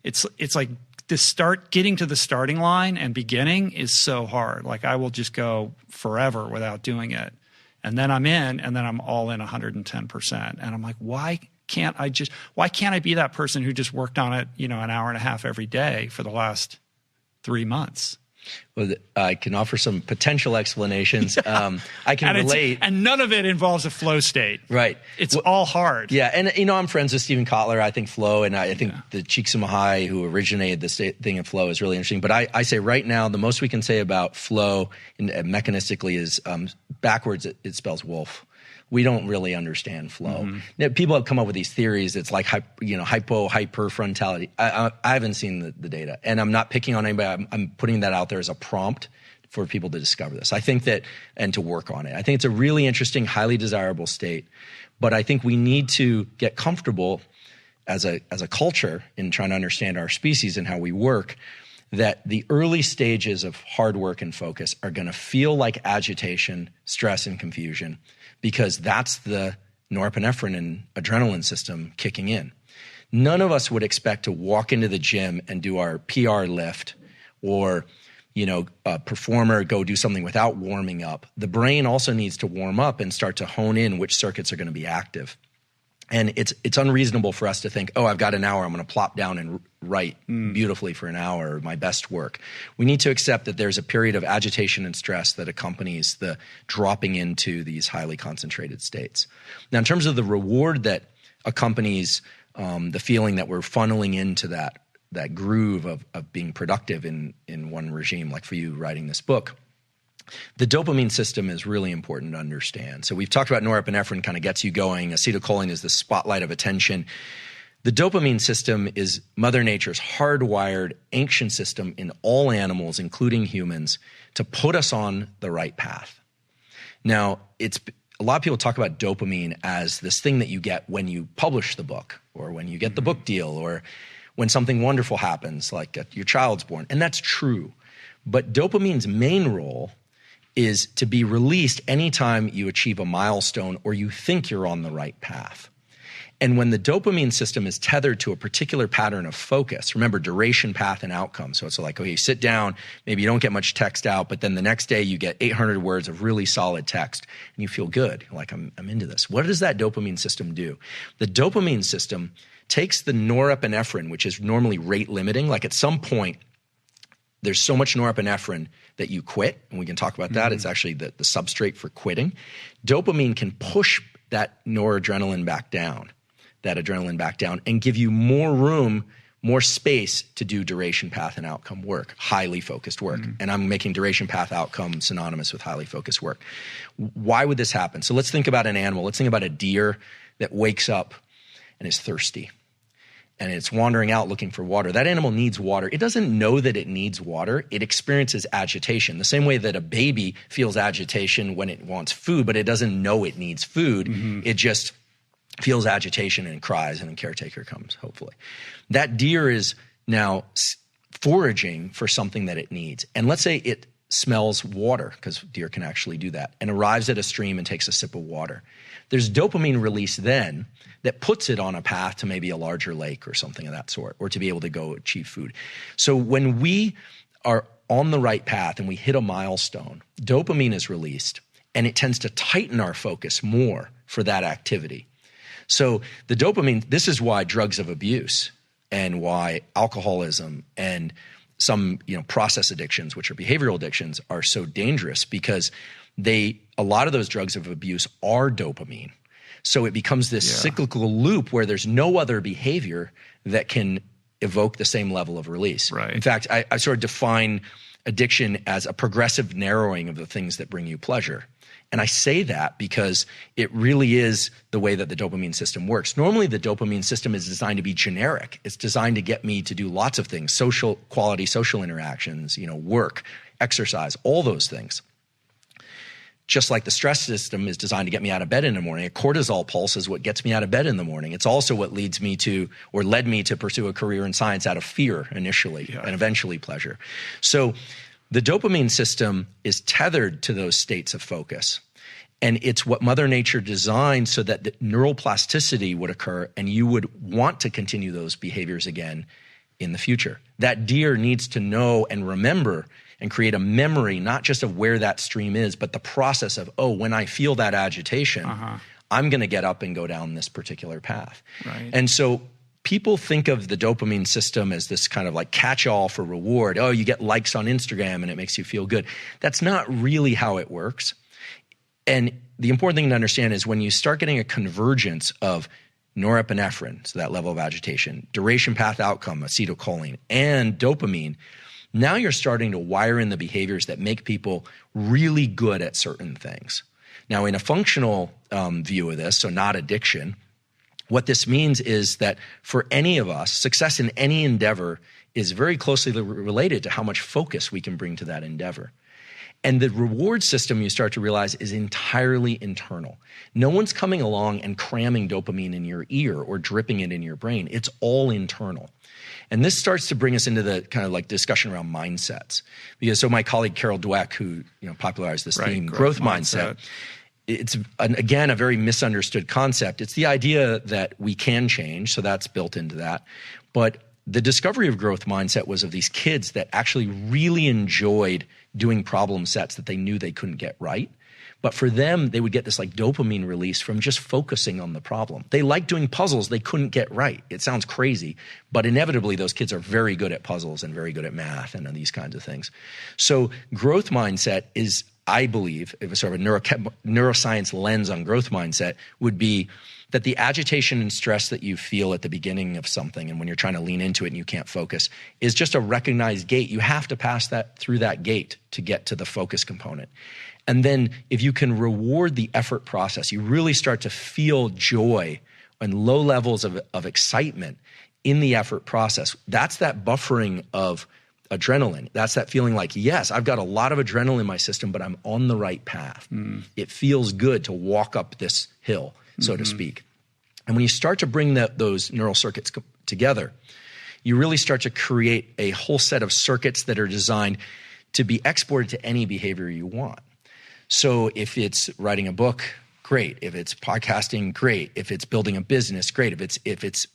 B: It's like getting to the starting line and beginning is so hard. Like I will just go forever without doing it. And then I'm in, and then I'm all in 110%. And I'm like, why can't I be that person who just worked on it, an hour and a half every day for the last 3 months?
A: Well, I can offer some potential explanations. I can relate.
B: And none of it involves a flow state.
A: Right.
B: It's all hard.
A: Yeah. And, I'm friends with Stephen Kotler. I think flow, and I think the Csikszentmihalyi, who originated this thing of flow, is really interesting. But I say right now, the most we can say about flow mechanistically is backwards, it spells wolf. We don't really understand flow.
B: Mm-hmm.
A: Now, people have come up with these theories. It's like hyperfrontality. I haven't seen the data, and I'm not picking on anybody. I'm putting that out there as a prompt for people to discover this. I think that, and to work on it. I think it's a really interesting, highly desirable state. But I think we need to get comfortable as a culture in trying to understand our species and how we work, that the early stages of hard work and focus are going to feel like agitation, stress, and confusion, because that's the norepinephrine and adrenaline system kicking in. None of us would expect to walk into the gym and do our PR lift, or a performer go do something without warming up. The brain also needs to warm up and start to hone in which circuits are going to be active. And it's unreasonable for us to think, oh, I've got an hour, I'm going to plop down and write beautifully for an hour, my best work. We need to accept that there's a period of agitation and stress that accompanies the dropping into these highly concentrated states. Now, in terms of the reward that accompanies the feeling that we're funneling into that groove of being productive in one regime, like for you writing this book, the dopamine system is really important to understand. So we've talked about norepinephrine kind of gets you going. Acetylcholine is the spotlight of attention. The dopamine system is Mother Nature's hardwired ancient system in all animals, including humans, to put us on the right path. Now, a lot of people talk about dopamine as this thing that you get when you publish the book, or when you get the book deal, or when something wonderful happens, like your child's born. And that's true. But dopamine's main role is to be released anytime you achieve a milestone or you think you're on the right path. And when the dopamine system is tethered to a particular pattern of focus, remember duration, path, and outcome. So it's like, okay, you sit down, maybe you don't get much text out, but then the next day you get 800 words of really solid text and you feel good. You're like, I'm into this. What does that dopamine system do? The dopamine system takes the norepinephrine, which is normally rate limiting, like at some point, there's so much norepinephrine that you quit, and we can talk about that. It's actually the substrate for quitting. Dopamine can push that adrenaline back down, and give you more room, more space to do duration, path, and outcome work, highly focused work. And I'm making duration, path, outcome synonymous with highly focused work. Why would this happen? So let's think about an animal. Let's think about a deer that wakes up and is thirsty, and it's wandering out looking for water. That animal needs water. It doesn't know that it needs water. It experiences agitation, the same way that a baby feels agitation when it wants food, but it doesn't know it needs food. It just feels agitation and cries, and the caretaker comes, hopefully. That deer is now foraging for something that it needs. And let's say it smells water, because deer can actually do that, and arrives at a stream and takes a sip of water. There's dopamine release then that puts it on a path to maybe a larger lake or something of that sort, or to be able to go achieve food. So when we are on the right path and we hit a milestone, dopamine is released, and it tends to tighten our focus more for that activity. So the dopamine, this is why drugs of abuse and why alcoholism and some process addictions, which are behavioral addictions, are so dangerous, because a lot of those drugs of abuse are dopamine. So it becomes this cyclical loop where there's no other behavior that can evoke the same level of release.
B: Right.
A: In fact, I sort of define addiction as a progressive narrowing of the things that bring you pleasure. And I say that because it really is the way that the dopamine system works. Normally, the dopamine system is designed to be generic. It's designed to get me to do lots of things, social interactions, work, exercise, all those things. Just like the stress system is designed to get me out of bed in the morning, a cortisol pulse is what gets me out of bed in the morning. It's also what led me to pursue a career in science out of fear initially, and eventually pleasure. So the dopamine system is tethered to those states of focus. And it's what Mother Nature designed so that the neuroplasticity would occur and you would want to continue those behaviors again in the future. That deer needs to know and remember and create a memory, not just of where that stream is, but the process of, when I feel that agitation, I'm going to get up and go down this particular path.
B: Right.
A: And so people think of the dopamine system as this kind of like catch-all for reward. You get likes on Instagram and it makes you feel good. That's not really how it works. And the important thing to understand is when you start getting a convergence of norepinephrine, so that level of agitation, duration, path, outcome, acetylcholine, and dopamine, now you're starting to wire in the behaviors that make people really good at certain things. Now, in a functional view of this, so not addiction, what this means is that for any of us, success in any endeavor is very closely related to how much focus we can bring to that endeavor. And the reward system, you start to realize, is entirely internal. No one's coming along and cramming dopamine in your ear or dripping it in your brain. It's all internal. And this starts to bring us into the kind of like discussion around mindsets. Because so my colleague Carol Dweck, who popularized this theme, growth mindset, it's, again, a very misunderstood concept. It's the idea that we can change, so that's built into that. But the discovery of growth mindset was of these kids that actually really enjoyed doing problem sets that they knew they couldn't get right. But for them, they would get this like dopamine release from just focusing on the problem. They liked doing puzzles they couldn't get right. It sounds crazy, but inevitably those kids are very good at puzzles and very good at math and these kinds of things. So growth mindset is, I believe, if a sort of a neuroscience lens on growth mindset would be that the agitation and stress that you feel at the beginning of something and when you're trying to lean into it and you can't focus is just a recognized gate. You have to pass through that gate to get to the focus component. And then if you can reward the effort process, you really start to feel joy and low levels of excitement in the effort process. That's that buffering of adrenaline. That's that feeling like, yes, I've got a lot of adrenaline in my system, but I'm on the right path. It feels good to walk up this hill, so to speak. And when you start to bring those neural circuits together, you really start to create a whole set of circuits that are designed to be exported to any behavior you want. So if it's writing a book, great. If it's podcasting, great. If it's building a business, great. If it's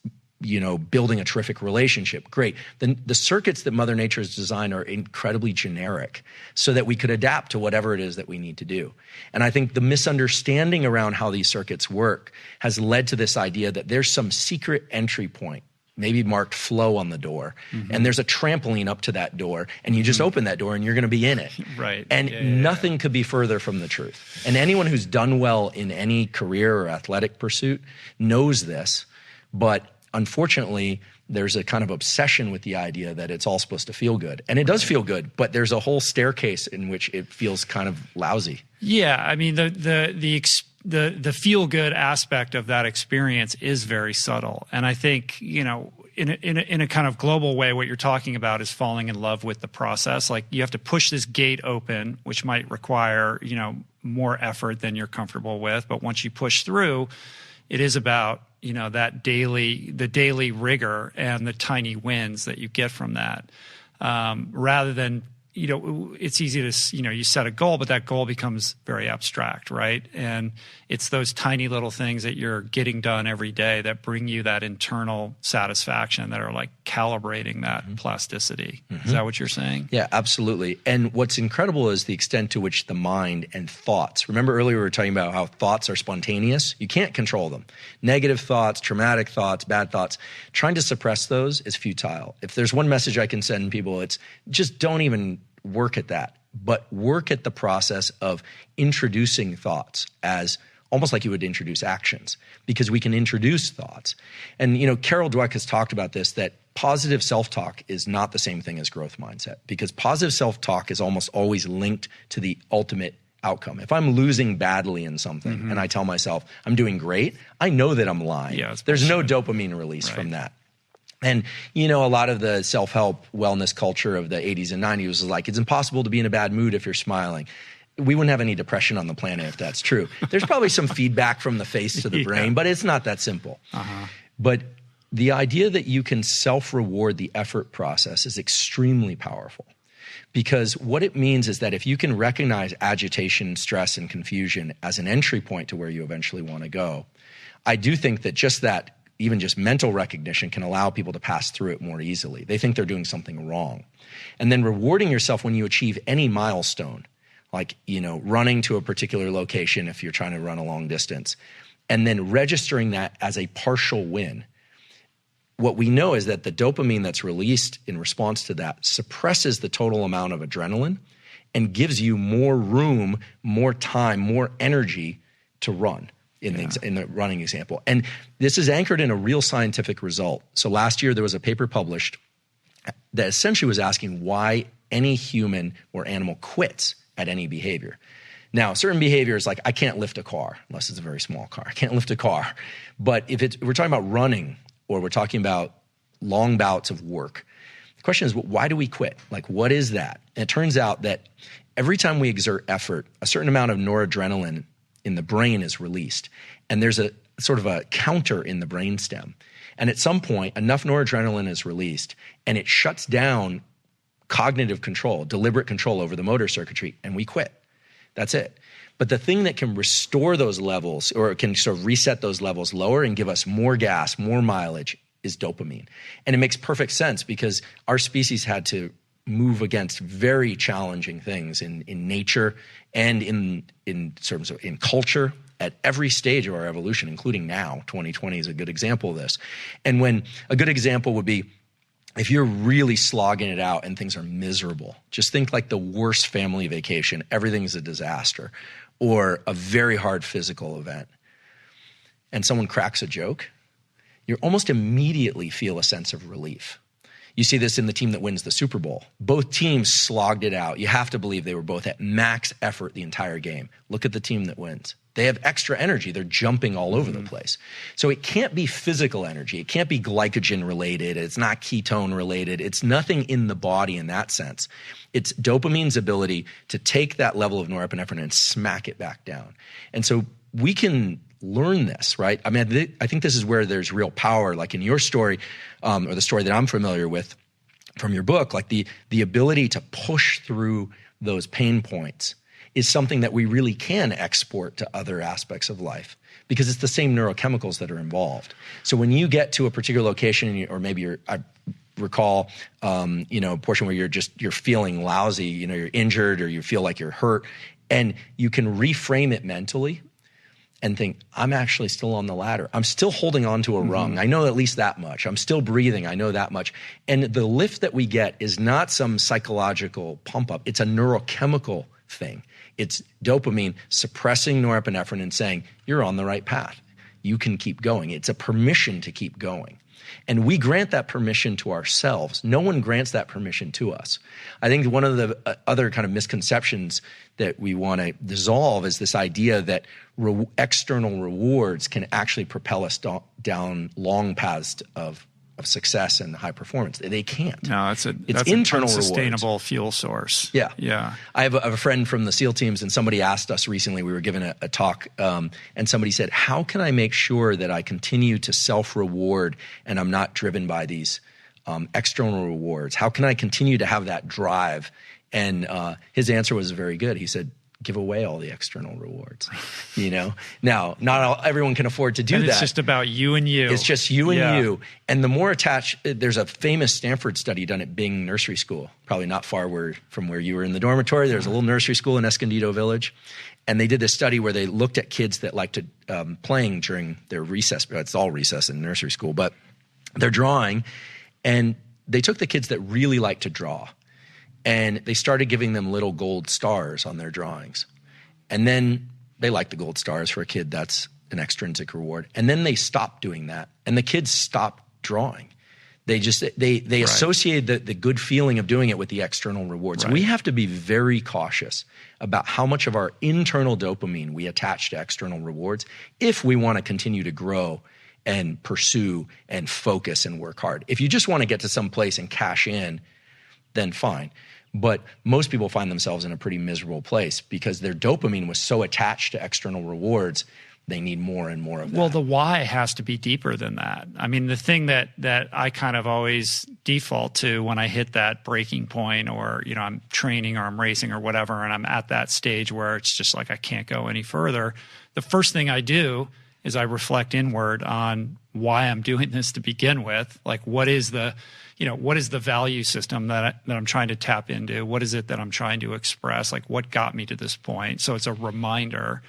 A: building a terrific relationship, great. Then the circuits that Mother Nature has designed are incredibly generic so that we could adapt to whatever it is that we need to do. And I think the misunderstanding around how these circuits work has led to this idea that there's some secret entry point, maybe marked flow on the door. And there's a trampoline up to that door, and you just open that door and you're going to be in it.
B: Right.
A: And nothing could be further from the truth. And anyone who's done well in any career or athletic pursuit knows this, but unfortunately, there's a kind of obsession with the idea that it's all supposed to feel good. And it does feel good, but there's a whole staircase in which it feels kind of lousy.
B: Yeah, I mean, the feel good aspect of that experience is very subtle. And I think, you know, in a kind of global way, what you're talking about is falling in love with the process. Like, you have to push this gate open, which might require, you know, more effort than you're comfortable with. But once you push through, it is about, you know, the daily rigor and the tiny wins that you get from that, rather than, you know, it's easy to, you know, you set a goal, but that goal becomes very abstract, right? And it's those tiny little things that you're getting done every day that bring you that internal satisfaction, that are like calibrating that plasticity. Is that what you're saying?
A: Yeah, absolutely. And what's incredible is the extent to which the mind and thoughts, remember earlier we were talking about how thoughts are spontaneous? You can't control them. Negative thoughts, traumatic thoughts, bad thoughts, trying to suppress those is futile. If there's one message I can send people, it's just don't even work at that, but work at the process of introducing thoughts as almost like you would introduce actions, because we can introduce thoughts. And, you know, Carol Dweck has talked about this, that positive self-talk is not the same thing as growth mindset, because positive self-talk is almost always linked to the ultimate outcome. If I'm losing badly in something and I tell myself I'm doing great, I know that I'm lying.
B: Yeah,
A: there's no dopamine release from that. And, you know, a lot of the self-help wellness culture of the 80s and 90s was like, it's impossible to be in a bad mood if you're smiling. We wouldn't have any depression on the planet if that's true. There's probably some feedback from the face to the brain, but it's not that simple. But the idea that you can self-reward the effort process is extremely powerful, because what it means is that if you can recognize agitation, stress, and confusion as an entry point to where you eventually want to go, I do think that even just mental recognition can allow people to pass through it more easily. They think they're doing something wrong. And then rewarding yourself when you achieve any milestone, like, you know, running to a particular location if you're trying to run a long distance, and then registering that as a partial win. What we know is that the dopamine that's released in response to that suppresses the total amount of adrenaline and gives you more room, more time, more energy to run. In the running example. And this is anchored in a real scientific result. So last year there was a paper published that essentially was asking why any human or animal quits at any behavior. Now, certain behaviors, like I can't lift a car unless it's a very small car. I can't lift a car. But if we're talking about running, or we're talking about long bouts of work, the question is, why do we quit? Like, what is that? And it turns out that every time we exert effort, a certain amount of noradrenaline in the brain is released. And there's a sort of a counter in the brainstem. And at some point, enough noradrenaline is released and it shuts down cognitive control, deliberate control over the motor circuitry, and we quit. That's it. But the thing that can restore those levels, or can sort of reset those levels lower and give us more gas, more mileage, is dopamine. And it makes perfect sense, because our species had to move against very challenging things in nature and in terms of in culture at every stage of our evolution, including now. 2020 is a good example of this. And when a good example would be, if you're really slogging it out and things are miserable, just think like the worst family vacation, everything's a disaster, or a very hard physical event, and someone cracks a joke, you almost immediately feel a sense of relief. You see this in the team that wins the Super Bowl. Both teams slogged it out. You have to believe they were both at max effort the entire game. Look at the team that wins. They have extra energy. They're jumping all over the place. So it can't be physical energy. It can't be glycogen related. It's not ketone related. It's nothing in the body in that sense. It's dopamine's ability to take that level of norepinephrine and smack it back down. And so we can learn this, right? I mean, I think this is where there's real power, like in your story, or the story that I'm familiar with from your book, like the ability to push through those pain points is something that we really can export to other aspects of life, because it's the same neurochemicals that are involved. So when you get to a particular location, or maybe I recall, a portion where you're feeling lousy, you're injured, or you feel like you're hurt, and you can reframe it mentally and think, I'm actually still on the ladder. I'm still holding on to a rung. I know at least that much. I'm still breathing. I know that much. And the lift that we get is not some psychological pump up. It's a neurochemical thing. It's dopamine suppressing norepinephrine and saying, you're on the right path. You can keep going. It's a permission to keep going. And we grant that permission to ourselves. No one grants that permission to us. I think one of the other kind of misconceptions that we want to dissolve is this idea that external rewards can actually propel us down long paths of success and high performance. They can't.
B: No, that's
A: internal
B: a sustainable
A: rewards.
B: Fuel source.
A: Yeah. I have a friend from the SEAL teams, and somebody asked us recently, we were given a talk, and somebody said, how can I make sure that I continue to self-reward and I'm not driven by these external rewards? How can I continue to have that drive? And his answer was very good. He said, give away all the external rewards. Now, not everyone can afford to do that.
B: It's just about you and you.
A: It's just you and you. And the more attached, there's a famous Stanford study done at Bing Nursery School, probably not far from where you were in the dormitory. There's a little nursery school in Escondido Village. And they did this study where they looked at kids that liked to playing during their recess. It's all recess in nursery school, but they're drawing. And they took the kids that really like to draw, and they started giving them little gold stars on their drawings. And then they like the gold stars for a kid. That's an extrinsic reward. And then they stopped doing that. And the kids stopped drawing. They associated the good feeling of doing it with the external rewards.
B: Right.
A: We have to be very cautious about how much of our internal dopamine we attach to external rewards if we want to continue to grow and pursue and focus and work hard. If you just want to get to some place and cash in, then fine. But most people find themselves in a pretty miserable place because their dopamine was so attached to external rewards, they need more and more of that.
B: Well, the why has to be deeper than that. I mean, the thing that I kind of always default to when I hit that breaking point, or, I'm training or I'm racing or whatever, and I'm at that stage where it's just like I can't go any further, the first thing I do is I reflect inward on why I'm doing this to begin with. Like, what is the value system that I'm trying to tap into? What is it that I'm trying to express? Like, what got me to this point? So it's a reminder.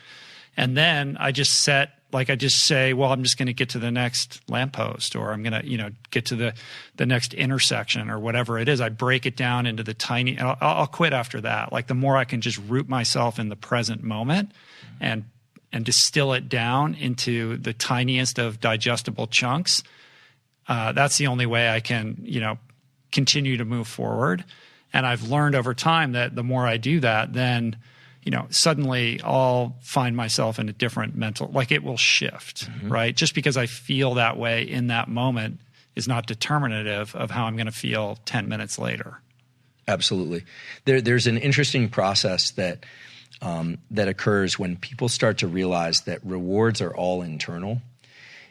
B: And then I just say, well, I'm just going to get to the next lamppost, or I'm going to, get to the next intersection, or whatever it is. I break it down into the tiny, and I'll quit after that. Like, the more I can just root myself in the present moment and distill it down into the tiniest of digestible chunks, that's the only way I can, continue to move forward. And I've learned over time that the more I do that, then, suddenly I'll find myself in a different mental, like it will shift, right? Just because I feel that way in that moment is not determinative of how I'm going to feel 10 minutes later.
A: Absolutely. There's an interesting process that occurs when people start to realize that rewards are all internal.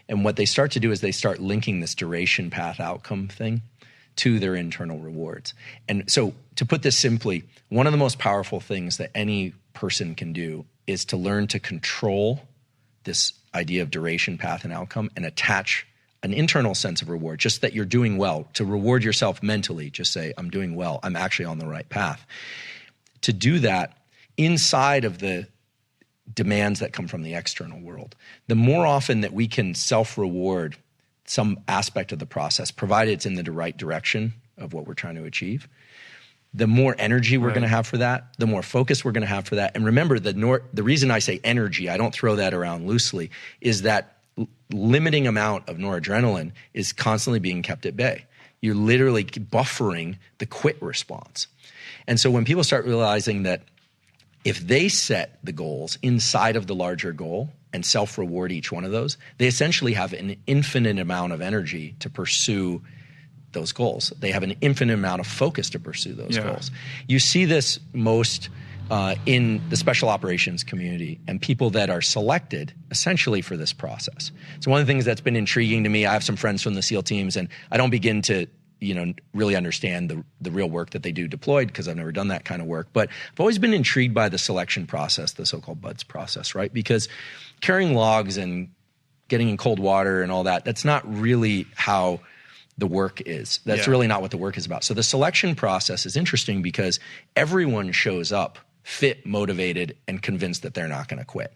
A: And what they start to do is they start linking this duration path outcome thing to their internal rewards. And so, to put this simply, one of the most powerful things that any person can do is to learn to control this idea of duration path and outcome and attach an internal sense of reward, just that you're doing well. To reward yourself mentally, just say, I'm doing well. I'm actually on the right path. To do that inside of the demands that come from the external world, the more often that we can self-reward some aspect of the process, provided it's in the right direction of what we're trying to achieve, the more energy we're going to have for that, the more focus we're going to have for that. And remember, the reason I say energy, I don't throw that around loosely, is that limiting amount of noradrenaline is constantly being kept at bay. You're literally buffering the quit response. And so when people start realizing that if they set the goals inside of the larger goal and self-reward each one of those, they essentially have an infinite amount of energy to pursue those goals. They have an infinite amount of focus to pursue those goals. You see this most in the special operations community and people that are selected essentially for this process. So one of the things that's been intriguing to me, I have some friends from the SEAL teams, and I don't begin to really understand the real work that they do deployed because I've never done that kind of work. But I've always been intrigued by the selection process, the so-called BUDS process, right? Because carrying logs and getting in cold water and all that, that's not really how the work is. That's really not what the work is about. So the selection process is interesting because everyone shows up fit, motivated, and convinced that they're not going to quit.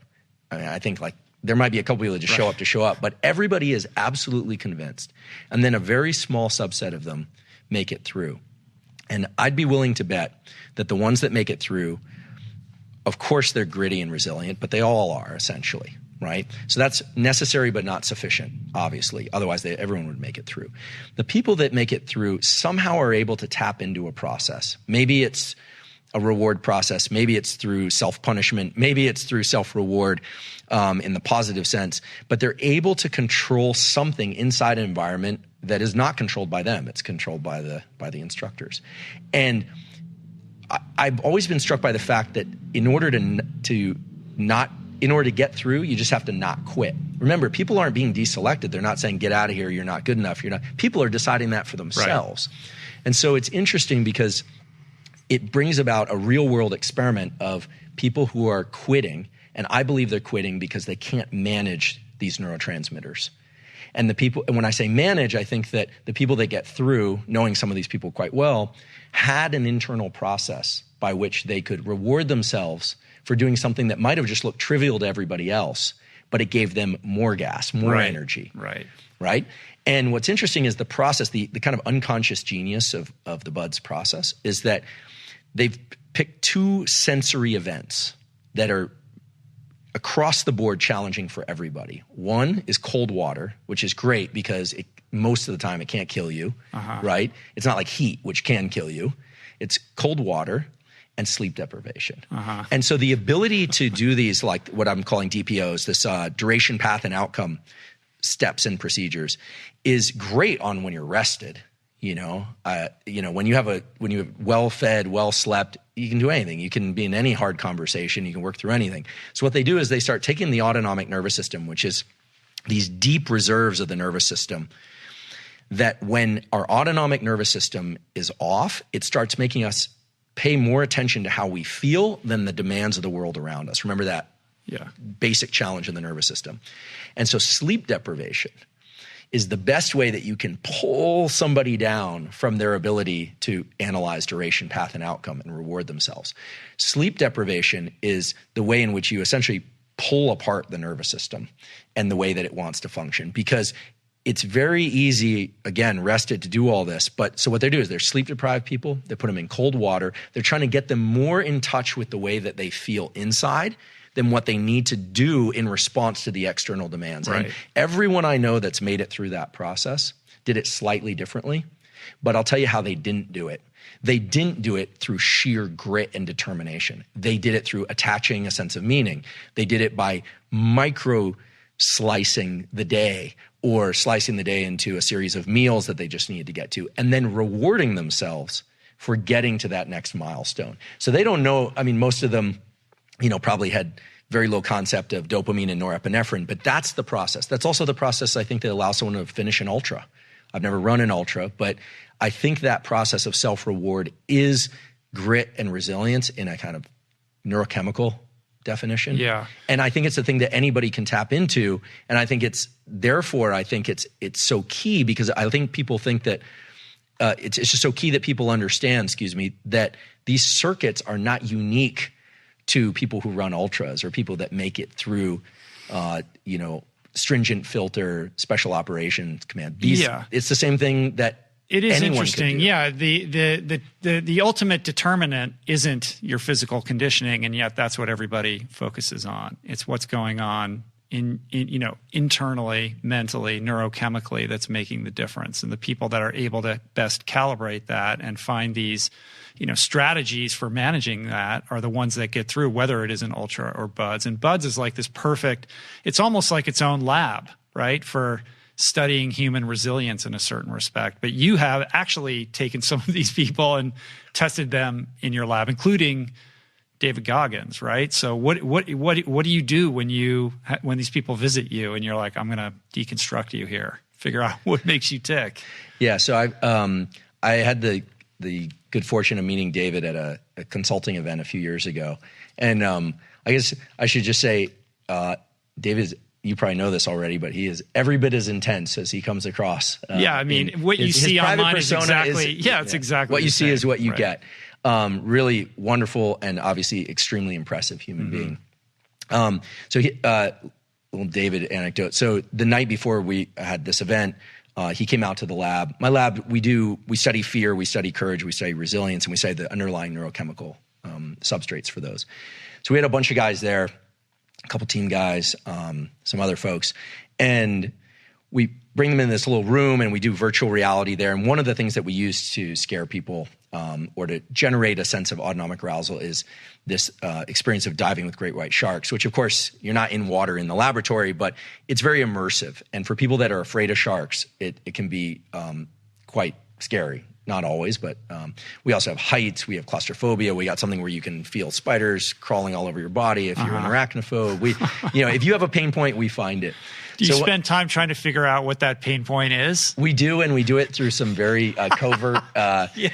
A: I mean, I think like there might be a couple people that just show up, but everybody is absolutely convinced. And then a very small subset of them make it through. And I'd be willing to bet that the ones that make it through, of course, they're gritty and resilient, but they all are essentially, right? So that's necessary but not sufficient, obviously. Otherwise, everyone would make it through. The people that make it through somehow are able to tap into a process. Maybe it's a reward process. Maybe it's through self-punishment. Maybe it's through self-reward in the positive sense. But they're able to control something inside an environment that is not controlled by them. It's controlled by the instructors. And I've always been struck by the fact that in order to get through, you just have to not quit. Remember, people aren't being deselected. They're not saying, get out of here, you're not good enough. People are deciding that for themselves. Right. And so it's interesting because it brings about a real world experiment of people who are quitting. And I believe they're quitting because they can't manage these neurotransmitters. And when I say manage, I think that the people that get through, knowing some of these people quite well, had an internal process by which they could reward themselves for doing something that might have just looked trivial to everybody else, but it gave them more gas, more energy. Right? And what's interesting is the process, the kind of unconscious genius of the BUDS process is that they've picked two sensory events that are across the board challenging for everybody. One is cold water, which is great because most of the time it can't kill you, right? It's not like heat, which can kill you. It's cold water and sleep deprivation. And so the ability to do these, like what I'm calling DPOs, this duration, path, and outcome steps and procedures, is great on when you're rested. When you have well fed, well slept, you can do anything. You can be in any hard conversation. You can work through anything. So what they do is they start taking the autonomic nervous system, which is these deep reserves of the nervous system, that when our autonomic nervous system is off, it starts making us pay more attention to how we feel than the demands of the world around us. Remember that basic challenge in the nervous system. And so sleep deprivation is the best way that you can pull somebody down from their ability to analyze duration, path, and outcome and reward themselves. Sleep deprivation is the way in which you essentially pull apart the nervous system and the way that it wants to function, because it's very easy, again, rested, to do all this. But so what they do is they're sleep-deprived people. They put them in cold water. They're trying to get them more in touch with the way that they feel inside than what they need to do in response to the external demands. Right. And everyone I know that's made it through that process did it slightly differently, but I'll tell you how they didn't do it. They didn't do it through sheer grit and determination. They did it through attaching a sense of meaning. They did it by micro-slicing the day, or slicing the day into a series of meals that they just needed to get to, and then rewarding themselves for getting to that next milestone. So they don't know, most of them probably had very low concept of dopamine and norepinephrine, but that's the process. That's also the process, I think, that allows someone to finish an ultra. I've never run an ultra, but I think that process of self-reward is grit and resilience in a kind of neurochemical definition. Yeah. And I think it's the thing that anybody can tap into. And I think it's so key, because I think people think that it's just so key that people understand, that these circuits are not unique to people who run ultras or people that make it through, stringent filter, special operations command. It's the same thing that
B: it is interesting. Yeah. The ultimate determinant isn't your physical conditioning, and yet that's what everybody focuses on. It's what's going on internally, mentally, neurochemically, that's making the difference. And the people that are able to best calibrate that and find these strategies for managing that are the ones that get through, whether it is an ultra or BUDS. And BUDS is like this perfect, it's almost like its own lab, right, for studying human resilience in a certain respect. But you have actually taken some of these people and tested them in your lab, including David Goggins, right? So what do you do when these people visit you and you're like, I'm going to deconstruct you here, figure out what makes you tick? Yeah.
A: So I had the good fortune of meeting David at a consulting event a few years ago. And I guess I should just say, David, you probably know this already, but he is every bit as intense as he comes across.
B: What you see online is exactly, it's exactly
A: what you see is what you get. Really wonderful and obviously extremely impressive human being. So little David anecdote. So the night before we had this event, he came out to the lab. My lab, we study fear, we study courage, we study resilience, and we study the underlying neurochemical substrates for those. So we had a bunch of guys there, a couple team guys, some other folks, and we bring them in this little room and we do virtual reality there. And one of the things that we use to scare people or to generate a sense of autonomic arousal is this experience of diving with great white sharks, which of course you're not in water in the laboratory, but it's very immersive. And for people that are afraid of sharks, it can be quite scary. Not always, but we also have heights. We have claustrophobia. We got something where you can feel spiders crawling all over your body if you're an arachnophobe. If you have a pain point, we find it.
B: Do you spend time trying to figure out what that pain point is?
A: We do, and we do it through some very covert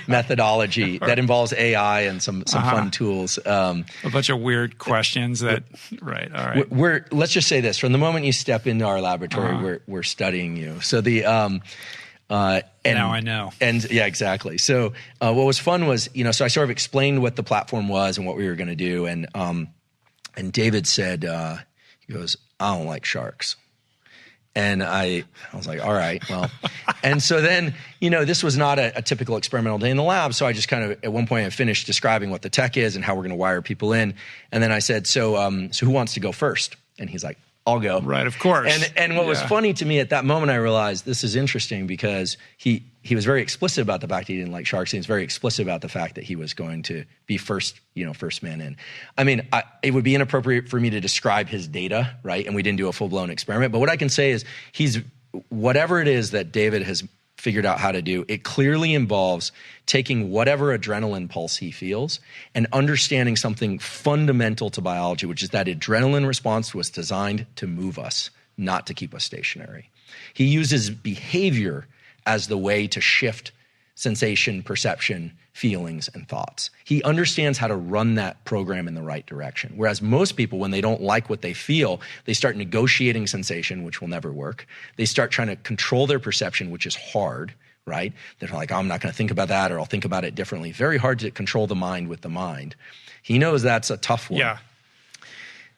A: methodology that involves AI and some fun tools.
B: A bunch of weird questions that, right, all right.
A: Let's just say this. From the moment you step into our laboratory, we're studying you. So
B: now I know.
A: And yeah, exactly. So what was fun was, so I sort of explained what the platform was and what we were going to do. And David said, he goes, I don't like sharks. And I was like, all right, well. And so then, this was not a typical experimental day in the lab. So I just kind of, at one point I finished describing what the tech is and how we're going to wire people in. And then I said, so who wants to go first? And he's like, I'll go.
B: Right, of course.
A: And what was funny to me at that moment, I realized this is interesting because he was very explicit about the fact that he didn't like sharks. And he was very explicit about the fact that he was going to be first man in. I mean, it would be inappropriate for me to describe his data, right? And we didn't do a full-blown experiment. But what I can say is whatever it is that David has figured out how to do, it clearly involves taking whatever adrenaline pulse he feels and understanding something fundamental to biology, which is that adrenaline response was designed to move us, not to keep us stationary. He uses behavior as the way to shift sensation, perception, feelings, and thoughts. He understands how to run that program in the right direction. Whereas most people, when they don't like what they feel, they start negotiating sensation, which will never work. They start trying to control their perception, which is hard, right? They're like, oh, I'm not going to think about that, or I'll think about it differently. Very hard to control the mind with the mind. He knows that's a tough one.
B: Yeah.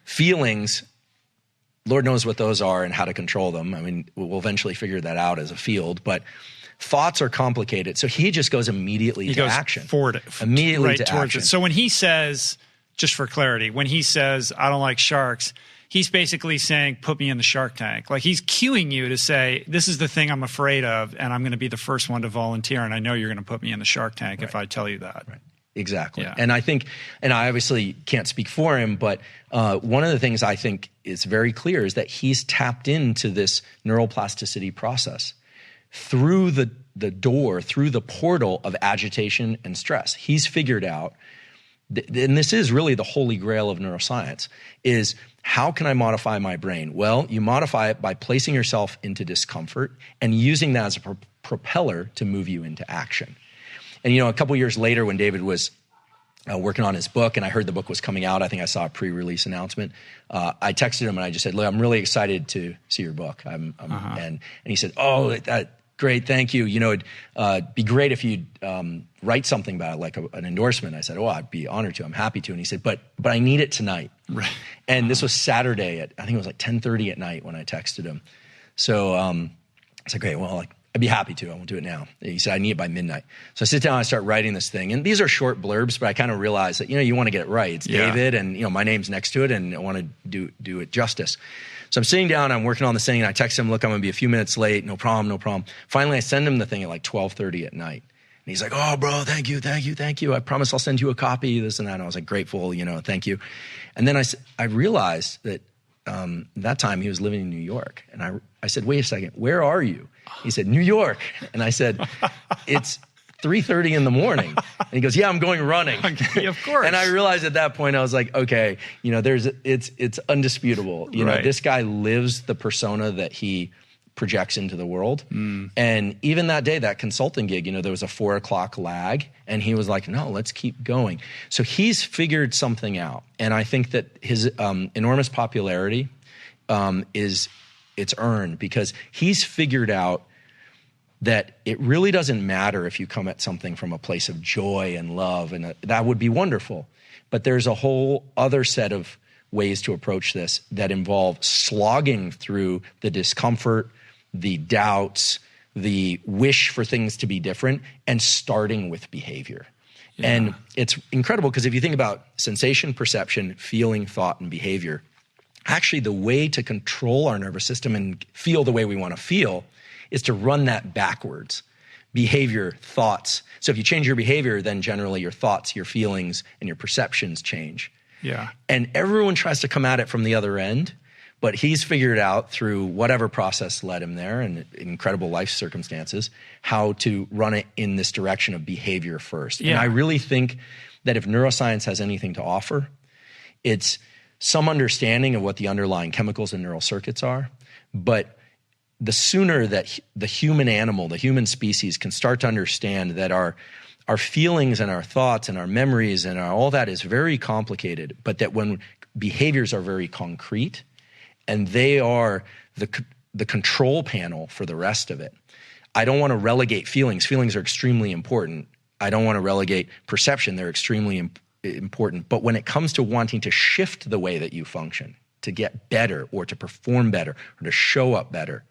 A: Feelings, Lord knows what those are and how to control them. I mean, we'll eventually figure that out as a field, but thoughts are complicated. So he just goes immediately to action. Immediately
B: right
A: to
B: towards
A: action.
B: It. So when he says, just for clarity, when he says, I don't like sharks, he's basically saying, put me in the shark tank. Like he's cueing you to say, this is the thing I'm afraid of, and I'm going to be the first one to volunteer, and I know you're going to put me in the shark tank if I tell you that.
A: Right. Exactly.
B: Yeah.
A: And I think, and I obviously can't speak for him, but one of the things I think is very clear is that he's tapped into this neuroplasticity process through the door, through the portal of agitation and stress. He's figured out, and this is really the holy grail of neuroscience, is how can I modify my brain? Well, you modify it by placing yourself into discomfort and using that as a propeller to move you into action. And, a couple years later when David was working on his book and I heard the book was coming out, I think I saw a pre-release announcement. I texted him and I just said, look, I'm really excited to see your book. And he said, oh, great, thank you. It'd be great if you'd write something about it, like an endorsement. I said, oh, I'd be honored to. I'm happy to. And he said, but I need it tonight.
B: Right.
A: And this was Saturday at, I think it was like 10:30 at night when I texted him. So I said, great, well, I'd be happy to. I won't do it now. He said, I need it by midnight. So I sit down and I start writing this thing. And these are short blurbs, but I kind of realized that, you want to get it right. It's David and, my name's next to it and I want to do it justice. So I'm sitting down, I'm working on this thing, and I text him, look, I'm going to be a few minutes late. No problem. Finally, I send him the thing at like 12:30 at night. And he's like, oh, bro, thank you. I promise I'll send you a copy, this and that. And I was like, grateful, thank you. And then I realized that that time he was living in New York. And I said, wait a second, where are you? He said, New York. And I said, it's 3:30 in the morning. And he goes, yeah, I'm going running.
B: Of course.
A: And I realized at that point, I was like, okay, it's undisputable. This guy lives the persona that he projects into the world. And even that day, that consulting gig, there was a 4 o'clock lag and he was like, no, let's keep going. So he's figured something out. And I think that his enormous popularity it's earned because he's figured out that it really doesn't matter if you come at something from a place of joy and love, and that would be wonderful. But there's a whole other set of ways to approach this that involve slogging through the discomfort, the doubts, the wish for things to be different, and starting with behavior. Yeah. And it's incredible because if you think about sensation, perception, feeling, thought, and behavior, actually the way to control our nervous system and feel the way we want to feel is to run that backwards. Behavior, thoughts. So if you change your behavior, then generally your thoughts, your feelings, and your perceptions change.
B: Yeah.
A: And everyone tries to come at it from the other end, but he's figured out through whatever process led him there and incredible life circumstances, how to run it in this direction of behavior first. Yeah. And I really think that if neuroscience has anything to offer, it's some understanding of what the underlying chemicals and neural circuits are, but the sooner that the human animal, the human species can start to understand that our feelings and our thoughts and our memories and all that is very complicated, but that when behaviors are very concrete and they are the control panel for the rest of it. I don't want to relegate feelings. Feelings are extremely important. I don't want to relegate perception. They're extremely important. But when it comes to wanting to shift the way that you function, to get better or to perform better or to show up better,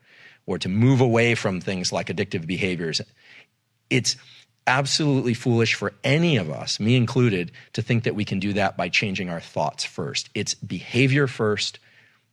A: or to move away from things like addictive behaviors, it's absolutely foolish for any of us, me included, to think that we can do that by changing our thoughts first. It's behavior first,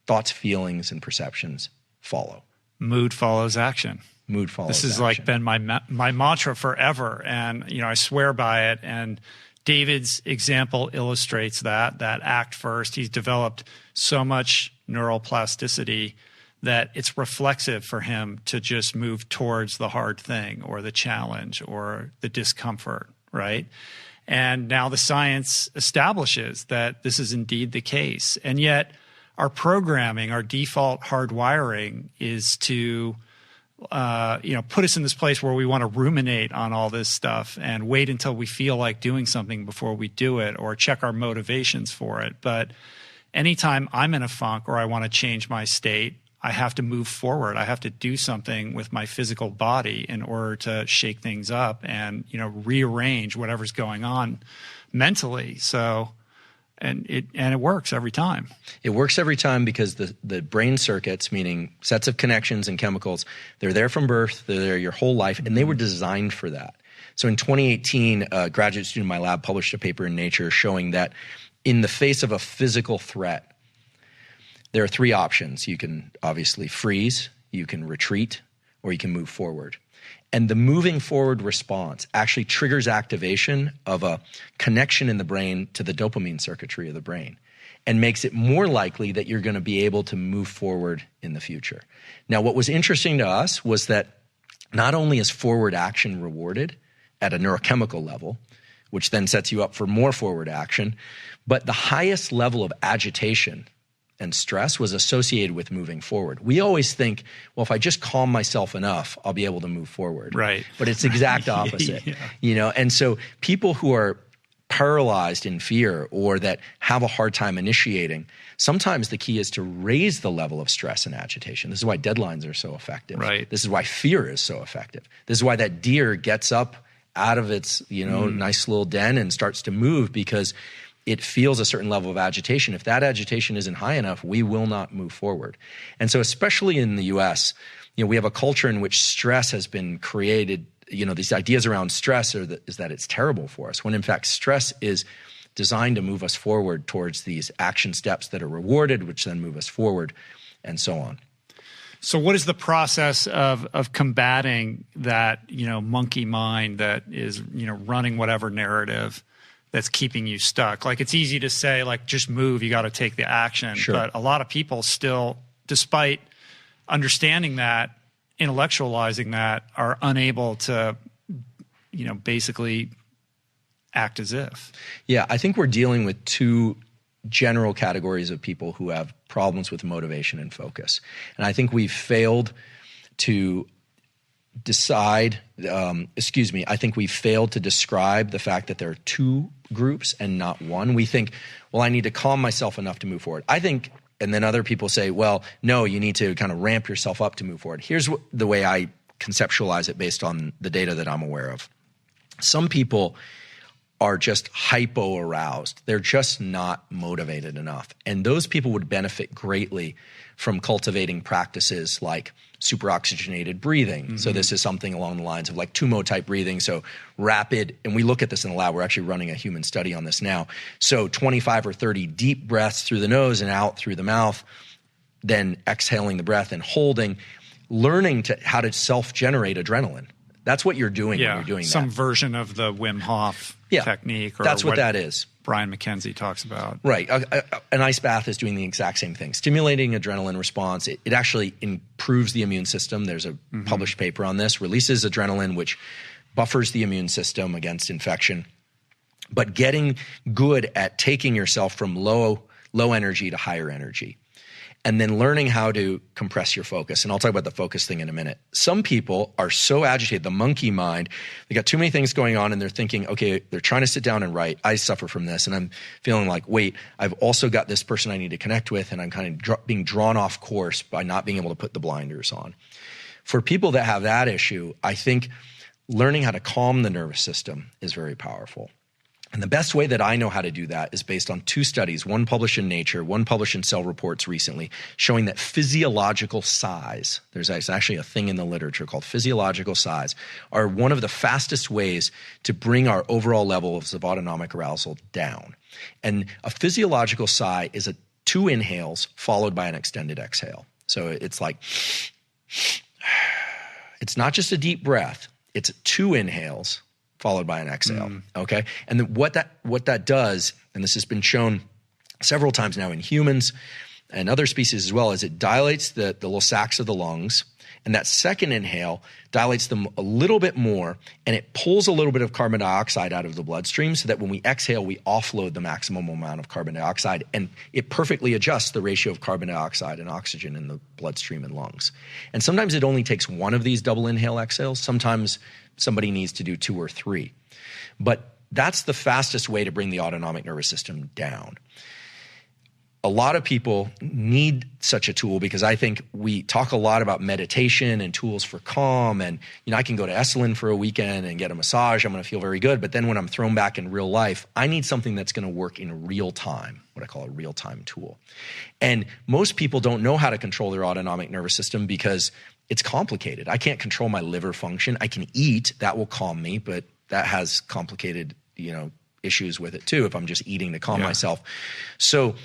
A: thoughts, feelings, and perceptions follow.
B: Mood follows action.
A: Mood follows action.
B: This has like been my mantra forever, and I swear by it. And David's example illustrates that act first. He's developed so much neuroplasticity that it's reflexive for him to just move towards the hard thing or the challenge or the discomfort, right? And now the science establishes that this is indeed the case. And yet our programming, our default hardwiring is to put us in this place where we want to ruminate on all this stuff and wait until we feel like doing something before we do it or check our motivations for it. But anytime I'm in a funk or I want to change my state, I have to move forward. I have to do something with my physical body in order to shake things up and, rearrange whatever's going on mentally. So, and it works every time.
A: It works every time because the brain circuits, meaning sets of connections and chemicals, they're there from birth, they're there your whole life, and they were designed for that. So in 2018, a graduate student in my lab published a paper in Nature showing that in the face of a physical threat, there are three options. You can obviously freeze, you can retreat, or you can move forward. And the moving forward response actually triggers activation of a connection in the brain to the dopamine circuitry of the brain and makes it more likely that you're going to be able to move forward in the future. Now, what was interesting to us was that not only is forward action rewarded at a neurochemical level, which then sets you up for more forward action, but the highest level of agitation and stress was associated with moving forward. We always think, well, if I just calm myself enough, I'll be able to move forward.
B: Right.
A: But it's the exact opposite. Yeah. And so people who are paralyzed in fear or that have a hard time initiating, sometimes the key is to raise the level of stress and agitation. This is why deadlines are so effective.
B: Right.
A: This is why fear is so effective. This is why that deer gets up out of its, nice little den and starts to move because it feels a certain level of agitation. If that agitation isn't high enough, we will not move forward. And so especially in the US, we have a culture in which stress has been created. These ideas around stress is that it's terrible for us, when in fact stress is designed to move us forward towards these action steps that are rewarded, which then move us forward, and so on.
B: So what is the process of combating that, monkey mind that is, running whatever narrative that's keeping you stuck? Like, it's easy to say, like, just move, you got to take the action.
A: Sure.
B: But a lot of people still, despite understanding that, intellectualizing that, are unable to, basically act as if.
A: Yeah, I think we're dealing with two general categories of people who have problems with motivation and focus. And I think we've failed to I think we failed to describe the fact that there are two groups and not one. We think, well, I need to calm myself enough to move forward. I think, and then other people say, well, no, you need to kind of ramp yourself up to move forward. Here's the way I conceptualize it based on the data that I'm aware of. Some people are just hypo-aroused. They're just not motivated enough. And those people would benefit greatly from cultivating practices like superoxygenated breathing. Mm-hmm. So this is something along the lines of like Tumo-type breathing. So rapid, and we look at this in the lab. We're actually running a human study on this now. So 25 or 30 deep breaths through the nose and out through the mouth, then exhaling the breath and holding, learning how to self-generate adrenaline. That's what you're doing when you're doing that.
B: Some version of the Wim Hof technique. Or
A: that's what that is.
B: Brian McKenzie talks about.
A: Right. An ice bath is doing the exact same thing. Stimulating adrenaline response. It actually improves the immune system. There's a published paper on this. Releases adrenaline, which buffers the immune system against infection. But getting good at taking yourself from low energy to higher energy. And then learning how to compress your focus. And I'll talk about the focus thing in a minute. Some people are so agitated, the monkey mind, they got too many things going on and they're thinking, okay, they're trying to sit down and write. I suffer from this. And I'm feeling like, wait, I've also got this person I need to connect with. And I'm kind of being drawn off course by not being able to put the blinders on. For people that have that issue, I think learning how to calm the nervous system is very powerful. And the best way that I know how to do that is based on two studies, one published in Nature, one published in Cell Reports recently, showing that physiological sighs, there's actually a thing in the literature called physiological sighs, are one of the fastest ways to bring our overall levels of autonomic arousal down. And a physiological sigh is 2 inhales followed by an extended exhale. So it's like, it's not just a deep breath, it's 2 inhales followed by an exhale, okay? And what that does, and this has been shown several times now in humans and other species as well, is it dilates the little sacs of the lungs, and that second inhale dilates them a little bit more, and it pulls a little bit of carbon dioxide out of the bloodstream so that when we exhale, we offload the maximum amount of carbon dioxide, and it perfectly adjusts the ratio of carbon dioxide and oxygen in the bloodstream and lungs. And sometimes it only takes one of these double inhale exhales. Sometimes somebody needs to do 2 or 3. But that's the fastest way to bring the autonomic nervous system down. A lot of people need such a tool because I think we talk a lot about meditation and tools for calm. And, I can go to Esalen for a weekend and get a massage. I'm going to feel very good. But then when I'm thrown back in real life, I need something that's going to work in real time, what I call a real-time tool. And most people don't know how to control their autonomic nervous system because it's complicated. I can't control my liver function. I can eat. That will calm me, but that has complicated, issues with it too if I'm just eating to calm myself. So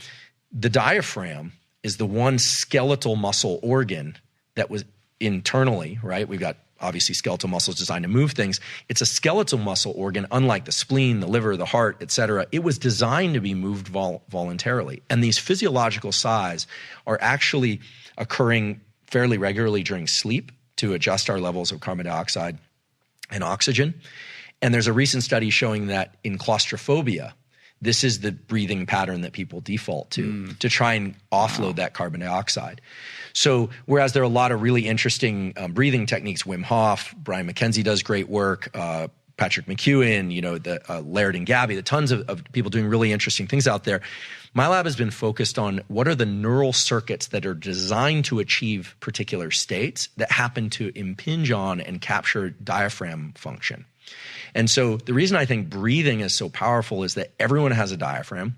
A: the diaphragm is the one skeletal muscle organ that was internally, right? We've got obviously skeletal muscles designed to move things. It's a skeletal muscle organ, unlike the spleen, the liver, the heart, et cetera. It was designed to be moved voluntarily. And these physiological sighs are actually occurring fairly regularly during sleep to adjust our levels of carbon dioxide and oxygen. And there's a recent study showing that in claustrophobia, this is the breathing pattern that people default to try and offload that carbon dioxide. So whereas there are a lot of really interesting breathing techniques, Wim Hof, Brian McKenzie does great work, Patrick McEwen, Laird and Gabby, the tons of people doing really interesting things out there. My lab has been focused on what are the neural circuits that are designed to achieve particular states that happen to impinge on and capture diaphragm function. And so the reason I think breathing is so powerful is that everyone has a diaphragm,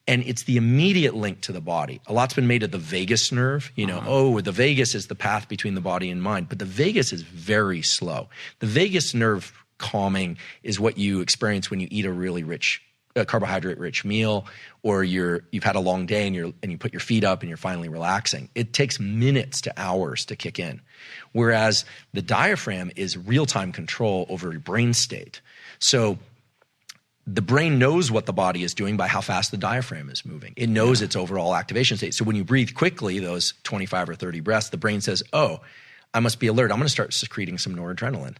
A: and it's the immediate link to the body. A lot's been made of the vagus nerve. The vagus is the path between the body and mind, but the vagus is very slow. The vagus nerve calming is what you experience when you eat a really rich carbohydrate-rich meal, or you've had a long day and you put your feet up and you're finally relaxing. It takes minutes to hours to kick in, whereas the diaphragm is real-time control over your brain state. So the brain knows what the body is doing by how fast the diaphragm is moving. It knows its overall activation state. So when you breathe quickly, those 25 or 30 breaths, the brain says, oh, I must be alert. I'm going to start secreting some noradrenaline.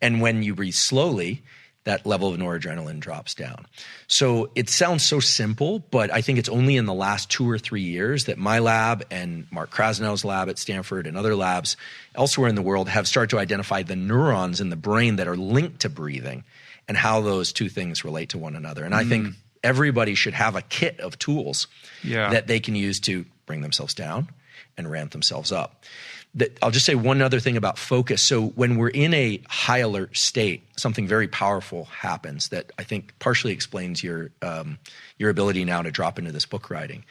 A: And when you breathe slowly, that level of noradrenaline drops down. So it sounds so simple, but I think it's only in the last 2 or 3 years that my lab and Mark Krasnow's lab at Stanford and other labs elsewhere in the world have started to identify the neurons in the brain that are linked to breathing and how those two things relate to one another. And I think everybody should have a kit of tools that they can use to bring themselves down and ramp themselves up. I'll just say one other thing about focus. So when we're in a high alert state, something very powerful happens that I think partially explains your ability now to drop into this book writing.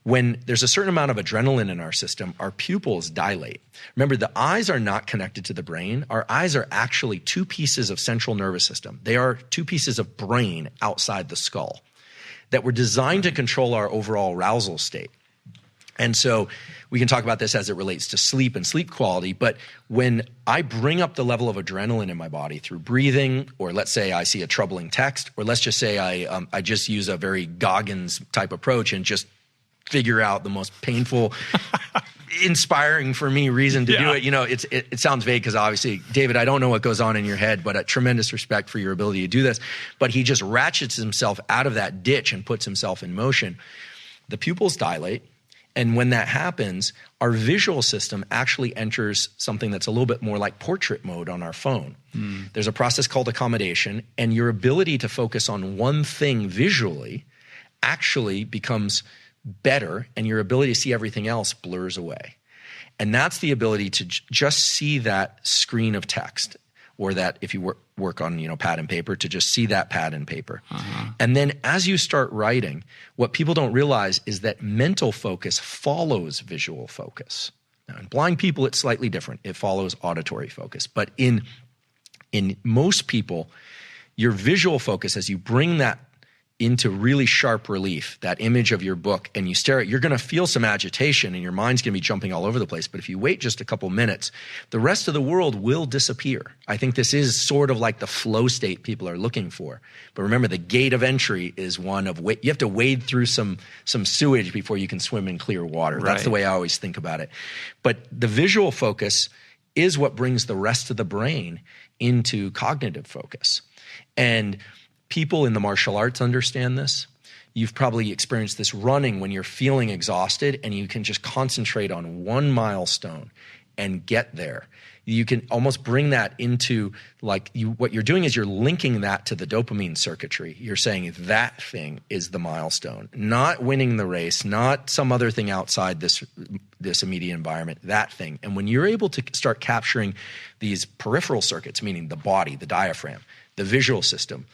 A: When there's a certain amount of adrenaline in our system, our pupils dilate. Remember, the eyes are not connected to the brain. Our eyes are actually two pieces of central nervous system. They are two pieces of brain outside the skull that were designed to control our overall arousal state. And so we can talk about this as it relates to sleep and sleep quality, but when I bring up the level of adrenaline in my body through breathing, or let's say I see a troubling text, or let's just say I just use a very Goggins type approach and just figure out the most painful, inspiring for me reason to do it. You know, it sounds vague because obviously, David, I don't know what goes on in your head, but a tremendous respect for your ability to do this. But he just ratchets himself out of that ditch and puts himself in motion. The pupils dilate. And when that happens, our visual system actually enters something that's a little bit more like portrait mode on our phone. There's a process called accommodation, and your ability to focus on one thing visually actually becomes better, and your ability to see everything else blurs away. And that's the ability to just see that screen of text, or that if you work on pad and paper, to just see that pad and paper. And then as you start writing, what people don't realize is that mental focus follows visual focus. Now, in blind people, it's slightly different. It follows auditory focus. But in most people, your visual focus, as you bring that into really sharp relief, that image of your book, and you stare at it, you're going to feel some agitation and your mind's going to be jumping all over the place. But if you wait just a couple minutes, the rest of the world will disappear. I think this is sort of like the flow state people are looking for. But remember, the gate of entry is one of you have to wade through some sewage before you can swim in clear water. Right. That's the way I always think about it. But the visual focus is what brings the rest of the brain into cognitive focus. And people in the martial arts understand this. You've probably experienced this running when you're feeling exhausted and you can just concentrate on one milestone and get there. You can almost bring that into what you're doing is you're linking that to the dopamine circuitry. You're saying that thing is the milestone, not winning the race, not some other thing outside this immediate environment, that thing. And when you're able to start capturing these peripheral circuits, meaning the body, the diaphragm, the visual system,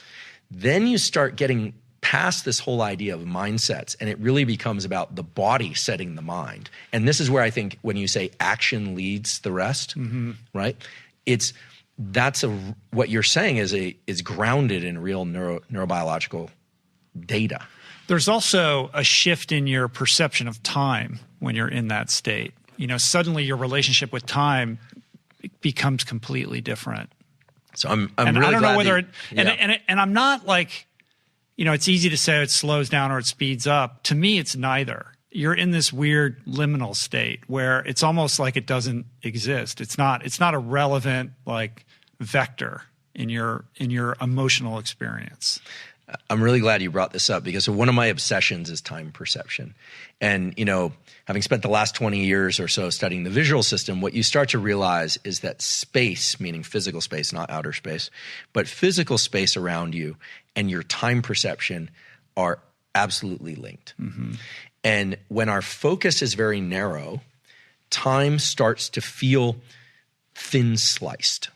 A: then you start getting past this whole idea of mindsets, and it really becomes about the body setting the mind. And this is where I think when you say action leads the rest, right? What you're saying is grounded in real neurobiological data.
B: There's also a shift in your perception of time when you're in that state. Suddenly your relationship with time becomes completely different.
A: So I'm
B: and
A: really
B: I don't
A: glad
B: know whether
A: that,
B: and I'm not like, it's easy to say it slows down or it speeds up. To me, it's neither. You're in this weird liminal state where it's almost like it doesn't exist. It's not a relevant vector in your emotional experience.
A: I'm really glad you brought this up because one of my obsessions is time perception. And, having spent the last 20 years or so studying the visual system, what you start to realize is that space, meaning physical space, not outer space, but physical space around you and your time perception are absolutely linked. And when our focus is very narrow, time starts to feel thin sliced.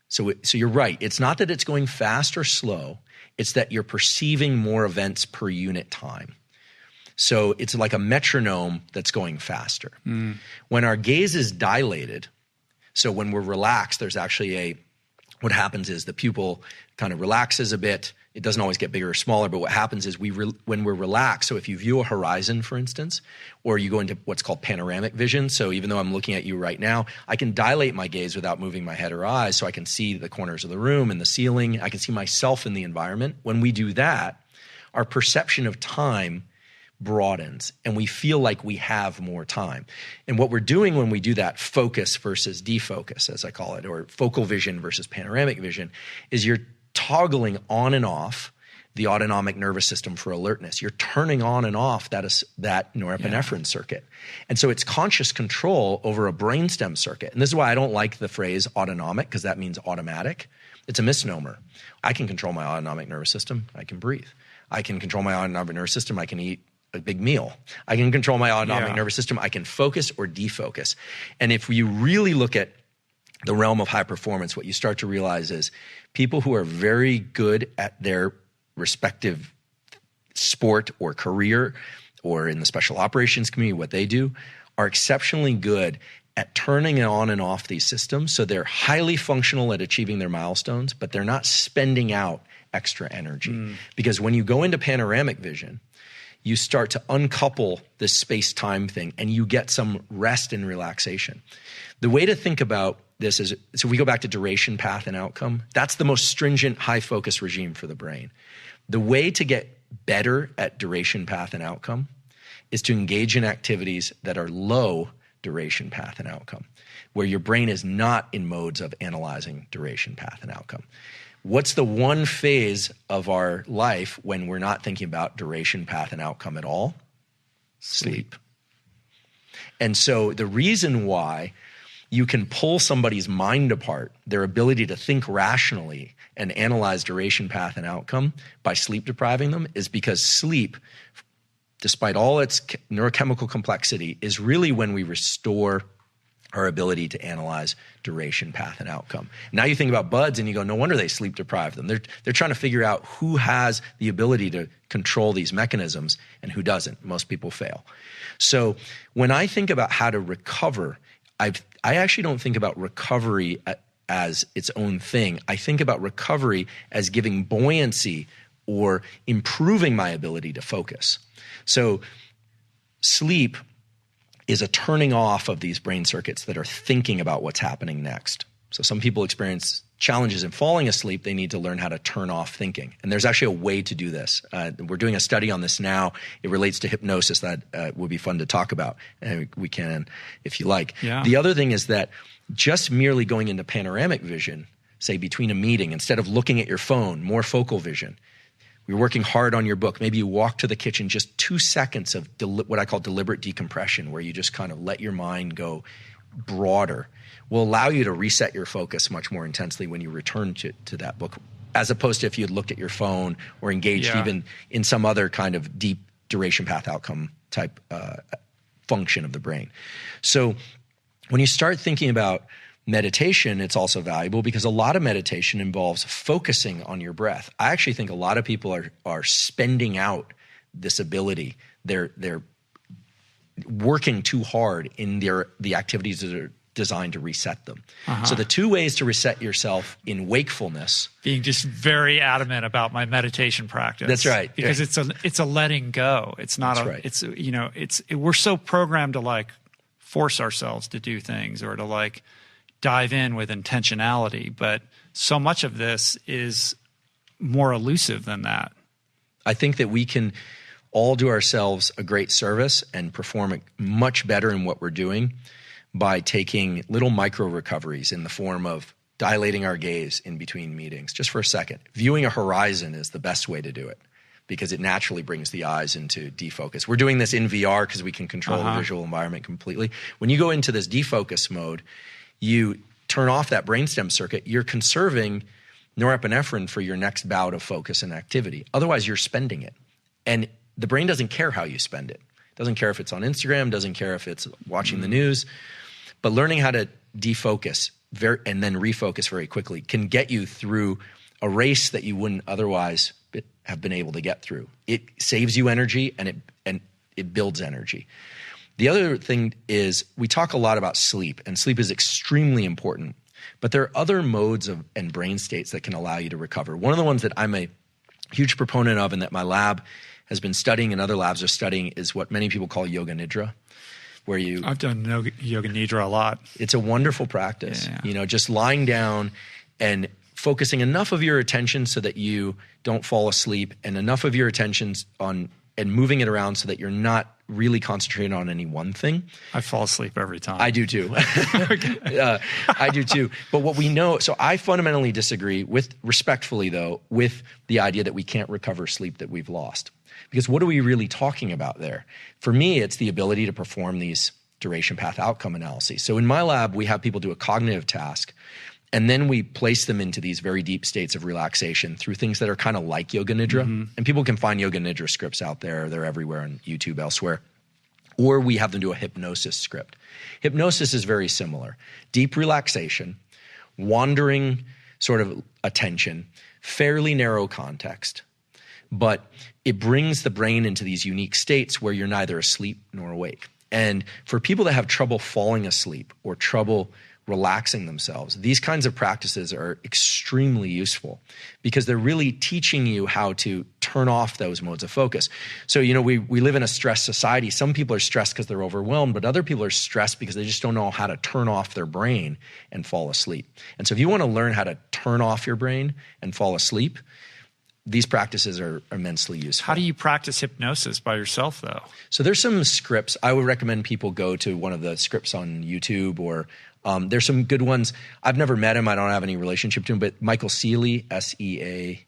A: So you're right. It's not that it's going fast or slow. It's that you're perceiving more events per unit time. So it's like a metronome that's going faster. When our gaze is dilated, so when we're relaxed, there's actually what happens is the pupil kind of relaxes a bit. It doesn't always get bigger or smaller, but what happens is when we're relaxed, so if you view a horizon, for instance, or you go into what's called panoramic vision, so even though I'm looking at you right now, I can dilate my gaze without moving my head or eyes, so I can see the corners of the room and the ceiling. I can see myself in the environment. When we do that, our perception of time broadens and we feel like we have more time. And what we're doing when we do that focus versus defocus, as I call it, or focal vision versus panoramic vision, is you're toggling on and off the autonomic nervous system for alertness. You're turning on and off that norepinephrine circuit. And so it's conscious control over a brainstem circuit. And this is why I don't like the phrase autonomic, because that means automatic. It's a misnomer. I can control my autonomic nervous system. I can breathe. I can control my autonomic nervous system. I can eat a big meal. I can control my autonomic nervous system. I can focus or defocus. And if you really look at the realm of high performance, what you start to realize is people who are very good at their respective sport or career or in the special operations community, what they do, are exceptionally good at turning on and off these systems. So they're highly functional at achieving their milestones, but they're not spending out extra energy. Because when you go into panoramic vision, you start to uncouple this space-time thing and you get some rest and relaxation. The way to think about this is, so we go back to duration, path, and outcome. That's the most stringent, high-focus regime for the brain. The way to get better at duration, path, and outcome is to engage in activities that are low duration, path, and outcome, where your brain is not in modes of analyzing duration, path, and outcome. What's the one phase of our life when we're not thinking about duration, path, and outcome at all? Sleep. And so the reason why you can pull somebody's mind apart, their ability to think rationally and analyze duration, path, and outcome by sleep depriving them, is because sleep, despite all its neurochemical complexity, is really when we restore our ability to analyze duration, path, and outcome. Now you think about buds and you go, no wonder they sleep deprive them. They're trying to figure out who has the ability to control these mechanisms and who doesn't. Most people fail. So when I think about how to recover, I actually don't think about recovery as its own thing. I think about recovery as giving buoyancy or improving my ability to focus. So sleep is a turning off of these brain circuits that are thinking about what's happening next. So some people experience challenges in falling asleep. They need to learn how to turn off thinking. And there's actually a way to do this. We're doing a study on this now. It relates to hypnosis that would be fun to talk about. And we can, if you like. Yeah. The other thing is that just merely going into panoramic vision, say between a meeting, instead of looking at your phone, more focal vision. You're working hard on your book. Maybe you walk to the kitchen, just 2 seconds of what I call deliberate decompression, where you just kind of let your mind go broader, will allow you to reset your focus much more intensely when you return to that book, as opposed to if you had looked at your phone or engaged even in some other kind of deep duration, path, outcome type function of the brain. So when you start thinking about meditation, it's also valuable because a lot of meditation involves focusing on your breath. I actually think a lot of people are spending out this ability. They're working too hard in the activities that are designed to reset them. So the two ways to reset yourself in wakefulness.
B: Being just very adamant about my meditation practice.
A: That's right.
B: Because it's a letting go. It's not we're so programmed to like force ourselves to do things or to like dive in with intentionality, but so much of this is more elusive than that.
A: I think that we can all do ourselves a great service and perform much better in what we're doing by taking little micro recoveries in the form of dilating our gaze in between meetings, just for a second. Viewing a horizon is the best way to do it because it naturally brings the eyes into defocus. We're doing this in VR because we can control the visual environment completely. When you go into this defocus mode, you turn off that brainstem circuit, you're conserving norepinephrine for your next bout of focus and activity. Otherwise, you're spending it. And the brain doesn't care how you spend it. Doesn't care if it's on Instagram, doesn't care if it's watching the news. But learning how to defocus and then refocus very quickly can get you through a race that you wouldn't otherwise have been able to get through. It saves you energy and it builds energy. The other thing is we talk a lot about sleep, and sleep is extremely important. But there are other modes and brain states that can allow you to recover. One of the ones that I'm a huge proponent of and that my lab has been studying and other labs are studying is what many people call yoga nidra, where I've
B: done yoga nidra a lot.
A: It's a wonderful practice. Yeah. Just lying down and focusing enough of your attention so that you don't fall asleep and enough of your attention on and moving it around so that you're not really concentrated on any one thing.
B: I fall asleep every time.
A: I do too. I do too. But what we know, so I fundamentally disagree respectfully though, with the idea that we can't recover sleep that we've lost. Because what are we really talking about there? For me, it's the ability to perform these duration path outcome analyses. So in my lab, we have people do a cognitive task And then we place them into these very deep states of relaxation through things that are kind of like Yoga Nidra. And people can find Yoga Nidra scripts out there. They're everywhere on YouTube, elsewhere. Or we have them do a hypnosis script. Hypnosis is very similar. Deep relaxation, wandering sort of attention, fairly narrow context. But it brings the brain into these unique states where you're neither asleep nor awake. And for people that have trouble falling asleep or trouble relaxing themselves, these kinds of practices are extremely useful because they're really teaching you how to turn off those modes of focus. So, we live in a stressed society. Some people are stressed because they're overwhelmed, but other people are stressed because they just don't know how to turn off their brain and fall asleep. And so if you want to learn how to turn off your brain and fall asleep, these practices are immensely useful.
B: How do you practice hypnosis by yourself, though?
A: So there's some scripts. I would recommend people go to one of the scripts on YouTube, or there's some good ones. I've never met him. I don't have any relationship to him, but Michael Sealey, Sealey,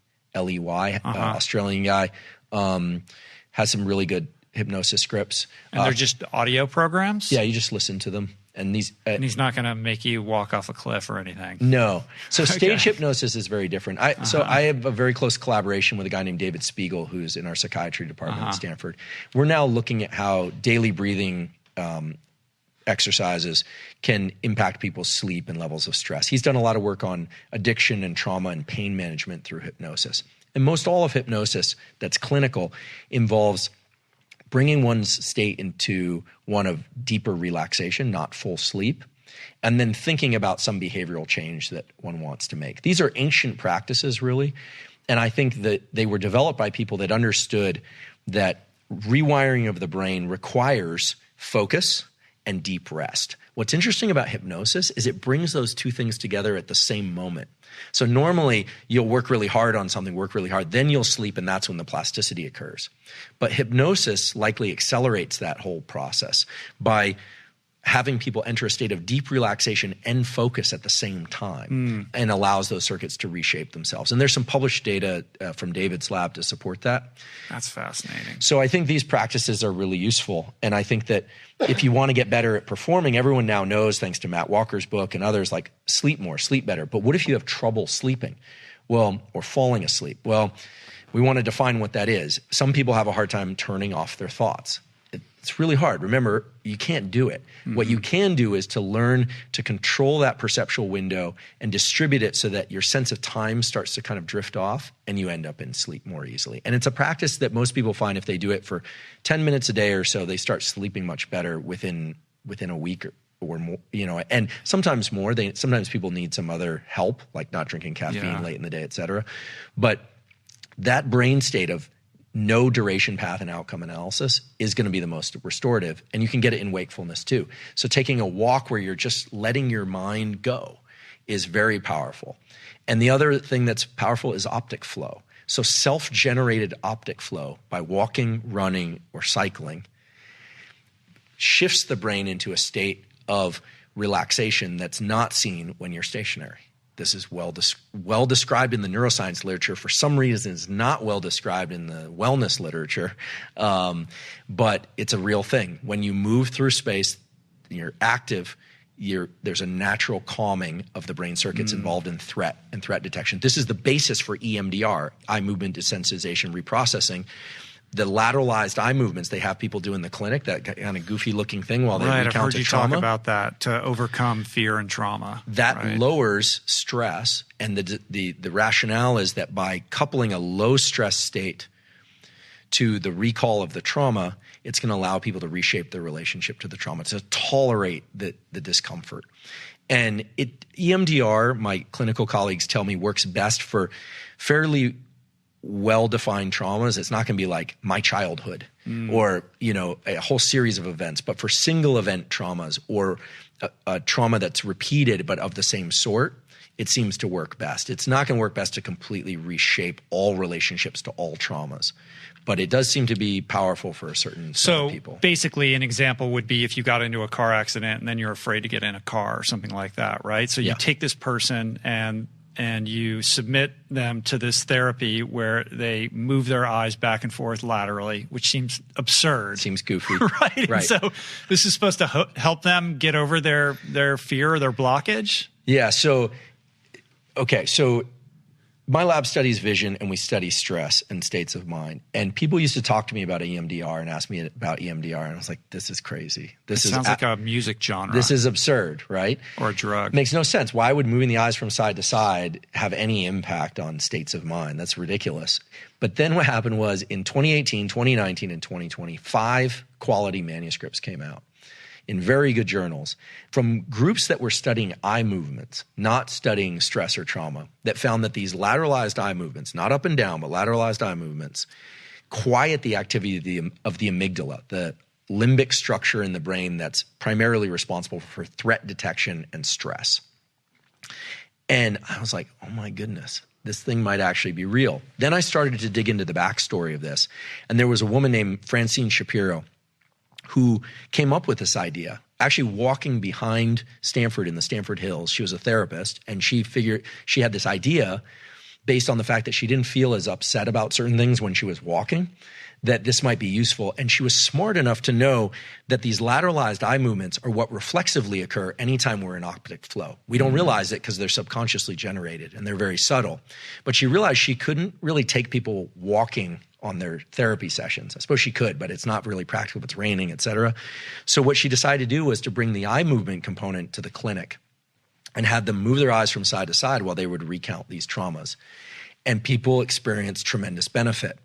A: Australian guy, has some really good hypnosis scripts.
B: And they're just audio programs?
A: Yeah, you just listen to them. And these,
B: and he's not going to make you walk off a cliff or anything.
A: No. So stage hypnosis is very different. So I have a very close collaboration with a guy named David Spiegel, who's in our psychiatry department at Stanford. We're now looking at how daily breathing exercises can impact people's sleep and levels of stress. He's done a lot of work on addiction and trauma and pain management through hypnosis. And most all of hypnosis that's clinical involves bringing one's state into one of deeper relaxation, not full sleep, and then thinking about some behavioral change that one wants to make. These are ancient practices, really, and I think that they were developed by people that understood that rewiring of the brain requires focus and deep rest. What's interesting about hypnosis is it brings those two things together at the same moment. So normally you'll work really hard on something, then you'll sleep, and that's when the plasticity occurs. But hypnosis likely accelerates that whole process by having people enter a state of deep relaxation and focus at the same time and allows those circuits to reshape themselves. And there's some published data from David's lab to support that.
B: That's fascinating.
A: So I think these practices are really useful. And I think that if you want to get better at performing, everyone now knows, thanks to Matt Walker's book and others, like sleep more, sleep better. But what if you have trouble sleeping? Well, or falling asleep? Well, we want to define what that is. Some people have a hard time turning off their thoughts. It's really hard. Remember, you can't do it. What you can do is to learn to control that perceptual window and distribute it so that your sense of time starts to kind of drift off and you end up in sleep more easily. And it's a practice that most people find if they do it for 10 minutes a day or so, they start sleeping much better within a week or more, and sometimes more. Sometimes people need some other help, like not drinking caffeine late in the day, et cetera. But that brain state of no duration path and outcome analysis is going to be the most restorative. And you can get it in wakefulness too. So taking a walk where you're just letting your mind go is very powerful. And the other thing that's powerful is optic flow. So self-generated optic flow by walking, running, or cycling shifts the brain into a state of relaxation that's not seen when you're stationary. This is well described in the neuroscience literature. For some reason, it's not well described in the wellness literature, but it's a real thing. When you move through space, you're active. There's a natural calming of the brain circuits involved in threat and threat detection. This is the basis for EMDR, eye movement desensitization reprocessing. The lateralized eye movements they have people do in the clinic, that kind of goofy looking thing while they recount a trauma. Right, I've heard you
B: talk about that, to overcome fear and trauma.
A: That lowers stress, and the rationale is that by coupling a low stress state to the recall of the trauma, it's going to allow people to reshape their relationship to the trauma, to tolerate the discomfort. And EMDR, my clinical colleagues tell me, works best for fairly well-defined traumas. It's not going to be like my childhood or, a whole series of events, but for single event traumas or a trauma that's repeated but of the same sort, it seems to work best. It's not going to work best to completely reshape all relationships to all traumas, but it does seem to be powerful for a certain set of people.
B: So basically an example would be if you got into a car accident and then you're afraid to get in a car or something like that, right? So you take this person and you submit them to this therapy where they move their eyes back and forth laterally, which seems absurd.
A: Seems goofy.
B: Right. And so this is supposed to help them get over their fear or their blockage?
A: Yeah. So Okay, so my lab studies vision and we study stress and states of mind. And people used to talk to me about EMDR and ask me about EMDR. And I was like, this is crazy. This
B: sounds like a music genre.
A: This is absurd, right?
B: Or a drug.
A: Makes no sense. Why would moving the eyes from side to side have any impact on states of mind? That's ridiculous. But then what happened was in 2018, 2019, and 2020, 5 quality manuscripts came out in very good journals from groups that were studying eye movements, not studying stress or trauma, that found that these lateralized eye movements, not up and down, but lateralized eye movements, quiet the activity of the amygdala, the limbic structure in the brain that's primarily responsible for threat detection and stress. And I was like, oh my goodness, this thing might actually be real. Then I started to dig into the backstory of this. And there was a woman named Francine Shapiro who came up with this idea, actually walking behind Stanford in the Stanford Hills. She was a therapist, and she figured she had this idea based on the fact that she didn't feel as upset about certain things when she was walking, that this might be useful. And she was smart enough to know that these lateralized eye movements are what reflexively occur anytime we're in optic flow. We don't realize it because they're subconsciously generated and they're very subtle. But she realized she couldn't really take people walking on their therapy sessions. I suppose she could, but it's not really practical if it's raining, et cetera. So what she decided to do was to bring the eye movement component to the clinic and had them move their eyes from side to side while they would recount these traumas. And people experienced tremendous benefit.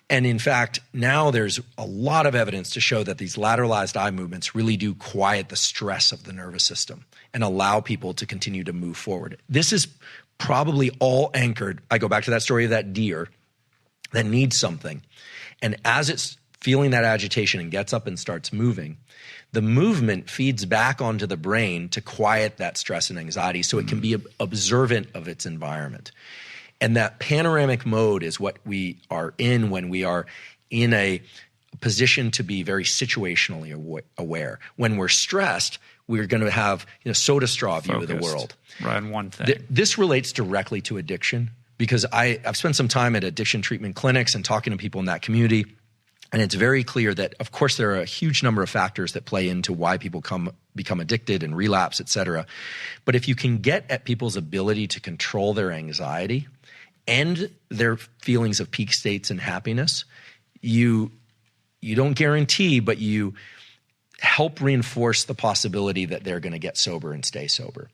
A: And in fact, now there's a lot of evidence to show that these lateralized eye movements really do quiet the stress of the nervous system and allow people to continue to move forward. This is probably all anchored. I go back to that story of that deer that needs something. And as it's feeling that agitation and gets up and starts moving, the movement feeds back onto the brain to quiet that stress and anxiety so it can be observant of its environment. And that panoramic mode is what we are in when we are in a position to be very situationally aware. When we're stressed, we're going to have soda straw view of the world.
B: Right, on one thing.
A: This relates directly to addiction because I've spent some time at addiction treatment clinics and talking to people in that community. And it's very clear that, of course, there are a huge number of factors that play into why people become addicted and relapse, et cetera. But if you can get at people's ability to control their anxiety and their feelings of peak states and happiness, you don't guarantee, but you help reinforce the possibility that they're going to get sober and stay sober.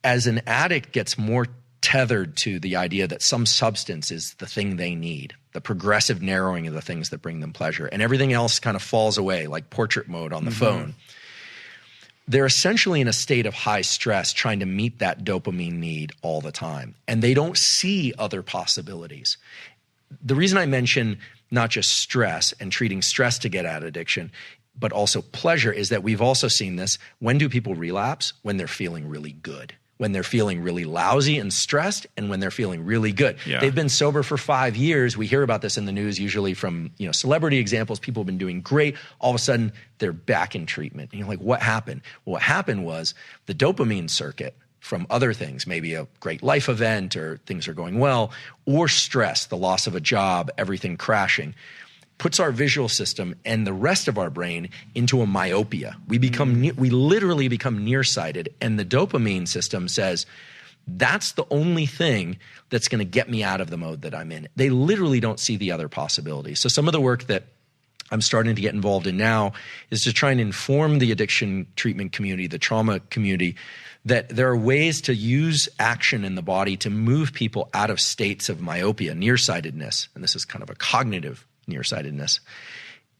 A: As an addict gets more tethered to the idea that some substance is the thing they need, the progressive narrowing of the things that bring them pleasure, and everything else kind of falls away like portrait mode on the phone. They're essentially in a state of high stress trying to meet that dopamine need all the time, and they don't see other possibilities. The reason I mention not just stress and treating stress to get out of addiction, but also pleasure is that we've also seen this. When do people relapse? When they're feeling really good. When they're feeling really lousy and stressed, and when they're feeling really good. Yeah. They've been sober for 5 years. We hear about this in the news, usually from celebrity examples. People have been doing great. All of a sudden, they're back in treatment. And you're like, what happened? Well, what happened was the dopamine circuit from other things, maybe a great life event or things are going well, or stress, the loss of a job, everything crashing, puts our visual system and the rest of our brain into a myopia. We literally become nearsighted, and the dopamine system says, that's the only thing that's going to get me out of the mode that I'm in. They literally don't see the other possibilities. So some of the work that I'm starting to get involved in now is to try and inform the addiction treatment community, the trauma community, that there are ways to use action in the body to move people out of states of myopia, nearsightedness, and this is kind of a cognitive nearsightedness,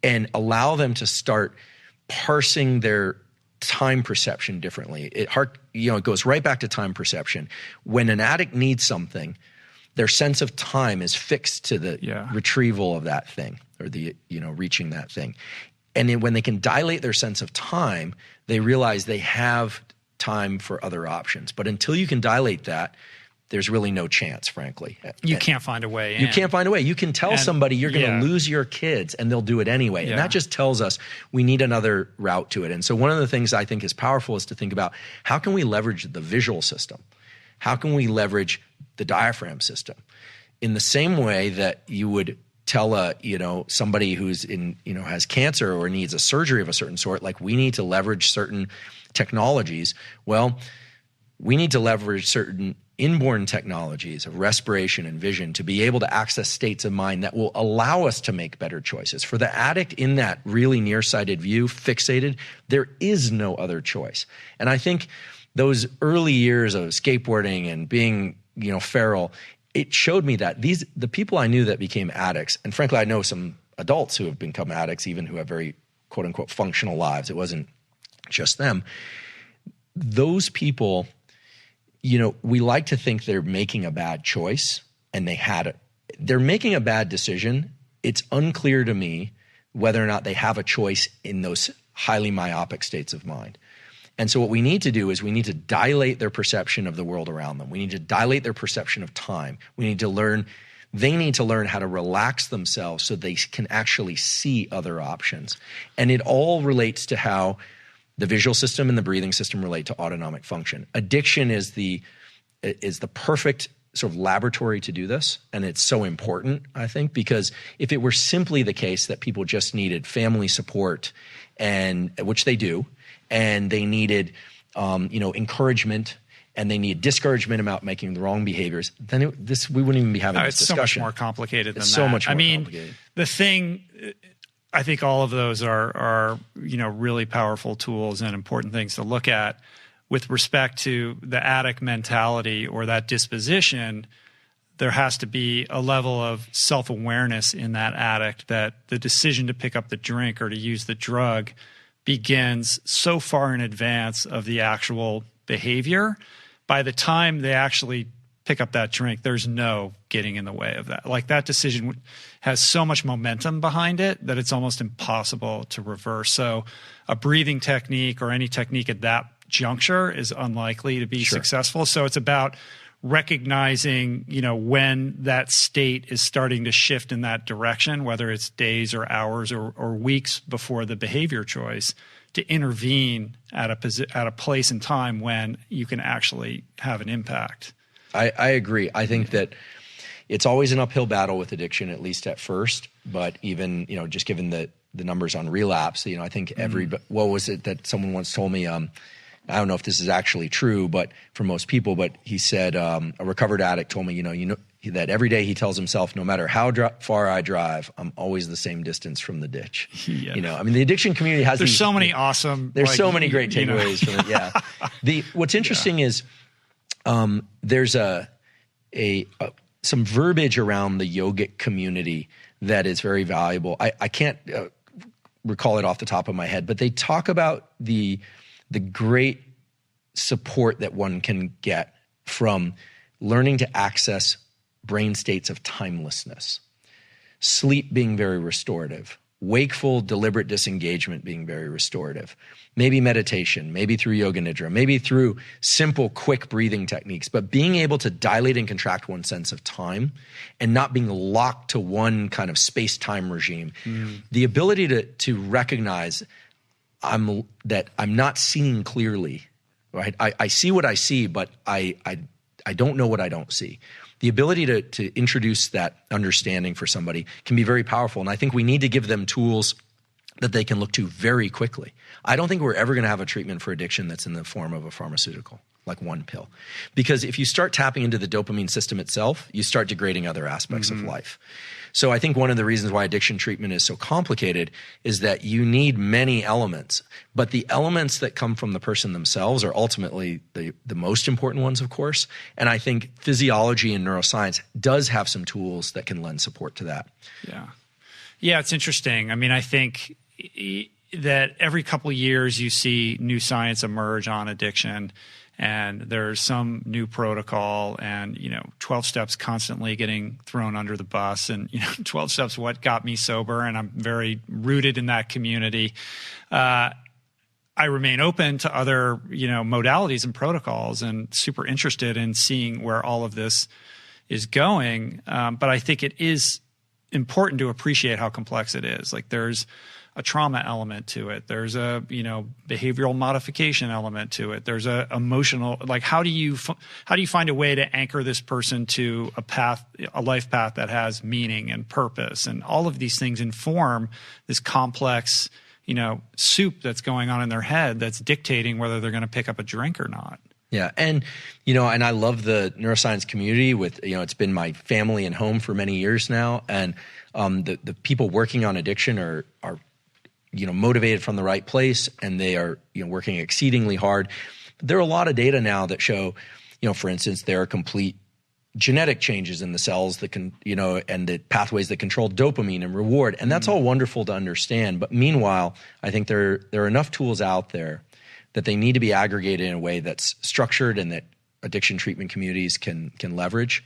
A: and allow them to start parsing their time perception differently. It goes right back to time perception. When an addict needs something, their sense of time is fixed to the retrieval of that thing or the reaching that thing. And then when they can dilate their sense of time, they realize they have time for other options. But until you can dilate that, there's really no chance, frankly.
B: You can't find a way in.
A: You can't find a way. You can tell somebody you're going to lose your kids and they'll do it anyway. And that just tells us we need another route to it. And so one of the things I think is powerful is to think about how can we leverage the visual system? How can we leverage the diaphragm system? In the same way that you would tell somebody who's has cancer or needs a surgery of a certain sort, like we need to leverage certain technologies. Well, we need to leverage certain inborn technologies of respiration and vision to be able to access states of mind that will allow us to make better choices. For the addict in that really nearsighted view, fixated, there is no other choice. And I think those early years of skateboarding and being, feral, it showed me that the people I knew that became addicts, and frankly, I know some adults who have become addicts, even who have very quote unquote functional lives. It wasn't just them. Those people, we like to think they're making a bad choice, and they're making a bad decision. It's unclear to me whether or not they have a choice in those highly myopic states of mind. And so what we need to do is we need to dilate their perception of the world around them. We need to dilate their perception of time. They need to learn how to relax themselves so they can actually see other options. And it all relates to how the visual system and the breathing system relate to autonomic function. Addiction is the perfect sort of laboratory to do this. And it's so important, I think, because if it were simply the case that people just needed family support, and which they do, and they needed encouragement, and they need discouragement about making the wrong behaviors, then we wouldn't even be having this discussion.
B: It's so much more complicated than that.
A: So much more complicated.
B: The thing, I think all of those are really powerful tools and important things to look at with respect to the addict mentality or that disposition. There has to be a level of self-awareness in that addict that the decision to pick up the drink or to use the drug begins so far in advance of the actual behavior. By the time they actually pick up that drink, there's no getting in the way of that. Like, that decision has so much momentum behind it that it's almost impossible to reverse. So a breathing technique or any technique at that juncture is unlikely to be successful. So it's about recognizing, when that state is starting to shift in that direction, whether it's days or hours or weeks before the behavior choice, to intervene at a place and time when you can actually have an impact.
A: I agree. I think that it's always an uphill battle with addiction, at least at first. But even, just given the numbers on relapse, I think what was it that someone once told me? I don't know if this is actually true, but for most people, but he said, a recovered addict told me, that every day he tells himself, no matter how far I drive, I'm always the same distance from the ditch. Yeah. The addiction community has
B: There's so many awesome.
A: There's so many great takeaways from it. Yeah. What's interesting is there's some verbiage around the yogic community that is very valuable. I can't recall it off the top of my head, but they talk about the great support that one can get from learning to access brain states of timelessness, sleep being very restorative, wakeful, deliberate disengagement being very restorative, maybe meditation, maybe through yoga nidra, maybe through simple, quick breathing techniques, but being able to dilate and contract one sense of time and not being locked to one kind of space-time regime. The ability to recognize that I'm not seeing clearly, right? I see what I see, but I don't know what I don't see. The ability to introduce that understanding for somebody can be very powerful. And I think we need to give them tools that they can look to very quickly. I don't think we're ever going to have a treatment for addiction that's in the form of a pharmaceutical, like one pill. Because if you start tapping into the dopamine system itself, you start degrading other aspects of life. So I think one of the reasons why addiction treatment is so complicated is that you need many elements, but the elements that come from the person themselves are ultimately the most important ones, of course. And I think physiology and neuroscience does have some tools that can lend support to that.
B: Yeah, it's interesting. I think that every couple of years you see new science emerge on addiction, and there's some new protocol, and 12 steps constantly getting thrown under the bus, and 12 steps what got me sober, and I'm very rooted in that community. I remain open to other modalities and protocols, and super interested in seeing where all of this is going. But I think it is important to appreciate how complex it is. Like, there's a trauma element to it. There's a, behavioral modification element to it. There's a emotional, like, how do you find a way to anchor this person to a life path that has meaning and purpose? And all of these things inform this complex, soup that's going on in their head that's dictating whether they're going to pick up a drink or not.
A: Yeah. And, and I love the neuroscience community with, it's been my family and home for many years now. And the people working on addiction are motivated from the right place, and they are, working exceedingly hard. But there are a lot of data now that show, for instance, there are complete genetic changes in the cells that can, and the pathways that control dopamine and reward. And that's all wonderful to understand. But meanwhile, I think there are enough tools out there that they need to be aggregated in a way that's structured and that addiction treatment communities can leverage.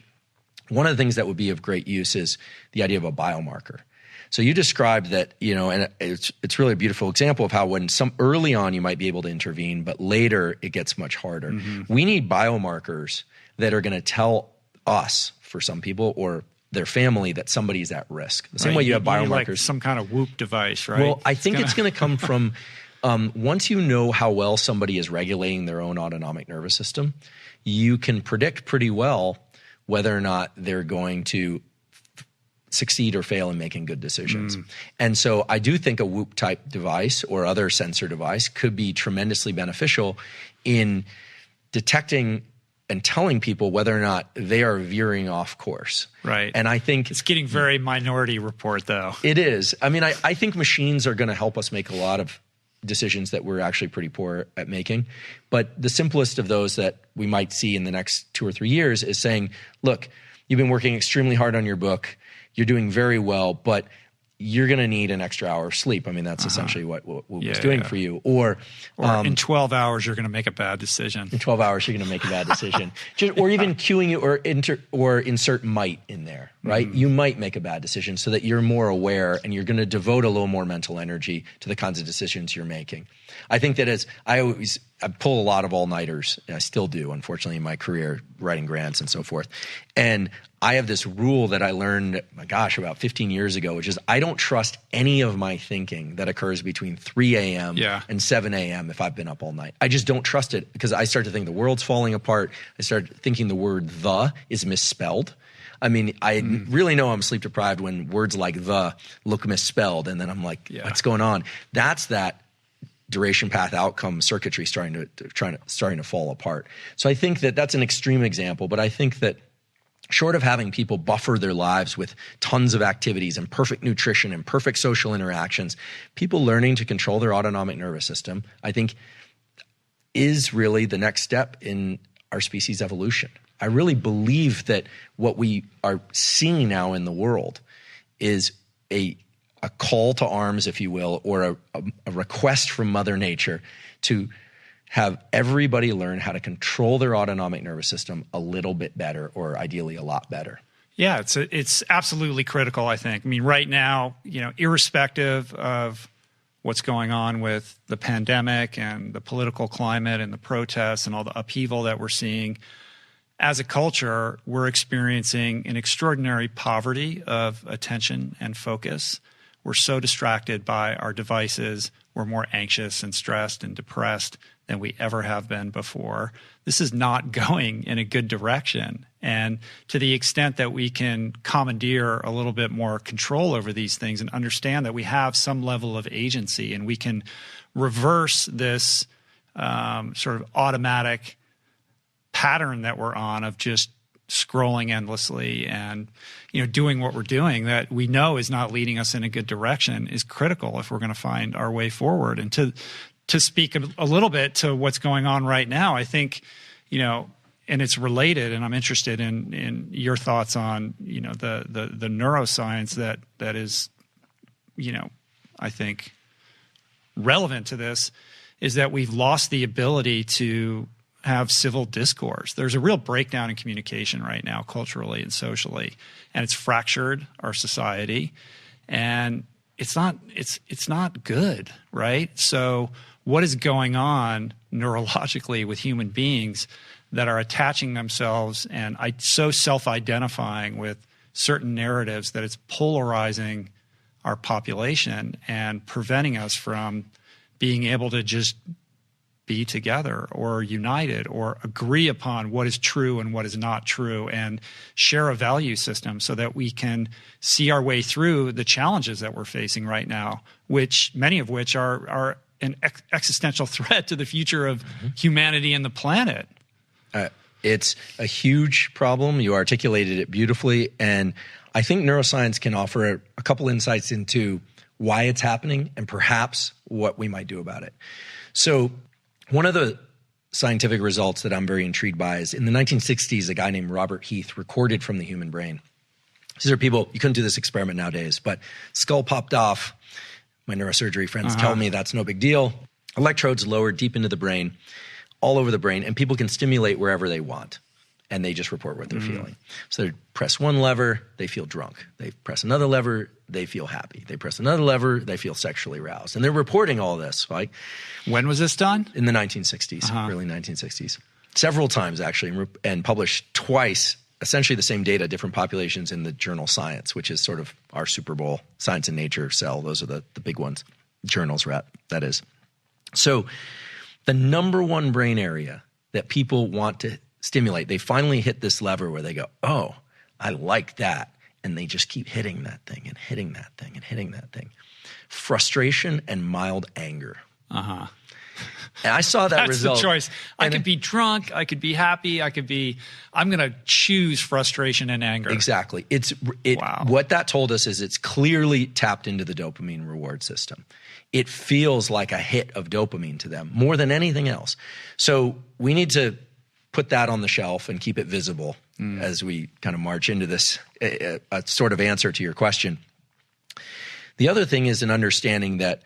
A: One of the things that would be of great use is the idea of a biomarker. So you described that, and it's really a beautiful example of how when early on you might be able to intervene, but later it gets much harder. Mm-hmm. We need biomarkers that are going to tell us, for some people, or their family, that somebody's at risk. The same way you have biomarkers.
B: Like some kind of Whoop device, right?
A: Well, I think it's going to come from once you know how well somebody is regulating their own autonomic nervous system, you can predict pretty well whether or not they're going to succeed or fail in making good decisions. And so I do think a Whoop type device or other sensor device could be tremendously beneficial in detecting and telling people whether or not they are veering off course.
B: Right.
A: And I think
B: it's getting very Minority Report, though.
A: It is. I mean, I think machines are going to help us make a lot of decisions that we're actually pretty poor at making. But the simplest of those that we might see in the next 2 or 3 years is saying, look, you've been working extremely hard on your book. You're doing very well, but you're going to need an extra hour of sleep. I mean, that's essentially what was doing for you. Or
B: in 12 hours, you're going to make a bad decision.
A: In 12 hours, you're going to make a bad decision. Or even cueing you or insert might in there, right? You might make a bad decision so that you're more aware and you're going to devote a little more mental energy to the kinds of decisions you're making. I think that I pull a lot of all-nighters, and I still do, unfortunately, in my career, writing grants and so forth. And I have this rule that I learned, about 15 years ago, which is I don't trust any of my thinking that occurs between 3 a.m. and 7 a.m. if I've been up all night. I just don't trust it because I start to think the world's falling apart. I start thinking the word "the" is misspelled. I mean, I really know I'm sleep deprived when words like "the" look misspelled, and then I'm like, what's going on? That's that duration path outcome circuitry starting to fall apart. So I think that's an extreme example, but I think that short of having people buffer their lives with tons of activities and perfect nutrition and perfect social interactions, people learning to control their autonomic nervous system, I think, is really the next step in our species evolution. I really believe that what we are seeing now in the world is a call to arms, if you will, or a request from Mother Nature to have everybody learn how to control their autonomic nervous system a little bit better, or ideally a lot better.
B: Yeah, it's absolutely critical, I think. I mean, right now, irrespective of what's going on with the pandemic and the political climate and the protests and all the upheaval that we're seeing, as a culture, we're experiencing an extraordinary poverty of attention and focus. We're so distracted by our devices. We're more anxious and stressed and depressed than we ever have been before. This is not going in a good direction. And to the extent that we can commandeer a little bit more control over these things and understand that we have some level of agency and we can reverse this sort of automatic pattern that we're on of just scrolling endlessly and doing what we're doing that we know is not leading us in a good direction is critical if we're going to find our way forward. And to speak a little bit to what's going on right now, I think and it's related, and I'm interested in your thoughts on the neuroscience that is I think relevant to this, is that we've lost the ability to have civil discourse. There's a real breakdown in communication right now, culturally and socially, and it's fractured our society, and it's not good, right? So what is going on neurologically with human beings that are attaching themselves and so self-identifying with certain narratives that it's polarizing our population and preventing us from being able to just be together or united or agree upon what is true and what is not true and share a value system so that we can see our way through the challenges that we're facing right now, many of which are an existential threat to the future of humanity and the planet.
A: It's a huge problem. You articulated it beautifully. And I think neuroscience can offer a couple insights into why it's happening and perhaps what we might do about it. So one of the scientific results that I'm very intrigued by is in the 1960s, a guy named Robert Heath recorded from the human brain. These are people, you couldn't do this experiment nowadays, but skull popped off. My neurosurgery friends tell me that's no big deal. Electrodes lowered deep into the brain, all over the brain, and people can stimulate wherever they want. And they just report what they're feeling. So they press one lever, they feel drunk. They press another lever, they feel happy. They press another lever, they feel sexually aroused. And they're reporting all this, right?
B: When was this done?
A: In the 1960s, early 1960s. Several times, actually, and published twice, essentially the same data, different populations in the journal Science, which is sort of our Super Bowl, Science and Nature, Cell. Those are the big ones. Journals, that is. So the number one brain area that people want to stimulate, they finally hit this lever where they go, oh, I like that. And they just keep hitting that thing and hitting that thing and hitting that thing. Frustration and mild anger. And I saw that result.
B: That's the choice. I could be drunk. I could be happy. I'm going to choose frustration and anger.
A: Exactly.
B: Wow.
A: What that told us is it's clearly tapped into the dopamine reward system. It feels like a hit of dopamine to them more than anything else. So we need to put that on the shelf and keep it visible as we kind of march into this a sort of answer to your question. The other thing is an understanding that,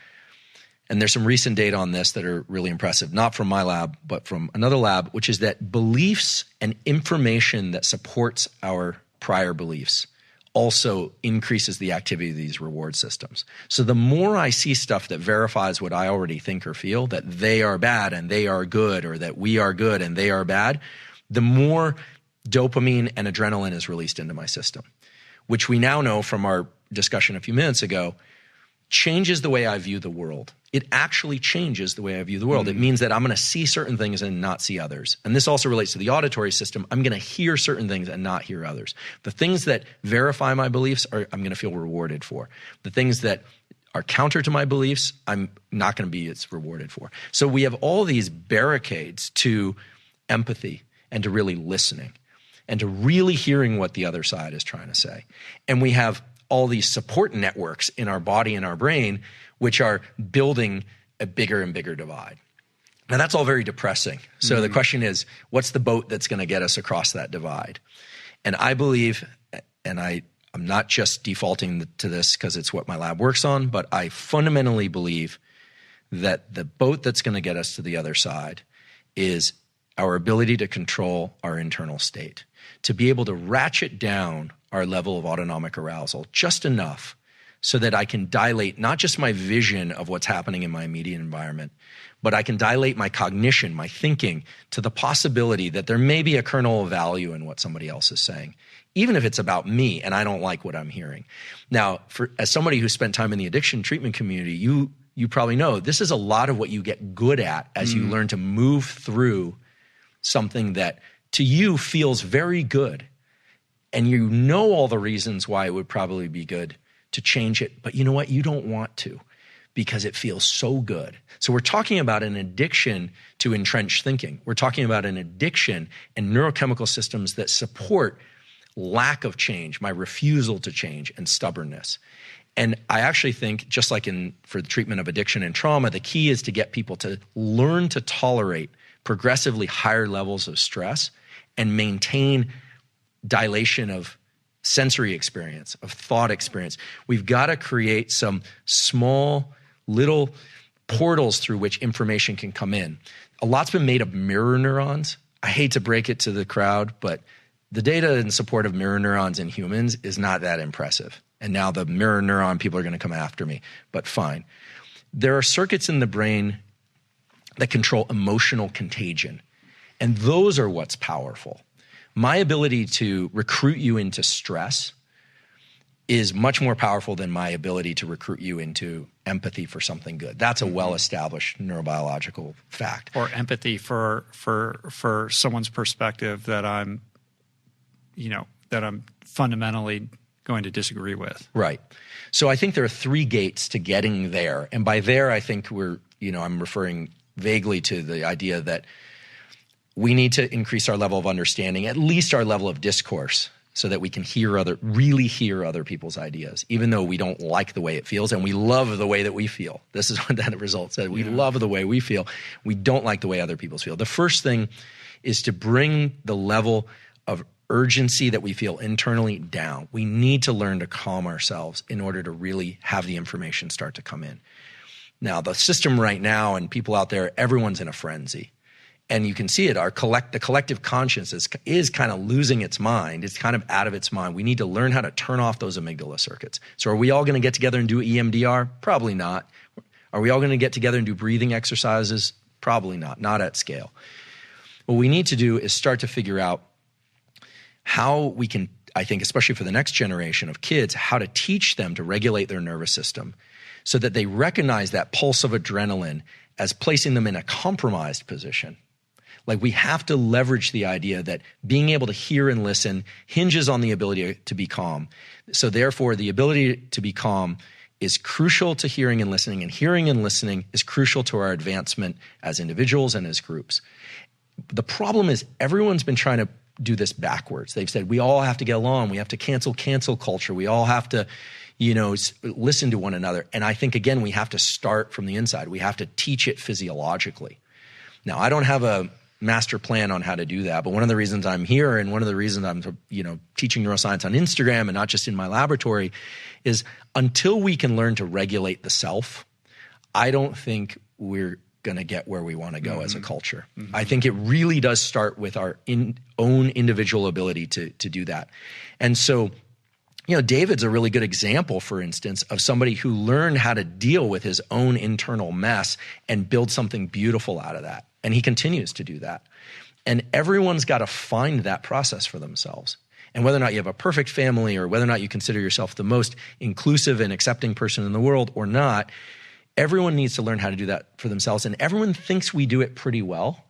A: and there's some recent data on this that are really impressive, not from my lab, but from another lab, which is that beliefs and information that supports our prior beliefs also increases the activity of these reward systems. So the more I see stuff that verifies what I already think or feel, that they are bad and they are good, or that we are good and they are bad, the more dopamine and adrenaline is released into my system, which we now know from our discussion a few minutes ago, changes the way I view the world. It actually changes the way I view the world. It means that I'm going to see certain things and not see others. And this also relates to the auditory system. I'm going to hear certain things and not hear others. The things that verify my beliefs I'm going to feel rewarded for. The things that are counter to my beliefs, I'm not going to be as rewarded for. So we have all these barricades to empathy and to really listening and to really hearing what the other side is trying to say. And we have all these support networks in our body and our brain, which are building a bigger and bigger divide. Now, that's all very depressing. So the question is, what's the boat that's going to get us across that divide? And I believe, and I'm not just defaulting to this because it's what my lab works on, but I fundamentally believe that the boat that's going to get us to the other side is our ability to control our internal state, to be able to ratchet down our level of autonomic arousal just enough so that I can dilate not just my vision of what's happening in my immediate environment, but I can dilate my cognition, my thinking, to the possibility that there may be a kernel of value in what somebody else is saying, even if it's about me and I don't like what I'm hearing. Now, as somebody who spent time in the addiction treatment community, you probably know this is a lot of what you get good at as you learn to move through something that to you feels very good. And you know all the reasons why it would probably be good to change it. But you know what? You don't want to because it feels so good. So we're talking about an addiction to entrenched thinking. We're talking about an addiction and neurochemical systems that support lack of change, my refusal to change, and stubbornness. And I actually think, just like for the treatment of addiction and trauma, the key is to get people to learn to tolerate progressively higher levels of stress and maintain dilation of sensory experience, of thought experience. We've got to create some small little portals through which information can come in. A lot's been made of mirror neurons. I hate to break it to the crowd, but the data in support of mirror neurons in humans is not that impressive. And now the mirror neuron people are going to come after me, but fine. There are circuits in the brain that control emotional contagion, and those are what's powerful. My ability to recruit you into stress is much more powerful than my ability to recruit you into empathy for something good. That's a well-established neurobiological fact.
B: Or empathy for someone's perspective that I'm fundamentally going to disagree with.
A: Right. So I think there are three gates to getting there. And by there, I think I'm referring vaguely to the idea that we need to increase our level of understanding, at least our level of discourse, so that we can really hear other people's ideas, even though we don't like the way it feels and we love the way that we feel. This is what that result said. We love the way we feel. We don't like the way other people feel. The first thing is to bring the level of urgency that we feel internally down. We need to learn to calm ourselves in order to really have the information start to come in. Now, the system right now and people out there, everyone's in a frenzy. And you can see it. The collective conscience is kind of losing its mind. It's kind of out of its mind. We need to learn how to turn off those amygdala circuits. So are we all going to get together and do EMDR? Probably not. Are we all going to get together and do breathing exercises? Probably not at scale. What we need to do is start to figure out how we can, I think, especially for the next generation of kids, how to teach them to regulate their nervous system so that they recognize that pulse of adrenaline as placing them in a compromised position. Like, we have to leverage the idea that being able to hear and listen hinges on the ability to be calm. So therefore, the ability to be calm is crucial to hearing and listening is crucial to our advancement as individuals and as groups. The problem is everyone's been trying to do this backwards. They've said we all have to get along. We have to cancel culture. We all have to, listen to one another. And I think, again, we have to start from the inside. We have to teach it physiologically. Now, I don't have a master plan on how to do that, but one of the reasons I'm here and one of the reasons I'm, teaching neuroscience on Instagram and not just in my laboratory is until we can learn to regulate the self, I don't think we're going to get where we want to go as a culture. I think it really does start with our own individual ability to do that. And so, David's a really good example, for instance, of somebody who learned how to deal with his own internal mess and build something beautiful out of that. And he continues to do that. And everyone's got to find that process for themselves. And whether or not you have a perfect family or whether or not you consider yourself the most inclusive and accepting person in the world or not, everyone needs to learn how to do that for themselves. And everyone thinks we do it pretty well,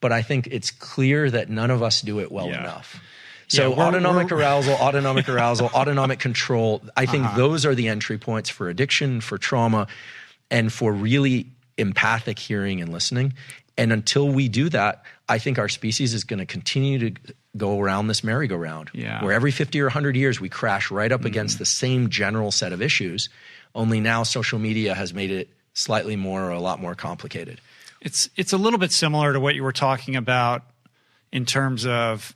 A: but I think it's clear that none of us do it well enough. So autonomic arousal, autonomic control, I think those are the entry points for addiction, for trauma, and for really empathic hearing and listening. And until we do that, I think our species is going to continue to go around this merry-go-round, where every 50 or 100 years we crash right up against the same general set of issues, only now social media has made it slightly more or a lot more complicated.
B: It's a little bit similar to what you were talking about in terms of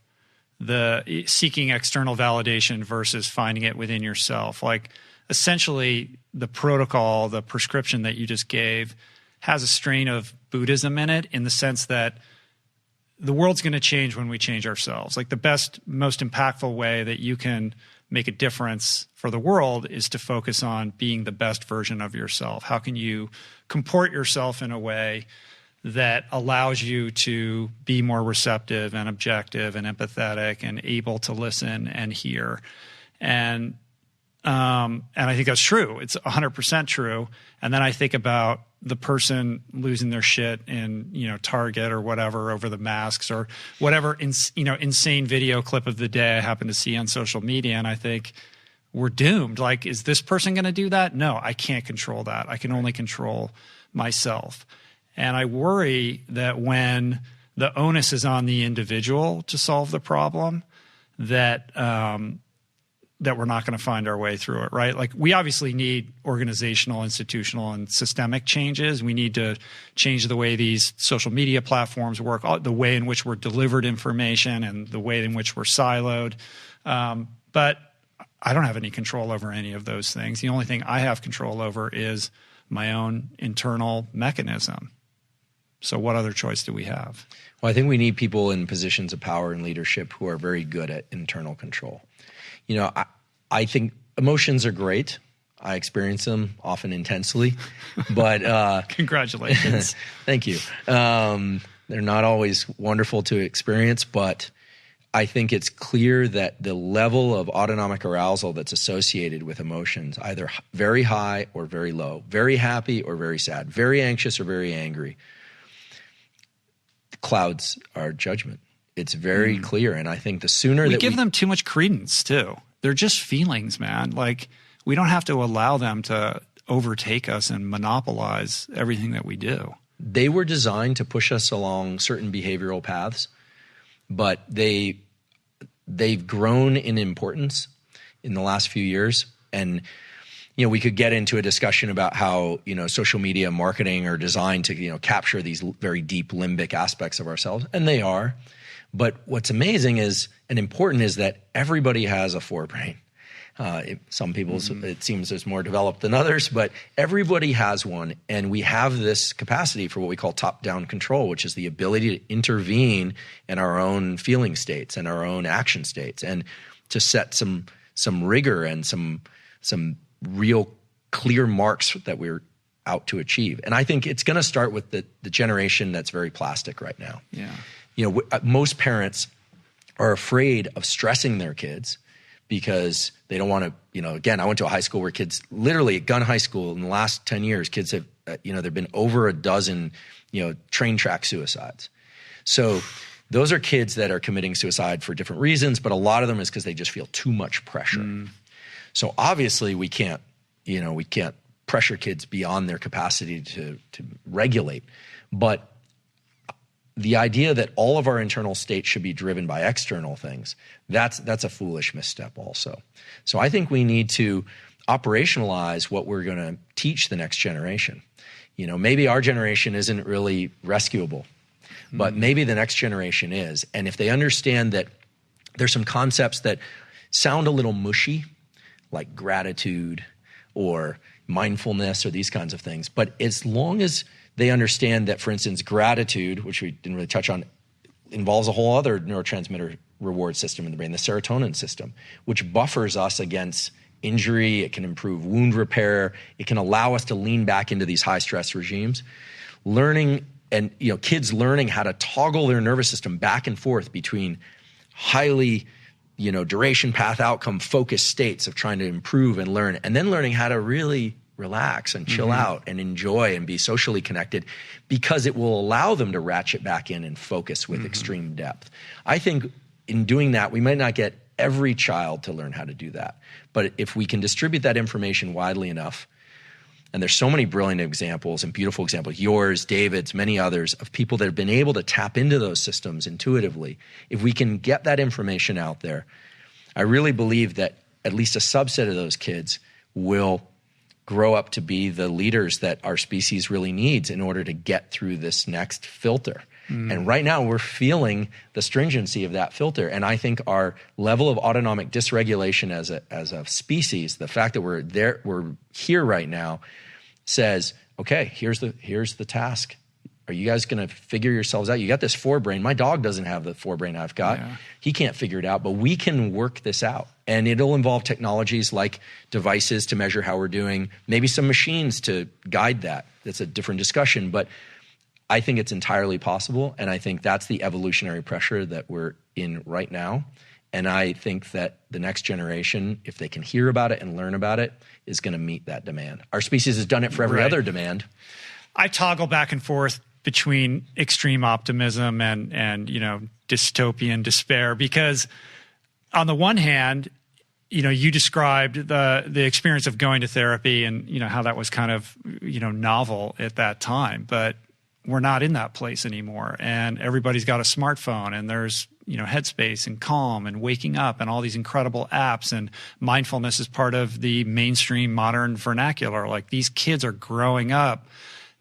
B: the seeking external validation versus finding it within yourself. Like, essentially, the protocol, the prescription that you just gave has a strain of Buddhism in it, in the sense that the world's going to change when we change ourselves. Like, the best, most impactful way that you can make a difference for the world is to focus on being the best version of yourself. How can you comport yourself in a way that allows you to be more receptive and objective and empathetic and able to listen and hear? And I think that's true. It's 100% true. And then I think about the person losing their shit in, Target or whatever over the masks or whatever, insane video clip of the day I happen to see on social media. And I think we're doomed. Like, is this person going to do that? No, I can't control that. I can only control myself. And I worry that when the onus is on the individual to solve the problem, that we're not going to find our way through it, right? Like, we obviously need organizational, institutional, and systemic changes. We need to change the way these social media platforms work, the way in which we're delivered information and the way in which we're siloed. But I don't have any control over any of those things. The only thing I have control over is my own internal mechanism. So what other choice do we have?
A: Well, I think we need people in positions of power and leadership who are very good at internal control. I think emotions are great. I experience them often intensely, but
B: congratulations.
A: Thank you. They're not always wonderful to experience, but I think it's clear that the level of autonomic arousal that's associated with emotions, either very high or very low, very happy or very sad, very anxious or very angry, clouds our judgment. It's very clear. And I think the sooner
B: we give them too much credence too. They're just feelings, man. Like, we don't have to allow them to overtake us and monopolize everything that we do.
A: They were designed to push us along certain behavioral paths but they've grown in importance in the last few years. And, we could get into a discussion about how, social media marketing are designed to, capture these very deep limbic aspects of ourselves, and they are. But what's amazing is, and important is, that everybody has a forebrain. Some people's, it seems, is more developed than others, but everybody has one. And we have this capacity for what we call top-down control, which is the ability to intervene in our own feeling states and our own action states, and to set some rigor and some real clear marks that we're out to achieve. And I think it's going to start with the generation that's very plastic right now.
B: Yeah.
A: Most parents are afraid of stressing their kids because they don't want to, again, I went to a high school where kids, literally at Gun High School, in the last 10 years, kids have, there've been over a dozen, train track suicides. So those are kids that are committing suicide for different reasons, but a lot of them is because they just feel too much pressure. So obviously we can't pressure kids beyond their capacity to regulate. But the idea that all of our internal state should be driven by external things, that's a foolish misstep also. So I think we need to operationalize what we're going to teach the next generation. Maybe our generation isn't really rescuable, but maybe the next generation is. And if they understand that there's some concepts that sound a little mushy, like gratitude or mindfulness or these kinds of things. But as long as they understand that, for instance, gratitude, which we didn't really touch on, involves a whole other neurotransmitter reward system in the brain, the serotonin system, which buffers us against injury. It can improve wound repair. It can allow us to lean back into these high stress regimes. Learning and, kids learning how to toggle their nervous system back and forth between highly duration, path, outcome, focused states of trying to improve and learn, and then learning how to really relax and chill out and enjoy and be socially connected, because it will allow them to ratchet back in and focus with extreme depth. I think in doing that, we might not get every child to learn how to do that. But if we can distribute that information widely enough, and there's so many brilliant examples and beautiful examples, yours, David's, many others, of people that have been able to tap into those systems intuitively. If we can get that information out there, I really believe that at least a subset of those kids will grow up to be the leaders that our species really needs in order to get through this next filter. And right now we're feeling the stringency of that filter. And I think our level of autonomic dysregulation as a species, the fact that we're here right now, says, okay, here's the task. Are you guys going to figure yourselves out? You got this forebrain. My dog doesn't have the forebrain I've got. Yeah. He can't figure it out, but we can work this out. And it'll involve technologies like devices to measure how we're doing, maybe some machines to guide that. That's a different discussion, but I think it's entirely possible. And I think that's the evolutionary pressure that we're in right now. And I think that the next generation, if they can hear about it and learn about it, is going to meet that demand. Our species has done it for every other demand.
B: I toggle back and forth between extreme optimism and dystopian despair, because on the one hand, you described the experience of going to therapy and how that was kind of novel at that time, but we're not in that place anymore, and everybody's got a smartphone, and there's Headspace and Calm and Waking Up and all these incredible apps, and mindfulness is part of the mainstream modern vernacular. Like, these kids are growing up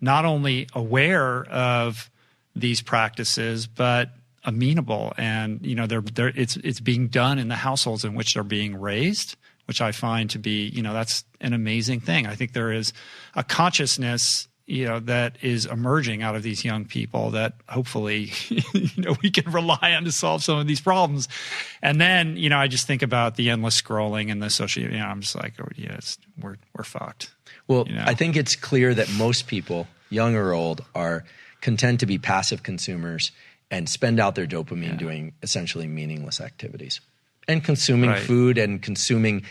B: not only aware of these practices, but amenable, and it's being done in the households in which they're being raised, which I find to be that's an amazing thing. I think there is a consciousness that is emerging out of these young people that hopefully, we can rely on to solve some of these problems. And then, I just think about the endless scrolling and the social, I'm just like, oh, yes, we're fucked.
A: Well, I think it's clear that most people, young or old, are content to be passive consumers and spend out their dopamine doing essentially meaningless activities and consuming food and consuming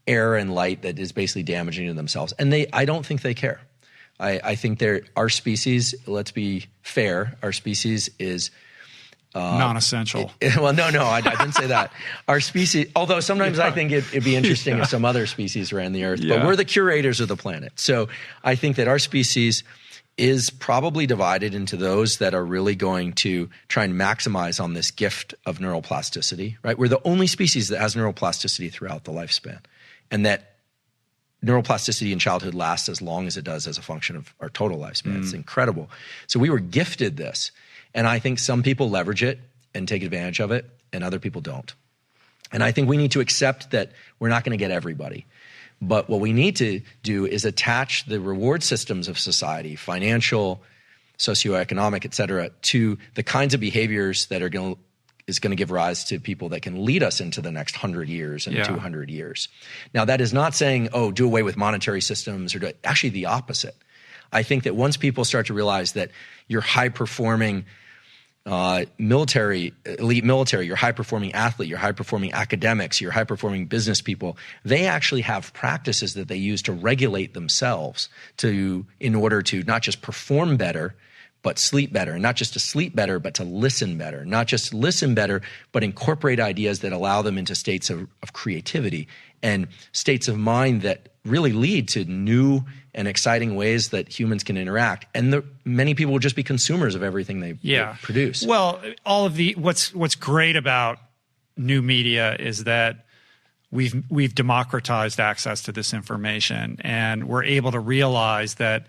A: air and light that is basically damaging to themselves. And I don't think they care. I think our species, let's be fair, our species is
B: non-essential.
A: Well, no, I didn't say that. Our species, although sometimes I think it'd be interesting if some other species ran the earth, but we're the curators of the planet. So I think that our species is probably divided into those that are really going to try and maximize on this gift of neuroplasticity, right? We're the only species that has neuroplasticity throughout the lifespan, and that neuroplasticity in childhood lasts as long as it does as a function of our total lifespan. It's incredible. So we were gifted this, and I think some people leverage it and take advantage of it, and other people don't. And I think we need to accept that we're not going to get everybody. But what we need to do is attach the reward systems of society, financial, socioeconomic, et cetera, to the kinds of behaviors that is going to give rise to people that can lead us into the next 100 years and 200 years. Now, that is not saying, do away with monetary systems, or actually the opposite. I think that once people start to realize that you're high-performing elite military, your high-performing athlete, your high-performing academics, your high-performing business people, they actually have practices that they use to regulate themselves in order to not just perform better, but sleep better. And not just to sleep better, but to listen better. Not just listen better, but incorporate ideas that allow them into states of creativity and states of mind that really lead to new and exciting ways that humans can interact. And many people will just be consumers of everything they produce.
B: Well, what's great about new media is that we've democratized access to this information, and we're able to realize that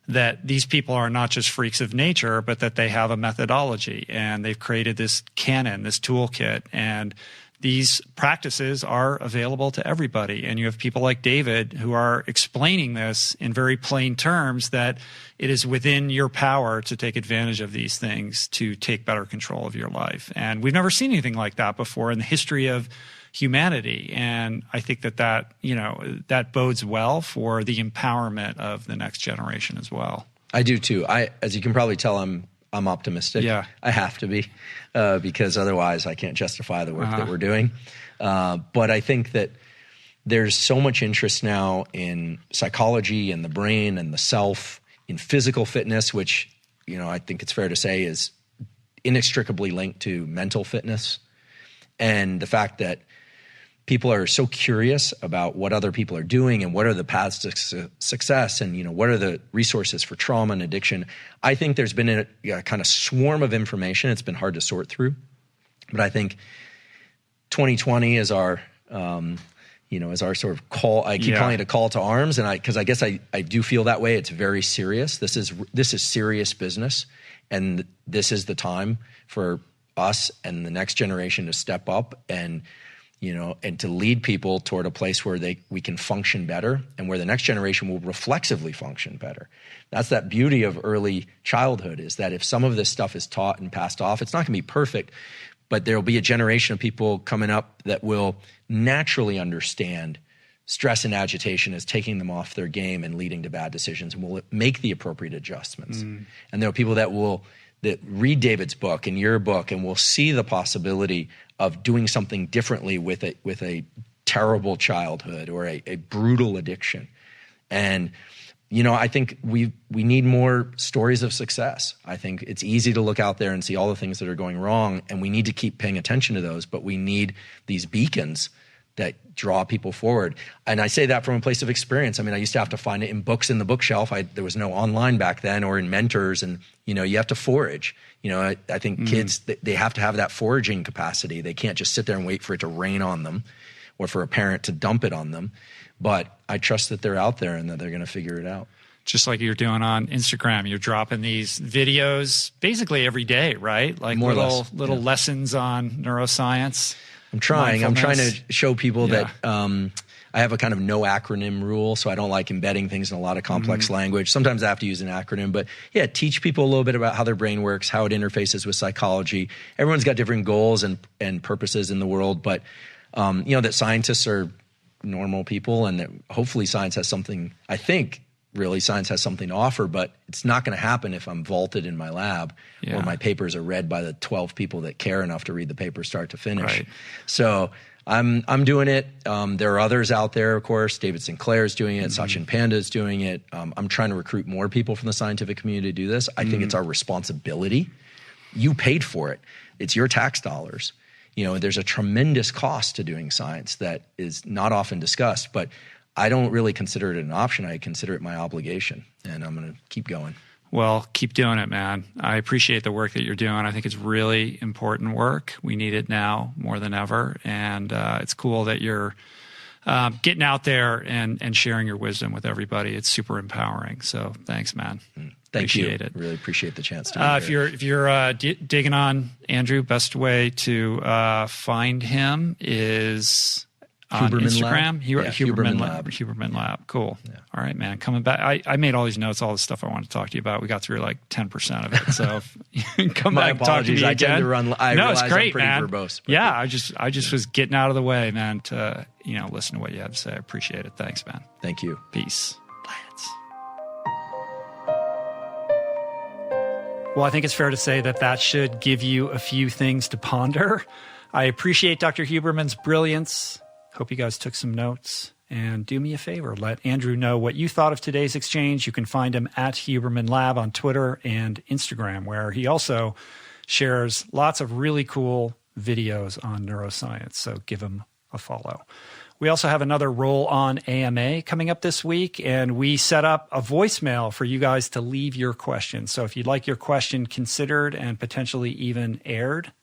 B: these people are not just freaks of nature, but that they have a methodology, and they've created this canon, this toolkit, and these practices are available to everybody. And you have people like David who are explaining this in very plain terms, that it is within your power to take advantage of these things to take better control of your life. And we've never seen anything like that before in the history of humanity. And I think that bodes well for the empowerment of the next generation as well.
A: I do too. As you can probably tell, I'm optimistic.
B: Yeah.
A: I have to be, because otherwise I can't justify the work that we're doing. But I think that there's so much interest now in psychology and the brain and the self, in physical fitness, which, I think it's fair to say is inextricably linked to mental fitness. And the fact that people are so curious about what other people are doing and what are the paths to success, and what are the resources for trauma and addiction. I think there's been a kind of swarm of information. It's been hard to sort through, but I think 2020 is our sort of call. I keep calling it a call to arms, and because I guess I do feel that way. It's very serious. This is serious business, and this is the time for us and the next generation to step up and to lead people toward a place where we can function better, and where the next generation will reflexively function better. That's that beauty of early childhood, is that if some of this stuff is taught and passed off, it's not going to be perfect, but there'll be a generation of people coming up that will naturally understand stress and agitation as taking them off their game and leading to bad decisions, and will make the appropriate adjustments. And there are people that read David's book and your book, and will see the possibility of doing something differently with a terrible childhood or a brutal addiction. And, I think we need more stories of success. I think it's easy to look out there and see all the things that are going wrong, and we need to keep paying attention to those, but we need these beacons that draw people forward. And I say that from a place of experience. I mean, I used to have to find it in books in the bookshelf. There was no online back then, or in mentors, and, you have to forage. I think kids, they have to have that foraging capacity. They can't just sit there and wait for it to rain on them or for a parent to dump it on them. But I trust that they're out there and that they're going to figure it out.
B: Just like you're doing on Instagram, you're dropping these videos basically every day, right? Like
A: more
B: little lessons on neuroscience.
A: I'm trying to show people that I have a kind of no acronym rule, so I don't like embedding things in a lot of complex language. Sometimes I have to use an acronym, but teach people a little bit about how their brain works, how it interfaces with psychology. Everyone's got different goals and purposes in the world, but that scientists are normal people, and that hopefully science has something, I think really science has something to offer, but it's not going to happen if I'm vaulted in my lab or my papers are read by the 12 people that care enough to read the paper start to finish.
B: Right.
A: So I'm doing it. There are others out there, of course. David Sinclair is doing it. Sachin Panda is doing it. I'm trying to recruit more people from the scientific community to do this. I think it's our responsibility. You paid for it. It's your tax dollars. There's a tremendous cost to doing science that is not often discussed, but I don't really consider it an option. I consider it my obligation, and I'm going to keep going.
B: Well, keep doing it, man. I appreciate the work that you're doing. I think it's really important work. We need it now more than ever. And it's cool that you're getting out there and sharing your wisdom with everybody. It's super empowering. So thanks, man.
A: Thank you.
B: Appreciate it.
A: Really appreciate the chance to be here.
B: If you're digging on Andrew, best way to find him is on
A: Huberman
B: Instagram.
A: Lab? Yeah, Huberman Lab.
B: Huberman Lab. Cool.
A: Yeah.
B: All right, man. Coming back. I made all these notes, all the stuff I wanted to talk to you about. We got through like 10% of it. So if you can come
A: My
B: back and talk to me
A: apologies. I
B: again.
A: tend to run. I
B: no,
A: realize
B: it's great,
A: I'm pretty
B: man.
A: verbose.
B: Yeah, I just was getting out of the way, man, to listen to what you had to say. I appreciate it. Thanks, man.
A: Thank you.
B: Peace. Plants. Well, I think it's fair to say that should give you a few things to ponder. I appreciate Dr. Huberman's brilliance. Hope you guys took some notes. And do me a favor, let Andrew know what you thought of today's exchange. You can find him at Huberman Lab on Twitter and Instagram, where he also shares lots of really cool videos on neuroscience. So give him a follow. We also have another Roll On AMA coming up this week, and we set up a voicemail for you guys to leave your questions. So if you'd like your question considered and potentially even aired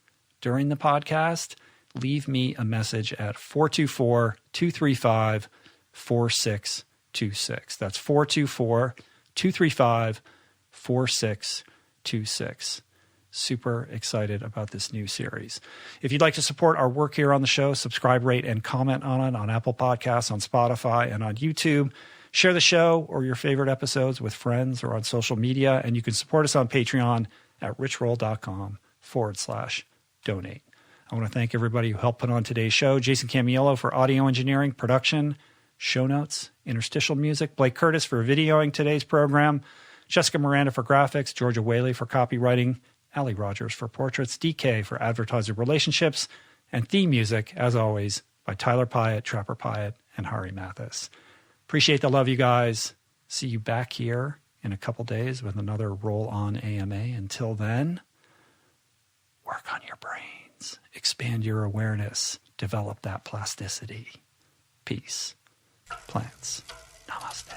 B: during the podcast, leave me a message at 424-235-4626. That's 424-235-4626. Super excited about this new series. If you'd like to support our work here on the show, subscribe, rate, and comment on it on Apple Podcasts, on Spotify, and on YouTube. Share the show or your favorite episodes with friends or on social media, and you can support us on Patreon at richroll.com/donate. I want to thank everybody who helped put on today's show. Jason Camiello for audio engineering, production, show notes, interstitial music. Blake Curtis for videoing today's program. Jessica Miranda for graphics. Georgia Whaley for copywriting. Allie Rogers for portraits. DK for advertiser relationships. And theme music, as always, by Tyler Pyatt, Trapper Pyatt, and Hari Mathis. Appreciate the love, you guys. See you back here in a couple days with another Roll On AMA. Until then, work on your brains. Expand your awareness. Develop that plasticity. Peace. Plants. Namaste.